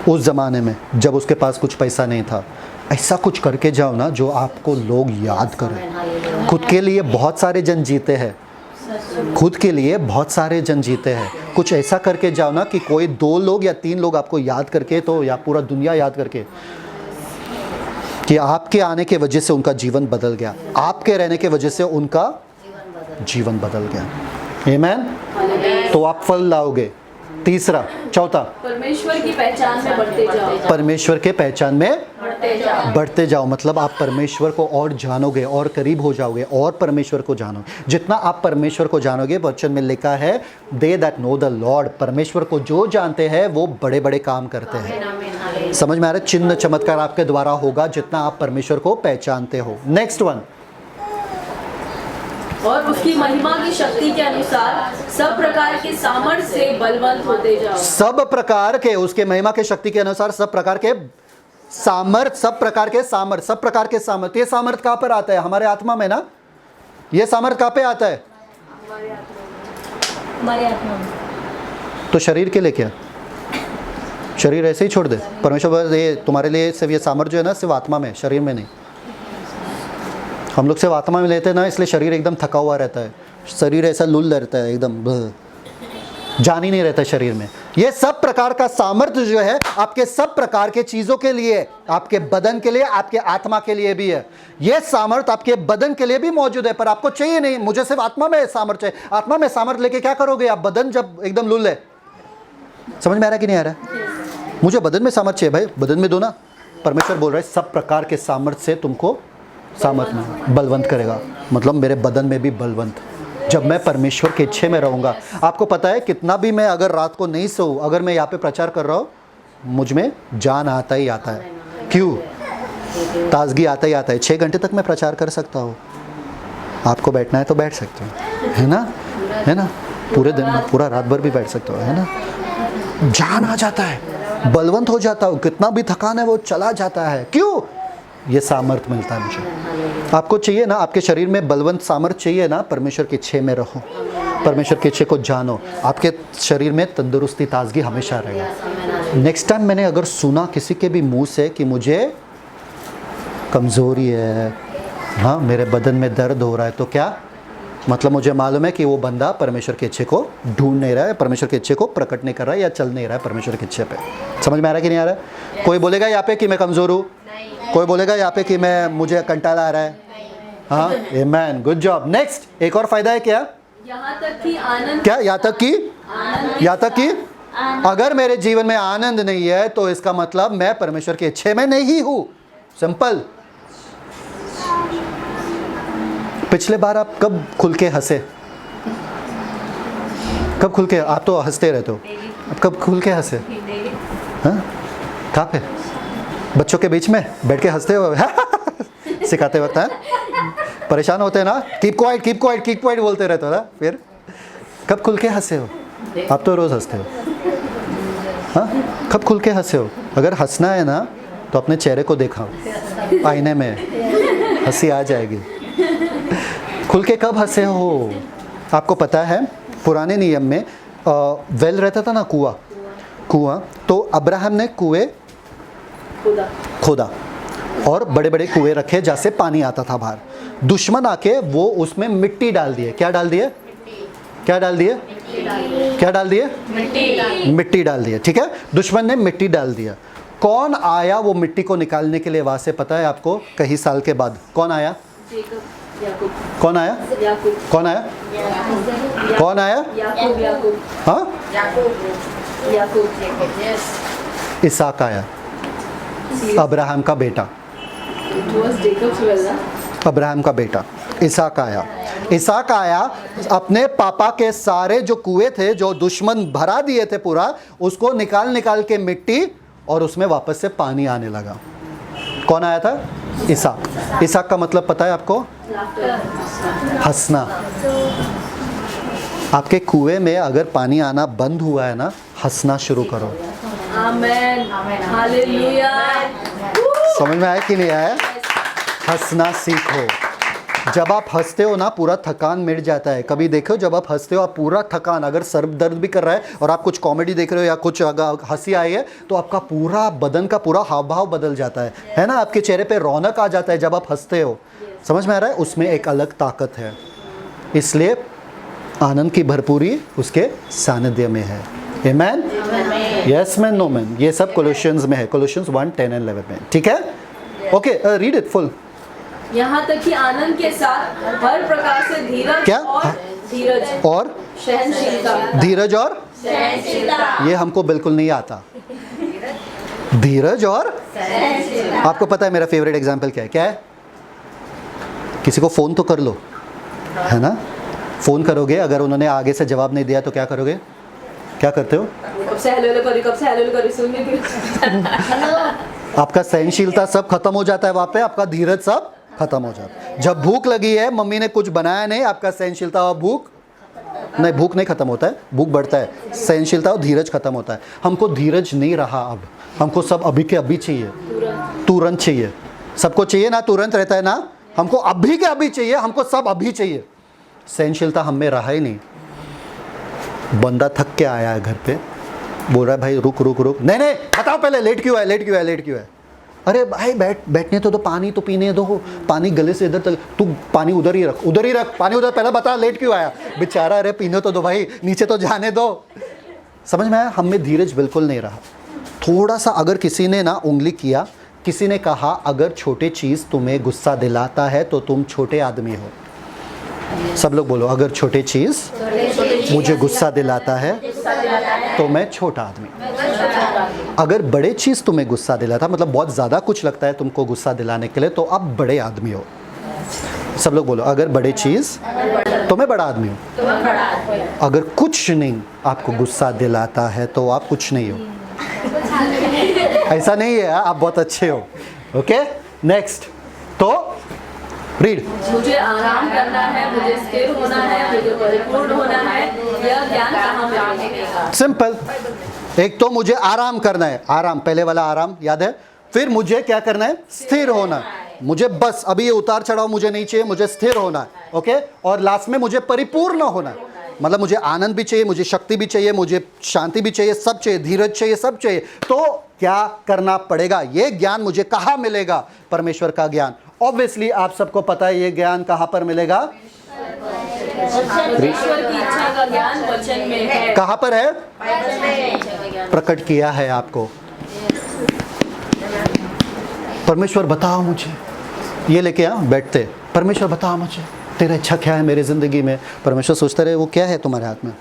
उस ज़माने में जब उसके पास कुछ पैसा नहीं था। ऐसा कुछ करके जाओ ना जो आपको लोग याद करें। खुद के लिए बहुत सारे जन जीते हैं, खुद के लिए बहुत सारे जन जीते हैं। कुछ ऐसा करके जाओ ना कि कोई 2 लोग या 3 लोग आपको याद करके, तो या पूरा दुनिया याद करके, कि आपके आने के वजह से उनका जीवन बदल गया, आपके रहने के वजह से उनका जीवन बदल गया। आमीन। तो आप फल लाओगे। तीसरा, चौथा, परमेश्वर की पहचान में बढ़ते जाओ। परमेश्वर के पहचान में बढ़ते जाओ। मतलब आप परमेश्वर को और जानोगे और करीब हो जाओगे और परमेश्वर को जानोगे। जितना आप परमेश्वर को जानोगे, वचन में लिखा है दे दैट नो द लॉर्ड, परमेश्वर को जो जानते हैं वो बड़े बड़े काम करते हैं। समझ में आ रहा है? चिन्ह चमत्कार आपके द्वारा होगा जितना आप परमेश्वर को पहचानते हो। नेक्स्ट वन, और उसकी महिमा की शक्ति के अनुसार सब प्रकार के सामर्थ से बलवंत होते जाओ। सब प्रकार के, उसके महिमा के शक्ति के अनुसार सब प्रकार के सामर्थ, सब प्रकार के सामर्थ, सब प्रकार के सामर्थ। ये सामर्थ कहाँ पर आता है? हमारे आत्मा में ना। ये सामर्थ कहाँ पे आता है? हमारे आत्मा में। तो शरीर के लिए क्या? शरीर ऐसे ही छोड़ दे। परमेश्वर ये तुम्हारे लिए सिर्फ ये सामर्थ जो है ना, सिर्फ आत्मा में, शरीर में नहीं। हम लोग सिर्फ आत्मा में लेते हैं ना, इसलिए शरीर एकदम थका हुआ रहता है, शरीर ऐसा लुल रहता है, एकदम जान ही नहीं रहता शरीर में। ये सब प्रकार का सामर्थ्य जो है आपके सब प्रकार के चीज़ों के लिए, आपके बदन के लिए, आपके आत्मा के लिए भी है। ये सामर्थ्य आपके बदन के लिए भी मौजूद है, पर आपको चाहिए नहीं। मुझे सिर्फ आत्मा में सामर्थ्य चाहिए। आत्मा में सामर्थ्य लेके क्या करोगे आप? बदन जब एकदम लुल है, समझ में आ रहा है कि नहीं आ रहा है? मुझे बदन में सामर्थ्य चाहिए भाई, बदन में दो ना। परमेश्वर बोल रहा है सब प्रकार के सामर्थ्य से तुमको सामर्थ में बलवंत करेगा, मतलब मेरे बदन में भी बलवंत। जब मैं परमेश्वर के इच्छे में रहूँगा। आपको पता है कितना भी मैं अगर रात को नहीं सोऊं, अगर मैं यहाँ पे प्रचार कर रहा हूँ, मुझ में जान आता ही आता है। क्यों? ताजगी आता ही आता है। 6 घंटे तक मैं प्रचार कर सकता हूँ। आपको बैठना है तो बैठ सकते हो, है ना? है ना? पूरे दिन, पूरा रात भर भी बैठ सकते हो, है ना? जान आ जाता है, बलवंत हो जाता हूँ। कितना भी थकान है वो चला जाता है। क्यों? ये सामर्थ मिलता है मुझे। आपको चाहिए ना, आपके शरीर में बलवंत सामर्थ चाहिए ना, परमेश्वर के इच्छे में रहो, परमेश्वर के इच्छे को जानो, आपके शरीर में तंदुरुस्ती, ताजगी हमेशा रहेगा। नेक्स्ट टाइम मैंने अगर सुना किसी के भी मुंह से कि मुझे कमज़ोरी है, हाँ मेरे बदन में दर्द हो रहा है, तो क्या मतलब? मुझे मालूम है कि वो बंदा परमेश्वर के इच्छे को ढूंढ नहीं रहा है, परमेश्वर के इच्छे को प्रकट नहीं कर रहा है, या चल नहीं रहा है परमेश्वर के इच्छे पे। समझ में आ रहा है कि नहीं आ रहा है? कोई बोलेगा यहाँ पे कि मैं कमज़ोर हूँ, कोई बोलेगा यहाँ पे कि मुझे कंटाला आ रहा है। हाँ, आमेन, गुड जॉब। नेक्स्ट, एक और फायदा है क्या? यहाँ तक कि आनंद, क्या? यहाँ तक कि अगर मेरे जीवन में आनंद नहीं है तो इसका मतलब मैं परमेश्वर के इच्छे में नहीं हूँ। सिंपल। पिछले बार आप कब खुल के हंसे? कब खुल के? आप तो हंसते रहते हो, आप कब खुल के हंसे? हाँ, कहाँ पे? बच्चों के बीच में बैठ के हंसते हो सिखाते वक्त? है परेशान होते हैं ना, keep quiet keep quiet keep quiet बोलते रहते हो ना। फिर कब खुल के हंसे हो? आप तो रोज़ हंसते हो। हाँ, कब खुल के हंसे हो? अगर हंसना है ना तो अपने चेहरे को देखा आईने में, हंसी आ जाएगी। खुल के कब हंसे हो? आपको पता है पुराने नियम में वेल रहता था ना, कुआं, तो अब्राहम ने कुएं खोदा और बड़े बड़े कुएं रखे जैसे पानी आता था बाहर। दुश्मन आके वो उसमें मिट्टी डाल दिए। क्या डाल दिए? क्या डाल दिए? क्या डाल दिए? मिट्टी डाल दिए। ठीक है, दुश्मन ने मिट्टी डाल दिया। कौन आया वो मिट्टी को निकालने के लिए वहां से? पता है आपको? कई साल के बाद कौन आया? कौन आया? कौन आया? कौन आया? हाँ, इसहाक आया, अब्राहम का बेटा। अब्राहम का बेटा इसहाक आया। इसहाक आया, अपने पापा के सारे जो कुएं थे, जो दुश्मन भरा दिए थे पूरा, उसको निकाल के मिट्टी, और उसमें वापस से पानी आने लगा। कौन आया था? इसहाक। इसहाक का मतलब पता है आपको? हंसना। आपके कुएं में अगर पानी आना बंद हुआ है ना, हंसना शुरू करो। आमेन, हालेलुया। समझ में आया कि नहीं आया? हंसना सीखो। जब आप हंसते हो ना, पूरा थकान मिट जाता है। कभी देखो, जब आप हंसते हो, आप पूरा थकान, अगर सर दर्द भी कर रहा है और आप कुछ कॉमेडी देख रहे हो या कुछ अगर हंसी आई है, तो आपका पूरा बदन का पूरा हाव भाव बदल जाता है ना? आपके चेहरे पे रौनक आ जाता है जब आप हंसते हो। समझ में आ रहा है? उसमें एक अलग ताकत है। इसलिए आनंद की भरपूरी उसके सानिध्य में है। Amen? Yes man, no man. ये सब कोलोशियंस में है, कोलोशियंस 1:10 and 11 में। ठीक है, ओके, रीड इट फुल। यहाँ तक कि आनंद के साथ हर प्रकार से धीरज क्या? और धीरज और सहनशीलता। धीरज और सहनशीलता। ये हमको बिल्कुल नहीं आता। धीरज और आपको पता है मेरा फेवरेट एग्जाम्पल क्या है? क्या है? किसी को फोन तो कर लो, है ना? फोन करोगे, अगर उन्होंने आगे से जवाब नहीं दिया तो क्या करोगे? क्या करते हो? कब से हेलो करी, कब से हेलो करी, सुनने की। आपका सहनशीलता सब खत्म हो जाता है वहाँ पे, आपका धीरज सब खत्म हो जाता है। जब भूख लगी है, मम्मी ने कुछ बनाया नहीं, आपका सहनशीलता और भूख नहीं खत्म होता है, भूख बढ़ता है। सहनशीलता और धीरज खत्म होता है। हमको धीरज नहीं रहा अब, हमको सब अभी के अभी चाहिए, तुरंत चाहिए। सबको चाहिए ना, तुरंत रहता है ना? हमको अभी के अभी चाहिए, हमको सब अभी चाहिए। सहनशीलता हम में रहा ही नहीं। बंदा थक के आया है घर पे, बोल रहा है भाई रुक, नहीं बताओ पहले लेट क्यों है? अरे भाई बैठने तो दो, पानी तो पीने दो, पानी गले से इधर तक, तू पानी उधर ही रख, पानी उधर, पहले बता लेट क्यों आया बेचारा? अरे पीने तो दो भाई, नीचे तो जाने दो। समझ में आया? हम में धीरज बिल्कुल नहीं रहा। थोड़ा सा अगर किसी ने ना उंगली किया, किसी ने कहा अगर छोटे चीज़ तुम्हें गुस्सा दिलाता है तो तुम छोटे आदमी हो। सब लोग बोलो, अगर छोटे चीज़ मुझे गुस्सा दिलाता है तो मैं छोटा आदमी। अगर बड़े चीज़ तुम्हें गुस्सा दिलाता, मतलब बहुत ज़्यादा कुछ लगता है तुमको गुस्सा दिलाने के लिए, तो आप बड़े आदमी हो। सब लोग बोलो, अगर बड़े चीज़ तो मैं बड़ा आदमी हूँ। अगर कुछ नहीं आपको गुस्सा दिलाता है तो आप कुछ नहीं हो। ऐसा नहीं है, आप बहुत अच्छे हो। Okay, next. तो रीड। मुझे आराम करना है, मुझे स्थिर होना है, मुझे परिपूर्ण होना है, यह ज्ञान कहाँ मिलेगा? सिंपल। एक तो मुझे आराम करना है, आराम पहले वाला आराम याद है। फिर मुझे क्या करना है? स्थिर होना। मुझे बस अभी ये उतार चढ़ाव मुझे नहीं चाहिए, मुझे स्थिर होना है। ओके, और लास्ट में मुझे परिपूर्ण होना है। मतलब मुझे आनंद भी चाहिए, मुझे शक्ति भी चाहिए, मुझे शांति भी चाहिए, सब चाहिए, धीरज चाहिए, सब चाहिए। तो क्या करना पड़ेगा? ये ज्ञान मुझे कहाँ मिलेगा? परमेश्वर का ज्ञान। ऑब्वियसली आप सबको पता है ये ज्ञान कहाँ पर मिलेगा? परमेश्वर की इच्छा का ज्ञान वचन में है। कहाँ पर है? प्रकट किया है आपको। परमेश्वर बताओ मुझे, ये लेके बैठते, परमेश्वर बताओ मुझे तेरा इच्छा क्या है मेरी ज़िंदगी में। परमेश्वर सोचते रहे वो क्या है तुम्हारे हाथ में,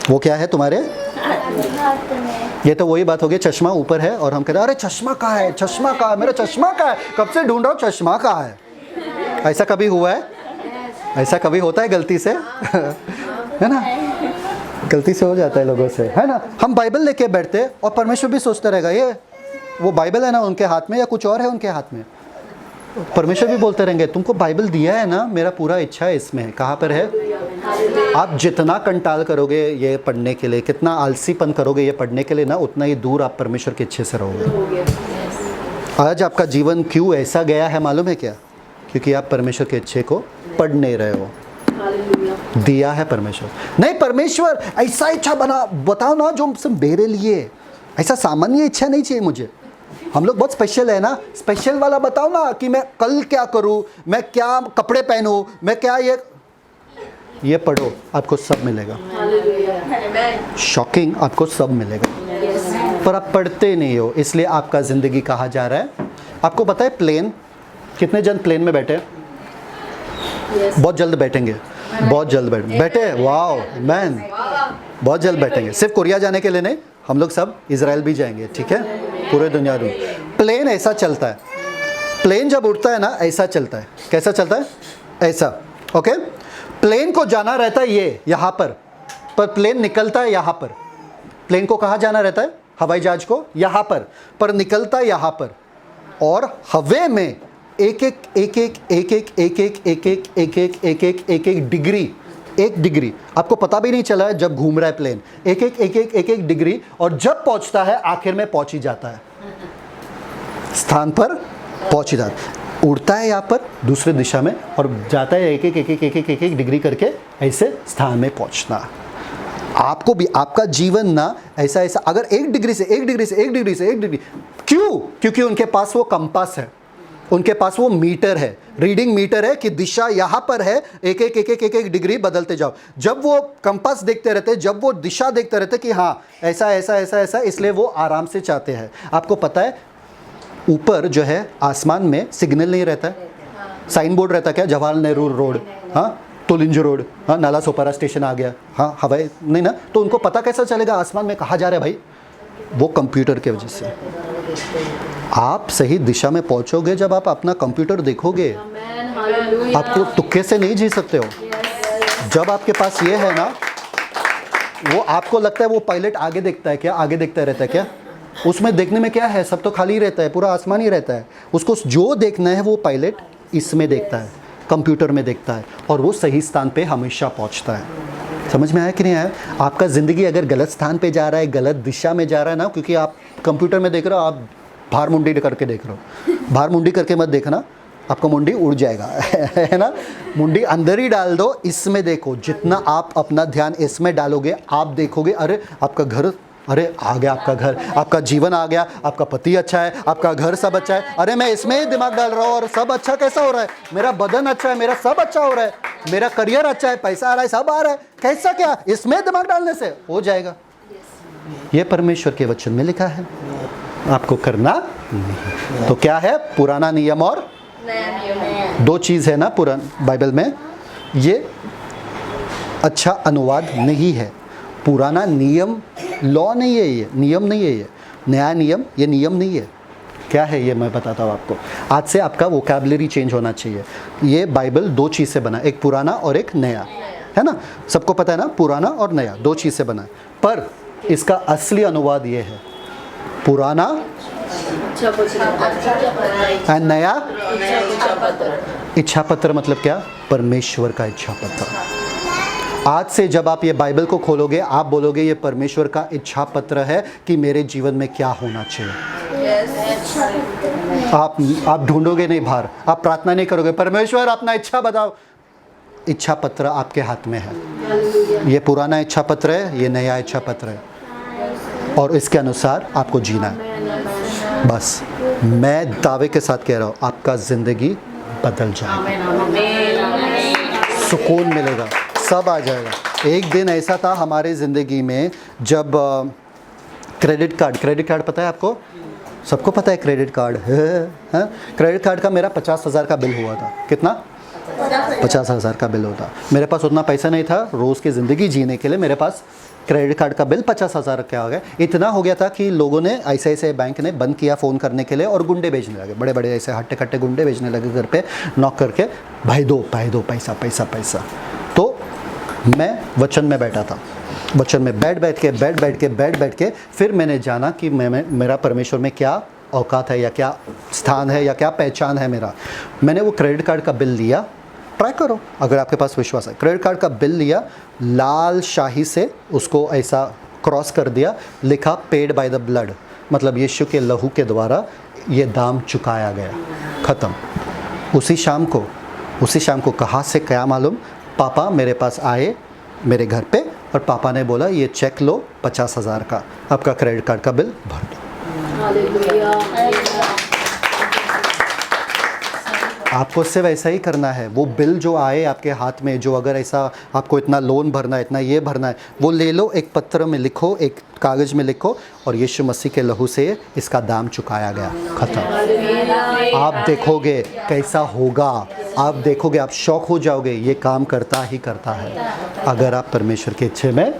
वो क्या है तुम्हारे ये तो वही बात हो गई, चश्मा ऊपर है और हम कहते हैं अरे चश्मा कहाँ है, चश्मा कहाँ है, मेरा चश्मा कहाँ है, कब से ढूंढ रहा हूँ चश्मा कहाँ है। ऐसा कभी हुआ है? ऐसा कभी होता है गलती से? है ना, गलती से हो जाता है लोगों से, है ना। हम बाइबल लेके बैठते और परमेश्वर भी सोचता रहेगा ये वो बाइबल है ना उनके हाथ में या कुछ और है उनके हाथ में। परमेश्वर भी बोलते रहेंगे तुमको बाइबल दिया है ना, मेरा पूरा इच्छा है इसमें। कहाँ पर है? आप जितना कंटाल करोगे ये पढ़ने के लिए, कितना आलसीपन करोगे ये पढ़ने के लिए ना, उतना ही दूर आप परमेश्वर के इच्छे से रहोगे। आज आपका जीवन क्यों ऐसा गया है मालूम है क्या? क्योंकि आप परमेश्वर के इच्छे को पढ़ नहीं रहे हो। दिया है परमेश्वर। नहीं, परमेश्वर ऐसा इच्छा बना बताओ ना जो मेरे लिए, ऐसा सामान्य इच्छा नहीं चाहिए मुझे। हम लोग बहुत स्पेशल है ना, स्पेशल वाला बताओ ना कि मैं कल क्या करूं, मैं क्या कपड़े पहनूं, मैं क्या ये पढ़ो, आपको सब मिलेगा। शॉकिंग, आपको सब मिलेगा। पर आप पढ़ते नहीं हो, इसलिए आपका ज़िंदगी कहाँ जा रहा है। आपको पता है प्लेन, कितने जन प्लेन में बैठे? बहुत जल्द बैठेंगे, बहुत जल्द बैठे। वाओ मैन, बहुत जल्द बैठेंगे। सिर्फ कोरिया जाने के लिए नहीं, हम लोग सब इजराइल भी जाएंगे, ठीक है, पूरे दुनिया में। प्लेन ऐसा चलता है, प्लेन जब उड़ता है ना ऐसा चलता है। कैसा चलता है? ऐसा, ओके। प्लेन को जाना रहता है ये यहाँ पर प्लेन निकलता है यहाँ पर। प्लेन को कहाँ जाना रहता है? हवाई जहाज को यहाँ पर निकलता है यहाँ पर। और हवे में एक डिग्री आपको पता भी नहीं चला है जब घूम रहा है प्लेन। एक डिग्री, और जब पहुंचता है आखिर में पहुंच ही जाता है, स्थान पर पहुंच ही जाता है। उड़ता है यहाँ पर दूसरी दिशा में और जाता है एक डिग्री करके, ऐसे स्थान में पहुंचना। आपको भी आपका जीवन ना ऐसा अगर एक डिग्री से एक डिग्री, क्यों? क्योंकि उनके पास वो कंपास है, उनके पास वो मीटर है, रीडिंग मीटर है कि दिशा यहाँ पर है, एक डिग्री बदलते जाओ। जब वो कंपास देखते रहते, जब वो दिशा देखते रहते कि हाँ ऐसा, इसलिए वो आराम से चाहते हैं। आपको पता है ऊपर जो है आसमान में सिग्नल नहीं रहता है, साइन बोर्ड रहता क्या? जवाहरलाल नेहरू रोड, हाँ, तुलिंज रोड, हाँ, नाला सोपारा स्टेशन आ गया, हाँ, हवाई नहीं ना, तो उनको पता कैसा चलेगा आसमान में कहाँ जा रहे हैं भाई? वो कंप्यूटर के वजह से। आप सही दिशा में पहुंचोगे जब आप अपना कंप्यूटर देखोगे। आपको तुक्के से नहीं जी सकते हो। जब आपके पास ये है ना, वो आपको लगता है वो पायलट आगे देखता है क्या? आगे देखता रहता है क्या? उसमें देखने में क्या है? सब तो खाली रहता है, पूरा आसमान ही रहता है। उसको जो देखना है वो पायलट इसमें देखता है, कंप्यूटर में देखता है, और वो सही स्थान पे हमेशा पहुंचता है। समझ में आया कि नहीं आया? आपका ज़िंदगी अगर गलत स्थान पे जा रहा है, गलत दिशा में जा रहा है ना, क्योंकि आप कंप्यूटर में देख रहे हो, आप भार मुंडी करके देख रहे हो। भार मुंडी करके मत देखना, आपका मुंडी उड़ जाएगा है ना। मुंडी अंदर ही डाल दो, इसमें देखो। जितना आप अपना ध्यान इसमें डालोगे, आप देखोगे अरे आपका घर, अरे आ गया आपका घर, आपका जीवन आ गया, आपका पति अच्छा है, आपका घर सब अच्छा है। अरे मैं इसमें ही दिमाग डाल रहा हूँ और सब अच्छा कैसा हो रहा है? मेरा बदन अच्छा है, मेरा सब अच्छा हो रहा है, मेरा करियर अच्छा है, पैसा आ रहा है, सब आ रहा है। कैसा क्या? इसमें दिमाग डालने से हो जाएगा। ये परमेश्वर के वचन में लिखा है, आपको करना नहीं। तो क्या है? पुराना नियम और नया नियम। दो चीज़ है ना पुराना बाइबल में। ये अच्छा अनुवाद नहीं है। पुराना नियम लॉ नहीं है, ये नियम नहीं है, ये नया नियम, ये नियम नहीं है। क्या है ये मैं बताता हूँ आपको। आज से आपका वोकैबुलरी चेंज होना चाहिए। ये बाइबल दो चीज़ से बना, एक पुराना और एक नया, है ना। सबको पता है ना, पुराना और नया दो चीज़ से बना है। पर इसका असली अनुवाद ये है, पुराना और नया इच्छा पत्र। मतलब क्या? परमेश्वर का इच्छा पत्र। आज से जब आप ये बाइबल को खोलोगे, आप बोलोगे ये परमेश्वर का इच्छा पत्र है कि मेरे जीवन में क्या होना चाहिए। आप ढूंढोगे नहीं बाहर, आप प्रार्थना नहीं करोगे परमेश्वर अपना इच्छा बताओ। इच्छा पत्र आपके हाथ में है। ये पुराना इच्छा पत्र है, ये नया इच्छा पत्र है, और इसके अनुसार आपको जीना है। बस मैं दावे के साथ कह रहा हूँ, आपका ज़िंदगी बदल जाएगा, सुकून मिलेगा, सब आ जाएगा। एक दिन ऐसा था हमारे ज़िंदगी में जब क्रेडिट कार्ड पता है आपको? सबको पता है क्रेडिट कार्ड है। क्रेडिट कार्ड का मेरा 50,000 का बिल हुआ था। कितना? 50,000 का बिल होता। मेरे पास उतना पैसा नहीं था रोज़ की ज़िंदगी जीने के लिए, मेरे पास क्रेडिट कार्ड का बिल 50,000 क्या हो गया, इतना हो गया था कि लोगों ने ऐसे ऐसे बैंक ने बंद किया फ़ोन करने के लिए और गुंडे भेजने लगे, बड़े बड़े ऐसे हट्टे कट्टे गुंडे भेजने लगे घर पे नॉक करके, भाई दो पैसा पैसा पैसा। तो मैं वचन में बैठा था, वचन में बैठ के फिर मैंने जाना कि मेरा परमेश्वर में क्या औकात है या क्या स्थान है या क्या पहचान है मेरा। मैंने वो क्रेडिट कार्ड का बिल लिया, ट्राई करो अगर आपके पास विश्वास है, क्रेडिट कार्ड का बिल लिया, लाल शाही से उसको ऐसा क्रॉस कर दिया, लिखा पेड बाय द ब्लड, मतलब यीशु के लहू के द्वारा ये दाम चुकाया गया, ख़त्म। उसी शाम को कहाँ से क्या मालूम, पापा मेरे पास आए मेरे घर पे और पापा ने बोला ये चेक लो 50,000 का, आपका क्रेडिट कार्ड का बिल भर दो। आपको सिर्फ ऐसा ही करना है, वो बिल जो आए आपके हाथ में, जो अगर ऐसा आपको इतना लोन भरना है, इतना ये भरना है, वो ले लो, एक पत्र में लिखो, एक कागज़ में लिखो और यीशु मसीह के लहू से इसका दाम चुकाया गया, ख़त्म। आप देखोगे कैसा होगा, आप देखोगे, आप शौक हो जाओगे, ये काम करता ही करता है अगर आप परमेश्वर के इच्छे में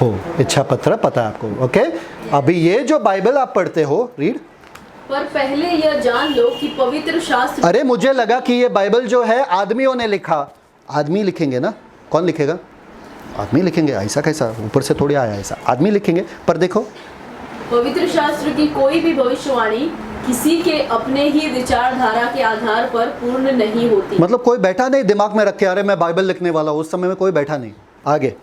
हो। इच्छा पत्र पता है आपको, ओके। अभी ये जो बाइबल आप पढ़ते हो, रीड। पर पहले यह जान लो कि पवित्र शास्त्र, अरे मुझे लगा कि ये बाइबल जो है आदमियों ने लिखा, आदमी लिखेंगे ना, कौन लिखेगा, आदमी लिखेंगे, ऐसा कैसा, ऊपर से थोड़ी आया ऐसा, आदमी लिखेंगे। पर देखो पवित्र शास्त्र की कोई भी भविष्यवाणी किसी के अपने ही विचारधारा के आधार पर पूर्ण नहीं होती। मतलब कोई बैठा नहीं दिमाग में रख के, अरे मैं बाइबल लिखने वाला हूँ, उस समय में कोई बैठा नहीं। आगे,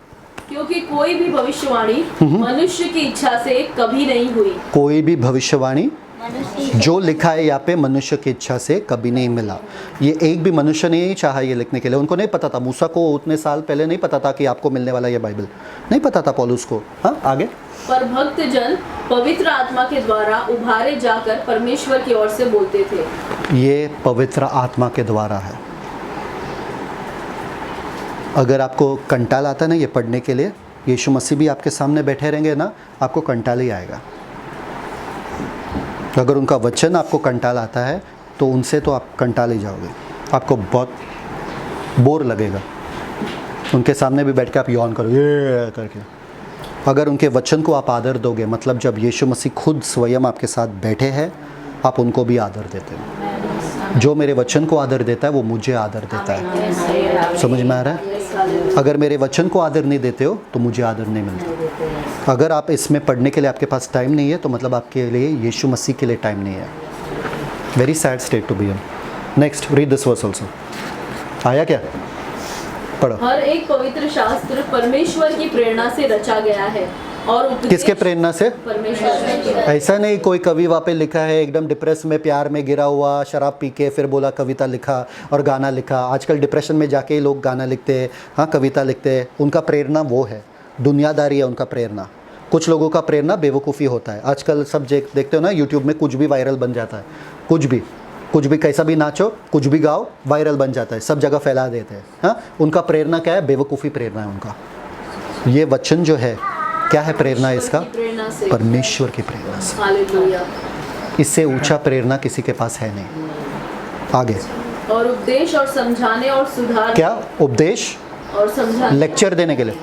क्योंकि कोई भी भविष्यवाणी मनुष्य की इच्छा से कभी नहीं हुई। कोई भी भविष्यवाणी जो लिखा है यहाँ पे मनुष्य की इच्छा से कभी नहीं मिला। ये एक भी मनुष्य ने चाहा ये लिखने के लिए, उनको नहीं पता था, मूसा को उतने साल पहले नहीं पता था कि आपको मिलने वाला ये बाइबल, नहीं पता था पौलुस को। हाँ आगे, पर भक्त जन पवित्र आत्मा के द्वारा उभारे जाकर परमेश्वर की ओर से बोलते थे। ये पवित्र आत्मा के द्वारा है। अगर आपको कंटाल आता है ना ये पढ़ने के लिए, यीशु मसीह भी आपके सामने बैठे रहेंगे ना, आपको कंटाल ही आएगा। अगर उनका वचन आपको कंटाल आता है तो उनसे तो आप कंटाल ही जाओगे, आपको बहुत बोर लगेगा। उनके सामने भी बैठ के आप यौन करो ये करके। अगर उनके वचन को आप आदर दोगे, मतलब जब यीशु मसीह खुद स्वयं आपके साथ बैठे हैं, आप उनको भी आदर देते हो। जो मेरे वचन को आदर देता है वो मुझे आदर देता है। समझ में आ रहा है? अगर मेरे वचन को आदर नहीं देते हो तो मुझे आदर नहीं मिलता। अगर आप इसमें पढ़ने के लिए आपके पास टाइम नहीं है तो मतलब आपके लिए यीशु मसीह के लिए टाइम नहीं है। Very sad state to be in. Next, read this verse also. आया क्या? पढ़ो। हर एक पवित्र शास्त्र परमेश्वर की प्रेरणा से रचा गया है और उपदेश किसके प्रेरणा से? परमेश्वर। ऐसा नहीं कोई कवि वहाँ पे लिखा है एकदम डिप्रेस में, प्यार में गिरा हुआ, शराब पी के फिर बोला कविता लिखा और गाना लिखा। आजकल डिप्रेशन में जाके ही लोग गाना लिखते हैं, हाँ कविता लिखते हैं। उनका प्रेरणा वो है, दुनियादारी है उनका प्रेरणा। कुछ लोगों का प्रेरणा बेवकूफ़ी होता है। आजकल सब देखते हो ना यूट्यूब में, कुछ भी वायरल बन जाता है, कुछ भी कैसा भी नाचो, कुछ भी गाओ, वायरल बन जाता है, सब जगह फैला देते हैं। हाँ, उनका प्रेरणा क्या है? बेवकूफ़ी प्रेरणा है उनका। ये वचन जो है क्या है प्रेरणा इसका? परमेश्वर की प्रेरणा से। हालेलुया। इससे ऊंचा प्रेरणा किसी के पास है नहीं। आगे, और उपदेश और समझाने और सुधार। क्या उपदेश और समझाने? लेक्चर देने के लिए।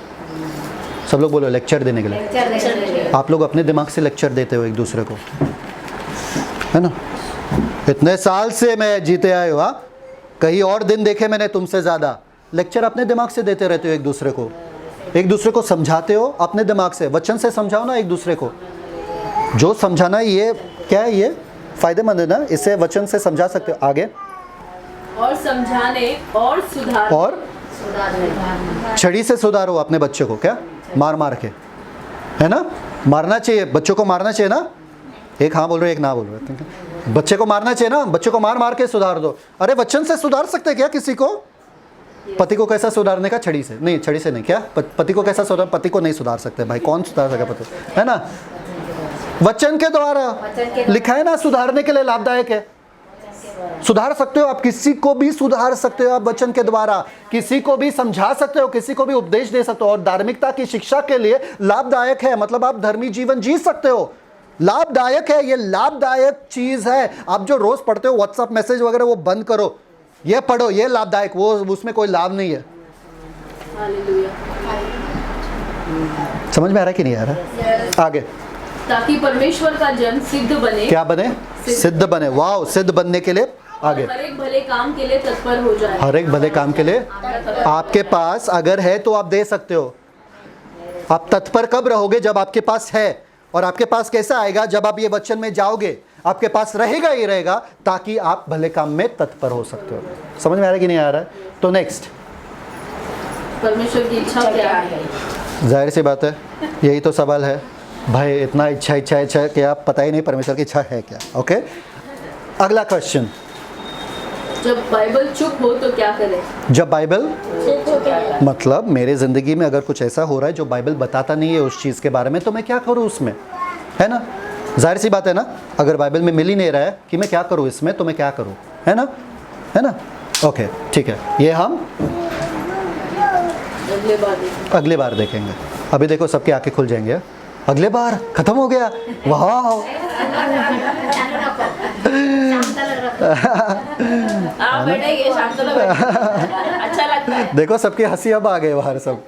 सब लोग बोलो लेक्चर देने के लिए। आप लोग अपने दिमाग से लेक्चर देते हो एक दूसरे को, है ना? इतने साल से मैं जीते आए हो, कहीं और दिन देखे मैंने तुमसे ज़्यादा। लेक्चर अपने दिमाग से देते रहते हो एक दूसरे को समझाते हो अपने दिमाग से। वचन से समझाओ ना एक दूसरे को। जो समझाना ये क्या है, ये फायदेमंद है ना, इससे वचन से समझा सकते हो। आगे, और समझाने और सुधार। और छड़ी से सुधारो अपने बच्चे को। क्या? मार के, है ना? मारना चाहिए बच्चों को, मारना चाहिए ना। एक हाँ बोल रहे, एक ना बोल रहे। बच्चे को मारना चाहिए ना, बच्चे को मार के सुधार दो। अरे वचन से सुधार सकते क्या किसी को? पति को कैसा सुधारने का? छड़ी से नहीं, छड़ी से नहीं। क्या पति को कैसा सुधार? पति को नहीं सुधार सकते भाई, कौन सुधार सके पति, है ना? वचन के द्वारा लिखा है ना, सुधारने के लिए लाभदायक है। सुधार सकते हो आप, किसी को भी सुधार सकते हो आप वचन के द्वारा, किसी को भी समझा सकते हो, किसी को भी उपदेश दे सकते हो। और धार्मिकता की शिक्षा के लिए लाभदायक है, मतलब आप धर्मी जीवन जी सकते हो। लाभदायक है, ये लाभदायक चीज है। आप जो रोज पढ़ते हो व्हाट्सएप मैसेज वगैरह वो बंद करो, ये पढ़ो, ये लाभदायक, वो उसमें कोई लाभ नहीं है। हालेलुया। समझ में आ रहा है कि नहीं आ रहा? आगे, ताकि परमेश्वर का जन सिद्ध बने, क्या बने? सिद्ध बने। वाह, सिद्ध बनने के लिए आगे, हर एक भले काम के लिए तत्पर हो जाए। हर एक भले काम के लिए आपके पास अगर है तो आप दे सकते हो। आप तत्पर कब रहोगे? जब आपके पास है। और आपके पास कैसा आएगा? जब आप ये वचन में जाओगे, आपके पास रहेगा ही रहेगा, ताकि आप भले काम में तत्पर हो सकते हो। समझ में आ रहा है कि नहीं आ रहा है? तो नेक्स्ट, परमेश्वर की इच्छा क्या है? जाहिर सी बात है, यही तो सवाल है भाई। इतना इच्छा कि आप पता ही नहीं परमेश्वर की इच्छा है क्या। ओके, अगला क्वेश्चन, जब बाइबल चुप हो तो क्या करें? जब बाइबल मतलब मेरे ज़िंदगी में अगर कुछ ऐसा हो रहा है जो बाइबल बताता नहीं है उस चीज़ के बारे में, तो मैं क्या करूँ उसमें, है ना? जाहिर सी बात है ना, अगर बाइबल में मिल ही नहीं रहा है कि मैं क्या करूँ इसमें, तो मैं क्या करूँ, है ना? है ना? ओके, ठीक है, ये हम अगले बार देखेंगे। अभी देखो सबकी आंखें खुल जाएंगे। अगले बार खत्म हो गया, वाह। बैठेंगे शाम को अच्छा लगता है। देखो सबकी हंसी अब आ गए बाहर सब,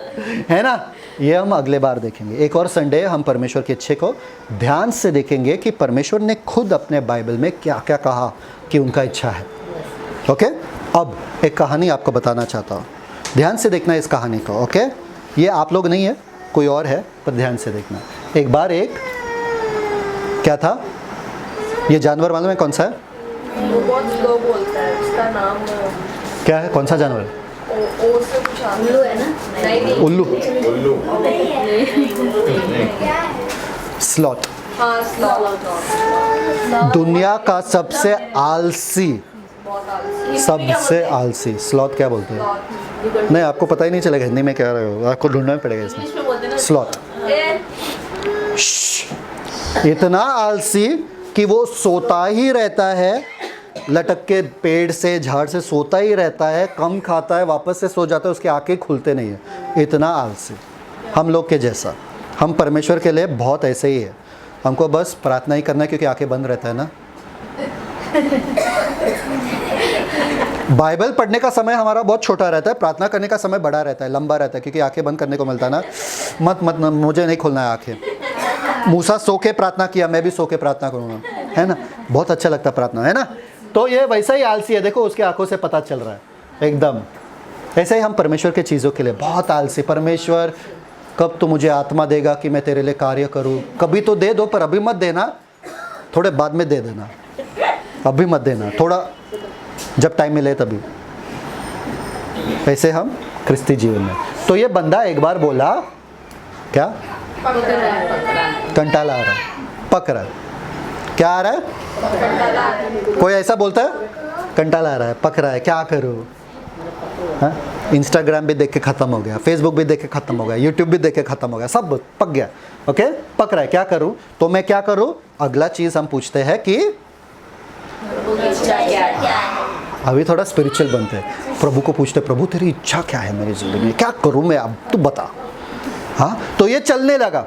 है ना? ये हम अगले बार देखेंगे। एक और संडे हम परमेश्वर की इच्छा को ध्यान से देखेंगे कि परमेश्वर ने खुद अपने बाइबल में क्या क्या कहा कि उनका इच्छा है। ओके, अब एक कहानी आपको बताना चाहता हूँ, ध्यान से देखना इस कहानी को। ओके, ये आप लोग नहीं है, कोई और है, पर ध्यान से देखना। एक बार एक क्या था, ये जानवर मालूम है कौन सा है? वो बहुत स्लो बोलता है, उसका नाम क्या है? कौन सा जानवर? ओ से कुछ उल्लू है ना? नहीं, उल्लू, क्या है? स्लॉथ। हाँ, स्लॉथ। दुनिया का सबसे आलसी, सबसे आलसी स्लॉथ क्या बोलते हैं? नहीं, आपको पता ही नहीं चलेगा हिंदी में क्या रहे हो, आपको ढूंढना पड़ेगा इसमें। इंग्लिश में बोलते हैं ना स्लॉथ। इतना आलसी कि वो सोता ही रहता है, लटक के पेड़ से झाड़ से सोता ही रहता है, कम खाता है, वापस से सो जाता है, उसकी आंखें खुलते नहीं है। इतना आलसी, हम लोग के जैसा। हम परमेश्वर के लिए बहुत ऐसे ही है, हमको बस प्रार्थना ही करना है क्योंकि आंखें बंद रहता है ना। बाइबल पढ़ने का समय हमारा बहुत छोटा रहता है, प्रार्थना करने का समय बड़ा रहता है, लंबा रहता है, क्योंकि आंखें बंद करने को मिलता है ना। मत मुझे नहीं खोलना है आंखें। मूसा सो के प्रार्थना किया, मैं भी सो के प्रार्थना करूँगा, है ना? बहुत अच्छा लगता प्रार्थना, है ना? तो ये वैसा ही आलसी है, देखो उसकी आंखों से पता चल रहा है एकदम। ऐसे ही हम परमेश्वर के चीज़ों के लिए बहुत आलसी। परमेश्वर कब तो मुझे आत्मा देगा कि मैं तेरे लिए कार्य करूँ? कभी तो दे दो, पर अभी मत देना, थोड़े बाद में दे देना, अभी मत देना, थोड़ा जब टाइम मिले तभी। ऐसे हम क्रिस्ती जीवन में। तो ये बंदा एक बार बोला, क्या? कंटाला आ रहा है, पक रहा है। क्या आ रहा है? कोई ऐसा बोलता है कंटाला आ रहा है, पक रहा है, क्या करूँ? हाँ, इंस्टाग्राम भी देख के ख़त्म हो गया, फेसबुक भी देख के ख़त्म हो गया, यूट्यूब भी देख के ख़त्म हो गया, सब पक गया। ओके, पक रहा है, क्या करूँ? तो मैं क्या करूँ? अगला चीज़ हम पूछते हैं कि अभी थोड़ा स्पिरिचुअल बनते हैं, प्रभु को पूछते, प्रभु तेरी इच्छा क्या है मेरी ज़िंदगी में, क्या करूँ मैं, अब तू बता। हाँ, तो ये चलने लगा,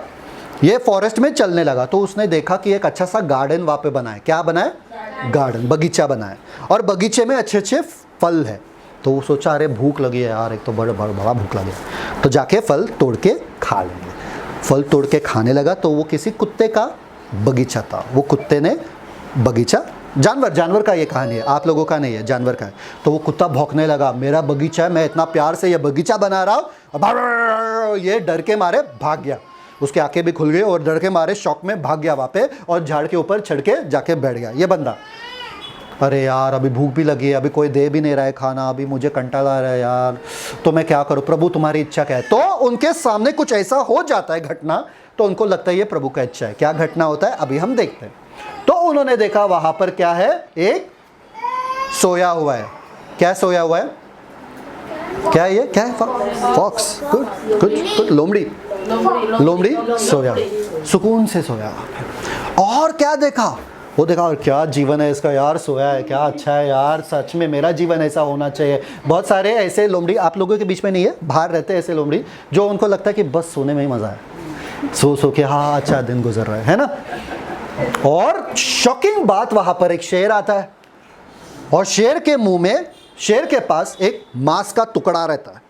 ये फॉरेस्ट में चलने लगा। तो उसने देखा कि एक अच्छा सा गार्डन वहाँ पे बना है। क्या बना है? गार्डन, बगीचा बना है, और बगीचे में अच्छे अच्छे फल है। तो वो सोचा अरे भूख लगी है यार, एक तो बड़ा भूख लगी है, तो जाके फल तोड़ के खा लेंगे। फल तोड़ के खाने लगा तो वो किसी कुत्ते का बगीचा था। वो कुत्ते ने बगीचा, जानवर का ये कहानी है, आप लोगों का नहीं है, जानवर का है। तो वो कुत्ता भौंकने लगा, मेरा बगीचा है, मैं इतना प्यार से ये बगीचा बना रहा हूँ। ये डर के मारे भाग गया, उसकी आंखें भी खुल गई और डर के मारे शौक में भाग गया वहाँ पे, और झाड़ के ऊपर चढ़ के जाके बैठ गया ये बंदा। अरे यार अभी भूख भी लगी है, अभी कोई दे भी नहीं रहा है खाना, अभी मुझे कंटाला आ रहा है यार, तो मैं क्या करूँ? प्रभु तुम्हारी इच्छा क्या है? तो उनके सामने कुछ ऐसा हो जाता है घटना, तो उनको लगता है ये प्रभु का इच्छा है। क्या घटना होता है अभी हम देखते हैं। तो उन्होंने देखा वहां पर क्या है, एक सोया हुआ है। क्या सोया हुआ है? क्या है ये? क्या है? फॉक्स। गुड गुड गुड, लोमड़ी सोया, सुकून से सोया। और क्या देखा? वो देखा, और क्या जीवन है इसका यार, सोया है, क्या अच्छा है यार, सच में मेरा जीवन ऐसा होना चाहिए। बहुत सारे ऐसे लोमड़ी आप लोगों के बीच में नहीं है, बाहर रहते हैं ऐसे लोमड़ी, जो उनको लगता है कि बस सोने में ही मज़ा है, सो के हाँ अच्छा दिन गुजर रहा है ना। और शॉकिंग बात, वहां पर एक शेर आता है, और शेर के मुंह में शेर के पास एक मांस का टुकड़ा रहता है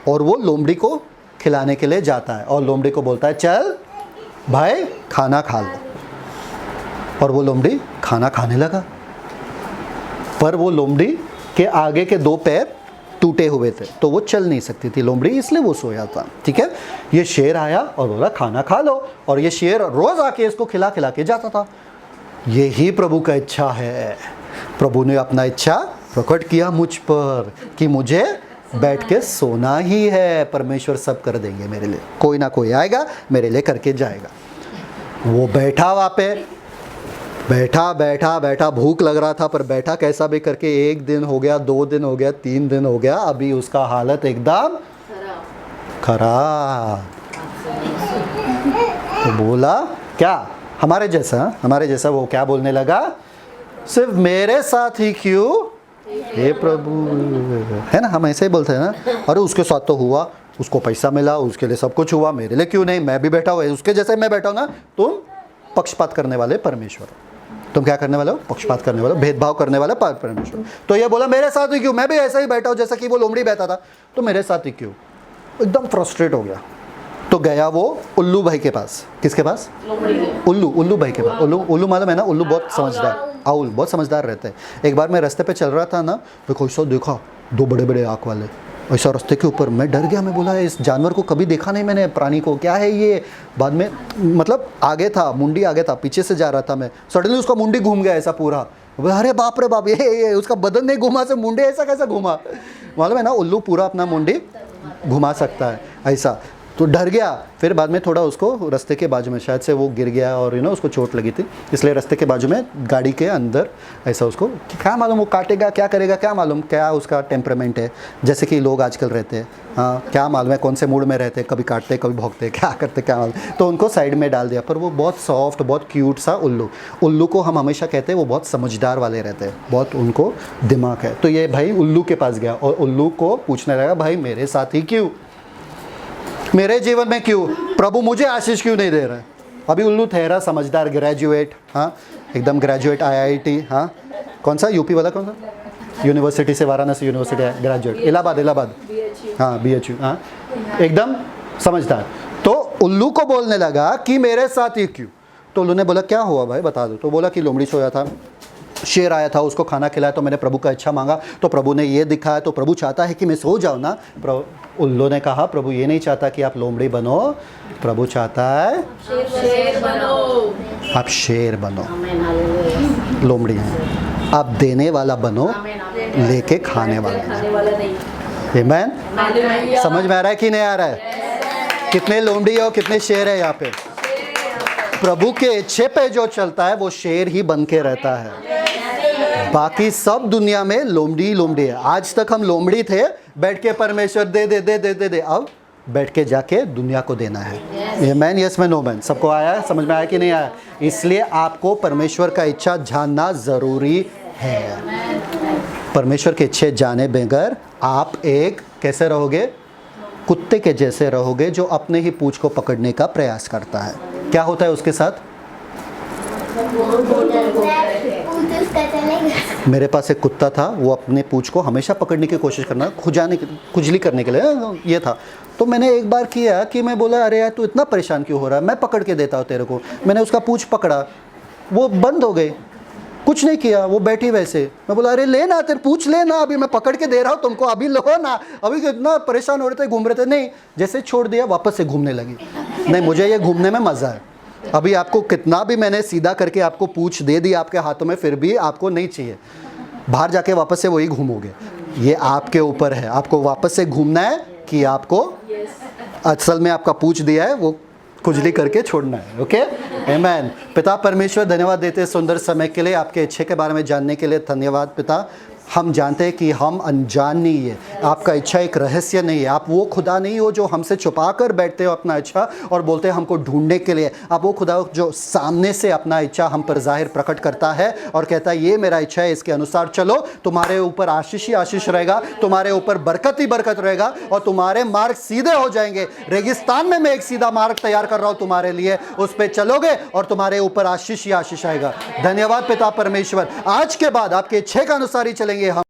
और वो लोमड़ी को खिलाने के लिए जाता है और लोमड़ी को बोलता है चल भाई खाना खा लो। और वो लोमड़ी खाना खाने लगा, पर वो लोमड़ी के आगे के 2 पैर टूटे हुए थे तो वो चल नहीं सकती थी लोमड़ी, इसलिए वो सोया था। ठीक है, ये शेर आया और बोला खाना खा लो, और ये शेर रोज आके इसको खिला खिला के जाता था। यही प्रभु का इच्छा है। प्रभु ने अपना इच्छा प्रकट किया मुझ पर कि मुझे बैठ के सोना ही है। परमेश्वर सब कर देंगे मेरे लिए, कोई ना कोई आएगा मेरे लिए करके जाएगा। वो बैठा वहाँ पे, बैठा बैठा बैठा, भूख लग रहा था पर बैठा कैसा भी करके। 1 दिन हो गया, 2 दिन हो गया, 3 दिन हो गया, अभी उसका हालत एकदम खराब। तो बोला क्या, हमारे जैसा वो क्या बोलने लगा, सिर्फ मेरे साथ ही क्यों हे प्रभु, है ना, हम ऐसे ही बोलते हैं ना। अरे उसके साथ तो हुआ, उसको पैसा मिला, उसके लिए सब कुछ हुआ, मेरे लिए क्यों नहीं, मैं भी बैठा हुआ, उसके जैसे मैं बैठा हूँ ना। तुम पक्षपात करने वाले परमेश्वर, तुम क्या करने वाले हो, पक्षपात करने वाले, भेदभाव करने वाले परमेश्वर। तो ये बोला मेरे साथ ही क्यों, मैं भी ऐसा ही बैठा हूँ जैसा कि वो लोमड़ी बैठा था, तो मेरे साथ ही क्यों। एकदम फ्रस्ट्रेट हो गया। तो गया वो उल्लू भाई के पास। किसके पास, उल्लू भाई के पास। उल्लू मालूम है ना, उल्लू बहुत समझदार, आउल बहुत समझदार रहते हैं। एक बार मैं रास्ते पे चल रहा था ना, तो कोई सो देखा 2 बड़े बड़े आँख वाले ऐसा रास्ते के ऊपर। मैं डर गया, मैं बोला इस जानवर को कभी देखा नहीं मैंने, प्राणी को, क्या है ये। बाद में मतलब आगे था, मुंडी आगे था, पीछे से जा रहा था मैं, सडनली उसका मुंडी घूम गया ऐसा पूरा। बोला अरे बाप रे बाप, ये उसका बदन नहीं घूमा, से मुंडी ऐसा कैसा घूमा। मालूम है ना, उल्लू पूरा अपना मुंडी घुमा सकता है ऐसा। तो डर गया। फिर बाद में थोड़ा उसको रास्ते के बाजू में, शायद से वो गिर गया और उसको चोट लगी थी, इसलिए रास्ते के बाजू में गाड़ी के अंदर ऐसा, उसको क्या मालूम वो काटेगा क्या करेगा, क्या मालूम क्या उसका टेम्परामेंट है, जैसे कि लोग आजकल रहते हैं। हाँ, क्या मालूम है कौन से मूड में रहते हैं, कभी काटते कभी भौंकते, क्या करते क्या मालूम। तो उनको साइड में डाल दिया। पर वो बहुत सॉफ्ट, बहुत क्यूट सा उल्लू को हम हमेशा कहते हैं वो बहुत समझदार वाले रहते हैं, बहुत उनको दिमाग है। तो ये भाई उल्लू के पास गया और उल्लू को पूछने लगा भाई मेरे साथ ही क्यों, मेरे जीवन में क्यों, प्रभु मुझे आशीष क्यों नहीं दे रहा है। अभी उल्लू ठहरा, समझदार, ग्रेजुएट, हाँ एकदम ग्रेजुएट, IIT, हाँ कौन सा यूपी वाला, कौन सा यूनिवर्सिटी से, वाराणसी यूनिवर्सिटी है, ग्रेजुएट, इलाहाबाद, हाँ BHU, हाँ एकदम समझदार। तो उल्लू को बोलने लगा कि मेरे साथ ही क्यों। तो उल्लू ने बोला क्या हुआ भाई बता दो। तो बोला कि लोमड़ी सोया था, शेर आया था, उसको खाना खिलाया, तो मैंने प्रभु का इच्छा मांगा, तो प्रभु ने ये दिखाया, तो प्रभु चाहता है कि मैं सो जाऊँ ना। उल्लू ने कहा प्रभु ये नहीं चाहता कि आप लोमड़ी बनो, प्रभु चाहता है शेर बनो, आप शेर बनो। लोमड़ी हैं, आप देने वाला बनो, लेके खाने वाला नहीं। आमीन। समझ में आ रहा है कि नहीं आ रहा है। कितने लोमड़ी और कितने शेर है यहाँ पे। प्रभु के इच्छे पे जो चलता है वो शेर ही बन के रहता है। बाकी सब दुनिया में लोमड़ी है। आज तक हम लोमड़ी थे, बैठ के परमेश्वर दे दे दे दे दे दे, अब बैठ के जाके दुनिया को देना है। आमीन, यस मैन, नो मैन। सबको आया, समझ में आया कि नहीं आया। इसलिए आपको परमेश्वर का इच्छा जानना जरूरी है। परमेश्वर के इच्छे जाने बगैर आप एक कैसे रहोगे, कुत्ते के जैसे रहोगे जो अपने ही पूंछ को पकड़ने का प्रयास करता है। क्या होता है उसके साथ। मेरे पास एक कुत्ता था, वो अपने पूंछ को हमेशा पकड़ने की कोशिश करना, खुजली करने के लिए ये था। तो मैंने एक बार किया कि मैं बोला अरे यार तू इतना परेशान क्यों हो रहा है, मैं पकड़ के देता हूँ तेरे को। मैंने उसका पूंछ पकड़ा, वो बंद हो गई, कुछ नहीं किया, वो बैठी वैसे। मैं बोला अरे ले ना, तेरे पूछ ले ना, अभी मैं पकड़ के दे रहा हूँ तुमको, अभी लो ना। अभी कितना परेशान हो रहे थे, घूम रहे थे, नहीं, जैसे छोड़ दिया वापस से घूमने लगी। नहीं, मुझे ये घूमने में मज़ा है। अभी आपको कितना भी मैंने सीधा करके आपको पूछ दे दी आपके हाथों में, फिर भी आपको नहीं चाहिए, बाहर जाके वापस से वही घूमोगे। ये आपके ऊपर है, आपको वापस से घूमना है कि आपको असल में आपका पूछ दिया है वो खुजली करके छोड़ना है। ओके, आमीन। पिता परमेश्वर धन्यवाद देते हैं सुंदर समय के लिए, आपके इच्छे के बारे में जानने के लिए धन्यवाद पिता। हम जानते हैं कि हम अनजान नहीं है, आपका इच्छा एक रहस्य नहीं है। आप वो खुदा नहीं हो जो हमसे छुपा कर बैठते हो अपना इच्छा और बोलते हैं हमको ढूंढने के लिए। आप वो खुदा हो जो सामने से अपना इच्छा हम पर जाहिर प्रकट करता है और कहता है ये मेरा इच्छा है, इसके अनुसार चलो, तुम्हारे ऊपर आशीष ही आशीष रहेगा, तुम्हारे ऊपर बरकत ही बरकत रहेगा और तुम्हारे मार्ग सीधे हो जाएंगे। रेगिस्तान में मैं एक सीधा मार्ग तैयार कर रहा हूँ तुम्हारे लिए, उस पर चलोगे और तुम्हारे ऊपर आशीष ही आशीष आएगा। धन्यवाद पिता परमेश्वर। आज के बाद आपके इच्छे के अनुसार ही चलेंगे हम।